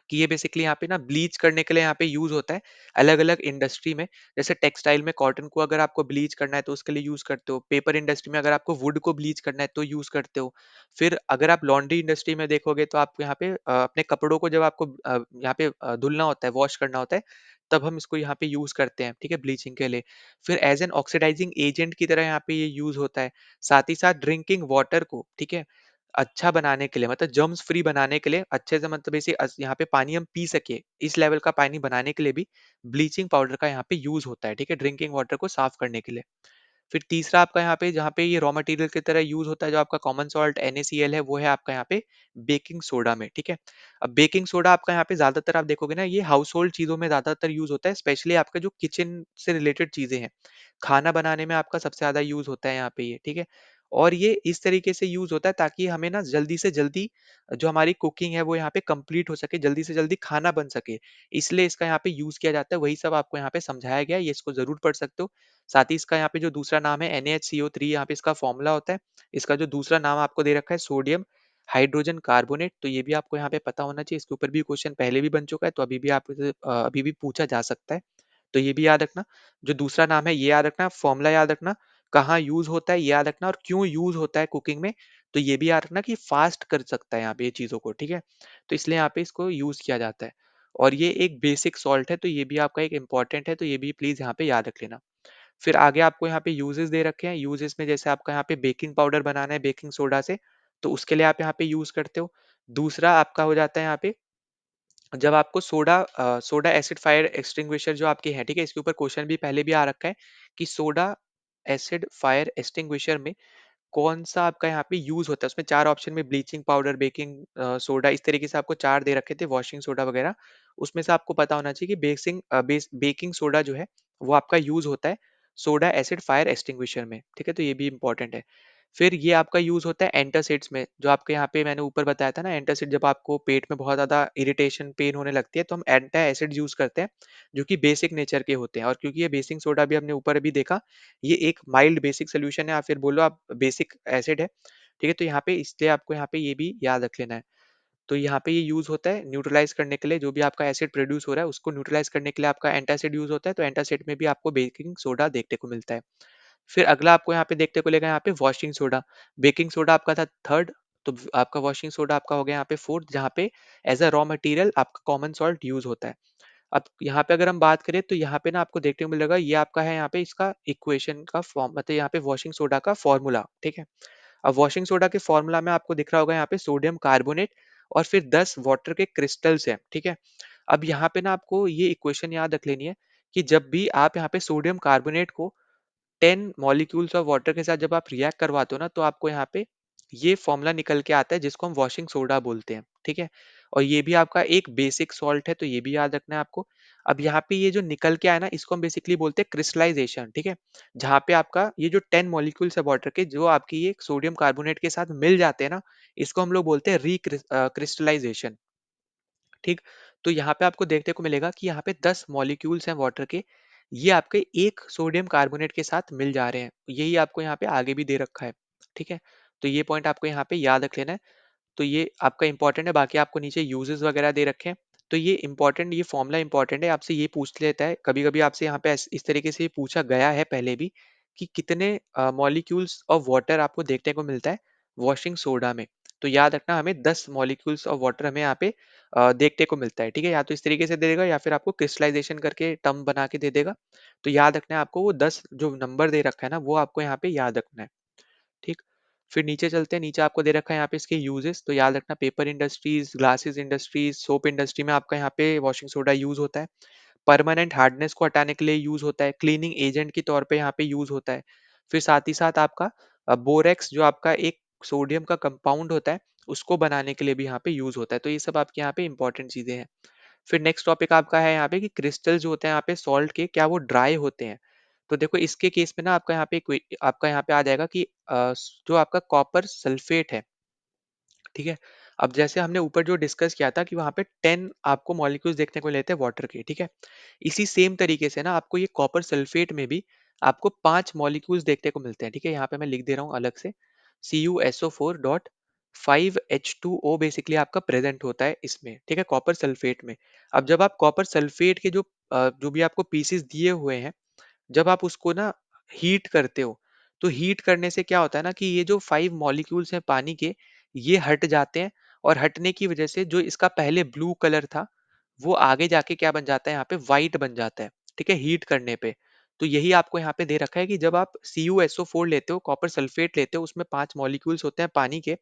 कि ये बेसिकली यहाँ पे ना ब्लीच करने के लिए यहाँ पे यूज होता है अलग-अलग इंडस्ट्री में। जैसे टेक्सटाइल में कॉटन को अगर आपको ब्लीच करना है तो उसके लिए यूज करते हो। पेपर इंडस्ट्री में अगर आपको वुड को ब्लीच करना है तो यूज करते हो। फिर अगर आप लॉन्ड्री इंडस्ट्री में देखोगे तो आपको यहाँ पे अपने कपड़ों को जब आपको यहाँ पे धुलना होता है, वॉश करना होता है, तब हम इसको यहाँ पे यूज करते हैं, ठीक है, ब्लीचिंग के लिए। फिर एज एन ऑक्सीडाइजिंग एजेंट की तरह यहाँ पे ये यूज होता है। साथ ही साथ ड्रिंकिंग वाटर को, ठीक है, अच्छा बनाने के लिए, मतलब जर्म्स फ्री बनाने के लिए, अच्छे से मतलब ऐसे यहाँ पे पानी हम पी सके, इस लेवल का पानी बनाने के लिए भी ब्लीचिंग पाउडर का यहाँ पे यूज होता है, ठीक है, ड्रिंकिंग वाटर को साफ करने के लिए। फिर तीसरा आपका यहाँ पे जहाँ पे ये रॉ मटेरियल की तरह यूज होता है, जो आपका कॉमन सॉल्ट NaCl है, वो है आपका यहाँ पे बेकिंग सोडा में, ठीक है। अब बेकिंग सोडा आपका यहाँ पे ज्यादातर आप देखोगे ना, ये हाउस होल्ड चीजों में ज्यादातर यूज होता है, स्पेशली आपका जो किचन से रिलेटेड चीजें हैं, खाना बनाने में आपका सबसे ज्यादा यूज होता है यहाँ पे ये, ठीक है। और ये इस तरीके से यूज होता है ताकि हमें ना जल्दी से जल्दी जो हमारी कुकिंग है वो यहाँ पे कंप्लीट हो सके, जल्दी से जल्दी खाना बन सके, इसलिए इसका यहाँ पे यूज किया जाता है। वही सब आपको यहाँ पे समझाया गया है, ये इसको जरूर पढ़ सकते हो। साथ ही इसका यहाँ पे जो दूसरा नाम है NaHCO3, यहाँ पे इसका फॉर्मूला होता है। इसका जो दूसरा नाम आपको दे रखा है सोडियम हाइड्रोजन कार्बोनेट, तो ये भी आपको यहाँ पे पता होना चाहिए। इसके ऊपर भी क्वेश्चन पहले भी बन चुका है, तो अभी भी आप अभी भी पूछा जा सकता है, तो ये भी याद रखना। जो दूसरा नाम है ये याद रखना, फॉर्मूला याद रखना, कहाँ यूज होता है ये याद रखना, और क्यों यूज होता है कुकिंग में, तो ये भी याद रखना कि फास्ट कर सकता है यहाँ पे ये चीजों को, ठीक है। तो इसलिए यहाँ पे इसको यूज किया जाता है। और ये एक बेसिक सॉल्ट है, तो ये भी आपका एक इंपॉर्टेंट है, तो ये भी प्लीज यहाँ पे याद रख लेना। फिर आगे आपको यहाँ पे यूजेस दे रखे हैं। यूजेस में जैसे आपका यहाँ पे बेकिंग पाउडर बनाना है बेकिंग सोडा से, तो उसके लिए आप यहाँ पे यूज करते हो। दूसरा आपका हो जाता है यहाँ पे, जब आपको सोडा एसिड फायर एक्सटिंग्विशर जो आपके हैं, ठीक है, इसके ऊपर क्वेश्चन भी पहले भी आ रखा है कि सोडा एसिड फायर एक्सटिंग्विशर में कौन सा आपका यहाँ पे यूज होता है। उसमें चार ऑप्शन में ब्लीचिंग पाउडर, बेकिंग सोडा, इस तरीके से आपको चार दे रखे थे, वॉशिंग सोडा वगैरह। उसमें से आपको पता होना चाहिए कि बेकिंग सोडा जो है वो आपका यूज होता है सोडा एसिड फायर एक्सटिंग्विशर में, ठीक है, तो ये भी इंपॉर्टेंट है। फिर ये आपका यूज होता है एंटासिड्स में, जो आपके यहाँ पे मैंने ऊपर बताया था ना, एंटासिड जब आपको पेट में बहुत ज्यादा इरिटेशन पेन होने लगती है तो हम एंटा एसिड यूज करते हैं, जो कि बेसिक नेचर के होते हैं। और क्योंकि ये बेसिक सोडा भी हमने ऊपर अभी देखा, ये एक माइल्ड बेसिक सोल्यूशन है, या फिर बोलो आप बेसिक एसिड है, ठीक है, तो यहाँ पे इसलिए आपको यहाँ पे ये भी याद रख लेना है। तो यहाँ पे ये यूज होता है न्यूट्रलाइज करने के लिए, जो भी आपका एसिड प्रोड्यूस हो रहा है उसको न्यूट्रलाइज करने के लिए आपका एंटासिड यूज होता है, तो एंटासिड में भी आपको बेकिंग सोडा देखने को मिलता है। फिर अगला आपको यहाँ पे देखने को लेगा यहाँ पे वॉशिंग सोडा। बेकिंग सोडा आपका था थर्ड, तो आपका वॉशिंग सोडा आपका हो गया यहाँ पे फोर्थ, जहाँ पे एज अ रॉ मटेरियल आपका कॉमन सॉल्ट यूज होता है। अब यहाँ पे अगर हम बात करें तो यहाँ पे ना आपको देखने को मिलेगा, ये आपका है यहाँ पे इसका इक्वेशन का फॉर्म, मतलब यहाँ पे वॉशिंग सोडा का फॉर्मूला, ठीक है। अब वॉशिंग सोडा के फॉर्मूला में आपको दिख रहा होगा यहाँ पे सोडियम कार्बोनेट और फिर 10 वाटर के क्रिस्टल्स हैं, ठीक है। अब यहाँ पे ना आपको ये इक्वेशन याद रख लेनी है कि जब भी आप यहाँ पे सोडियम कार्बोनेट को 10 मॉलिक्यूल्स ऑफ वाटर के साथ जब आप रिएक्ट करवाते हो ना, तो आपको यहाँ पे ये फॉर्मूला निकल के आता है जिसको हम वॉशिंग सोडा बोलते हैं, ठीक है। और ये भी आपका एक बेसिक सॉल्ट है, तो ये भी याद रखना है आपको। अब यहाँ पे ये जो निकल के आया ना, इसको हम बेसिकली बोलते हैं क्रिस्टलाइजेशन, ठीक है। जहाँ पे आपका ये जो 10 मॉलिक्यूल्स है वाटर के, जो आपकी ये सोडियम कार्बोनेट के साथ मिल जाते हैं ना, इसको हम लोग बोलते हैं क्रिस्टलाइजेशन, ठीक। तो यहाँ पे आपको देखने को मिलेगा कि यहाँ पे 10 मॉलिक्यूल्स हैं वाटर के, ये आपके एक सोडियम कार्बोनेट के साथ मिल जा रहे हैं, यही आपको यहाँ पे आगे भी दे रखा है, ठीक है। तो ये पॉइंट आपको यहाँ पे याद रख लेना है। तो ये आपका इंपॉर्टेंट है, बाकी आपको नीचे यूजेस वगैरह दे रखे हैं। तो ये इंपॉर्टेंट, ये फॉर्मूला इंपॉर्टेंट है, आपसे ये पूछ लेता है कभी कभी, आपसे यहाँ पे इस तरीके से पूछा गया है पहले भी, कि कितने मॉलिक्यूल्स ऑफ वाटर आपको देखने को मिलता है वॉशिंग सोडा में। तो याद रखना, हमें 10 मॉलिक्यूल्स ऑफ वाटर हमें यहाँ पे देखने को मिलता है, ठीक है। या तो इस तरीके से दे देगा या फिर आपको क्रिस्टलाइजेशन करके टर्म बना के दे देगा। तो याद रखना है आपको, वो 10 जो नंबर दे रखा है ना, वो आपको यहाँ पे याद रखना है, ठीक। फिर नीचे चलते हैं, नीचे आपको दे रखा है यहाँ पे इसके यूजेस, तो याद रखना paper industries, glasses industries, soap industry में आपका यहाँ पे वॉशिंग सोडा यूज होता है। परमानेंट हार्डनेस को हटाने के लिए यूज होता है, क्लीनिंग एजेंट के तौर पे यहाँ पे यूज होता है। फिर साथ ही साथ आपका बोरेक्स जो आपका एक सोडियम का कंपाउंड होता है, उसको बनाने के लिए भी यहाँ पे यूज होता है। तो ये सब आपके यहाँ पे इंपॉर्टेंट चीजें हैं। फिर नेक्स्ट टॉपिक आपका है यहाँ पे कि क्रिस्टल जो होते हैं यहाँ पे सॉल्ट के, क्या वो ड्राई होते हैं। तो देखो इसके केस में ना आपका यहाँ पे आपका यहाँ पे आ जाएगा कि जो आपका कॉपर सल्फेट है, ठीक है? अब जैसे हमने ऊपर जो डिस्कस किया था कि वहाँ पे 10 आपको मॉलिक्यूल्स देखने को मिलते हैं वाटर के, ठीक है? इसी सेम तरीके से ना आपको ये कॉपर सल्फेट में भी आपको 5 मॉलिक्यूल्स देखने को मिलते हैं, ठीक है? यहाँ पे मैं लिख दे रहा हूँ अलग से, CuSO4 डॉट 5H2O बेसिकली आपका प्रेजेंट होता है इसमें, ठीक है? कॉपर सल्फेट में। अब जब आप कॉपर सल्फेट के जो भी आपको पीसेस दिए हुए हैं, जब आप उसको ना हीट करते हो, तो हीट करने से क्या होता है ना कि ये जो 5 मॉलिक्यूल्स हैं पानी के, ये हट जाते हैं और हटने की वजह से जो इसका पहले ब्लू कलर था, वो आगे जाके क्या बन जाता है यहाँ पे व्हाइट बन जाता है, ठीक है? हीट करने पे। तो यही आपको यहाँ पे दे रखा है कि जब आप CuSO4 लेते हो, कॉपर सल्फेट लेते हो, उसमें 5 मॉलिक्यूल्स होते हैं पानी के,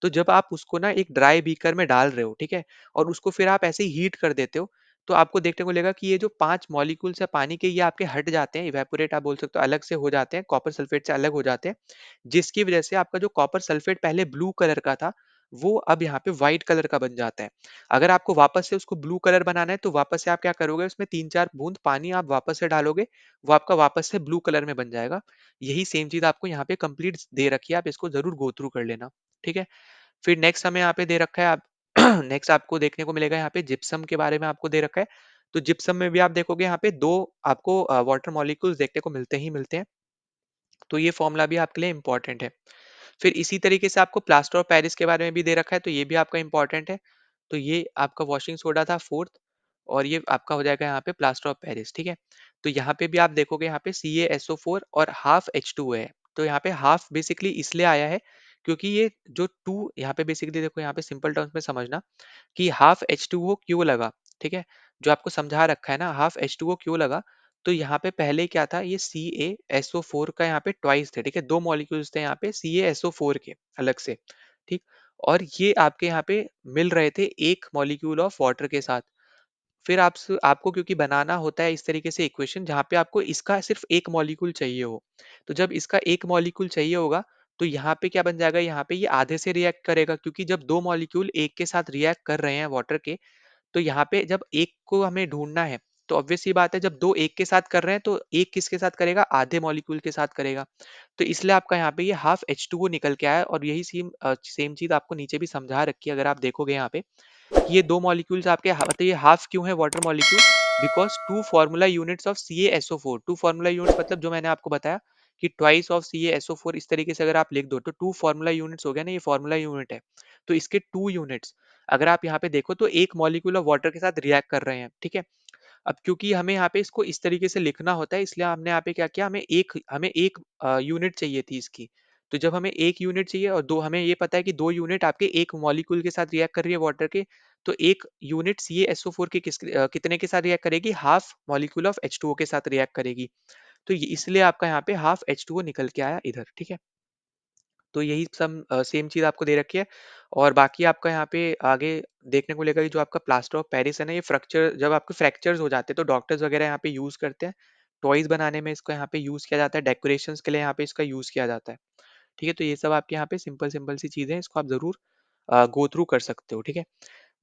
तो जब आप उसको ना एक ड्राई बीकर में डाल रहे हो, ठीक है? और उसको फिर आप ऐसे ही हीट कर देते हो, तो आपको देखने को मिलेगा कि ये जो 5 मॉलिक्यूल्स है पानी के, ये आपके हट जाते हैं, इवेपोरेट आप बोल सकते हो, अलग से हो जाते हैं, कॉपर सल्फेट से अलग हो जाते हैं, जिसकी वजह से आपका जो कॉपर सल्फेट पहले ब्लू कलर का था, वो अब यहाँ पे व्हाइट कलर का बन जाता है। अगर आपको वापस से उसको ब्लू कलर बनाना है, तो वापस से आप क्या करोगे, उसमें 3-4 बूंद पानी आप वापस से डालोगे, वो आपका वापस से ब्लू कलर में बन जाएगा। यही सेम चीज़ आपको यहाँ पे कंप्लीट दे रखी है, आप इसको ज़रूर गो थ्रू कर लेना, ठीक है? फिर नेक्स्ट हमें यहाँ पे दे रखा है आप नेक्स्ट आपको देखने को मिलेगा यहाँ पे जिप्सम के बारे में आपको दे रखा है। तो जिप्सम में भी आप देखोगे यहाँ पे 2 आपको वाटर मॉलिक्यूल्स देखने को मिलते ही मिलते हैं। तो ये फॉर्मूला भी आपके लिए इम्पोर्टेंट है। फिर इसी तरीके से आपको प्लास्टर ऑफ पेरिस के बारे में भी दे रखा है, तो ये भी आपका इम्पोर्टेंट है। तो ये आपका वॉशिंग सोडा था 4th, और ये आपका हो जाएगा यहाँ पे प्लास्टर ऑफ पेरिस, ठीक है? तो यहाँ पे भी आप देखोगे यहाँ पे CaSO4 और हाफ H2O है। तो यहाँ पे हाफ बेसिकली इसलिए आया है क्योंकि ये जो 2 यहाँ पे बेसिकली देखो, यहाँ पे सिंपल टर्म्स में समझना कि हाफ H2O क्यों लगा, ठीक है? जो आपको समझा रखा है ना, हाफ H2O क्यों लगा, तो यहाँ पे पहले क्या था, ये CaSO4 का यहाँ पे ट्वाइस थे, ठीक है? 2 मॉलिक्यूल्स थे यहाँ पे CaSO4 के अलग से, ठीक? और ये आपके यहाँ पे मिल रहे थे एक मॉलिक्यूल ऑफ वाटर के साथ। फिर आपको क्योंकि बनाना होता है इस तरीके से इक्वेशन जहाँ पे आपको इसका सिर्फ एक मॉलिक्यूल चाहिए हो। तो जब इसका एक मॉलिक्यूल चाहिए होगा, तो यहाँ पे क्या बन जाएगा, यहाँ पे ये आधे से रिएक्ट करेगा, क्योंकि जब 2 मॉलिक्यूल एक के साथ रिएक्ट कर रहे हैं वाटर के, तो यहाँ पे जब एक को हमें ढूँढना है, तो ऑब्वियस सी बात है, जब 2 एक के साथ कर रहे हैं, तो एक किसके साथ करेगा? आधे मॉलिक्यूल के साथ करेगा। तो इसलिए आपका यहाँ पे ये हाफ H2O निकल के आया, और यही सेम चीज़ आपको नीचे भी समझा रखी है, अगर आप देखोगे यहाँ पे कि ये 2 मॉलिक्यूल्स आपके मतलब ये हाफ क्यों है water molecule? Because 2 formula units of CaSO4, 2 formula units मतलब जो मैंने आपको बताया कि ट्वाइस ऑफ CaSO4, इस तरीके से अगर आप लिख दो, तो 2 फार्मूला यूनिट्स हो गया ना, ये फार्मूला यूनिट है। तो इसके 2 यूनिट्स अगर आप यहाँ पे देखो, तो एक मॉलिक्यूल ऑफ वाटर के साथ रिएक्ट कर रहे हैं, ठीक है? अब क्योंकि हमें यहाँ पे इसको इस तरीके से लिखना होता है, इसलिए हमने यहाँ पे क्या किया, हमें एक यूनिट चाहिए थी इसकी। तो जब हमें 1 यूनिट चाहिए और 2, हमें ये पता है कि 2 यूनिट आपके एक मॉलिक्यूल के साथ रिएक्ट कर रही है वाटर के, तो 1 यूनिट CaSO4 के कितने के साथ रिएक्ट करेगी? हाफ मॉलिक्यूल ऑफ H2O के साथ रिएक्ट करेगी। तो ये इसलिए आपका यहाँ पे हाफ H2O निकल के आया इधर, ठीक है? तो यही सेम चीज़ आपको दे रखी है, और बाकी आपका यहाँ पे आगे देखने को मिलेगा कि जो आपका प्लास्टर ऑफ पेरिस है ना, ये फ्रैक्चर जब आपके फ्रैक्चर्स हो जाते हैं, तो डॉक्टर्स वगैरह यहाँ पे यूज़ करते हैं। टॉयज़ बनाने में इसको यहाँ पे यूज़ किया जाता है, डेकोरेशंस के लिए यहाँ पे इसका यूज़ किया जाता है। ठीक है? तो ये सब आपके यहाँ पे सिंपल-सिंपल सी चीज़ें हैं, इसको आप ज़रूर गो थ्रू कर सकते हो, ठीक है?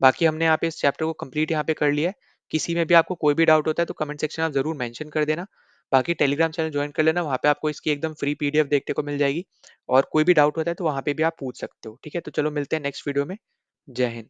बाकी हमने यहाँ पे इस चैप्टर को कंप्लीट यहाँ पे कर लिया है। किसी में भी आपको कोई भी डाउट होता है, तो कमेंट सेक्शन में आप ज़रूर मेंशन कर देना। बाकी टेलीग्राम चैनल जॉइन कर लेना, वहाँ पे आपको इसकी एकदम फ्री पीडीएफ देखने को मिल जाएगी, और कोई भी डाउट होता है तो वहाँ पे भी आप पूछ सकते हो। ठीक है? तो चलो मिलते हैं नेक्स्ट वीडियो में। जय हिंद।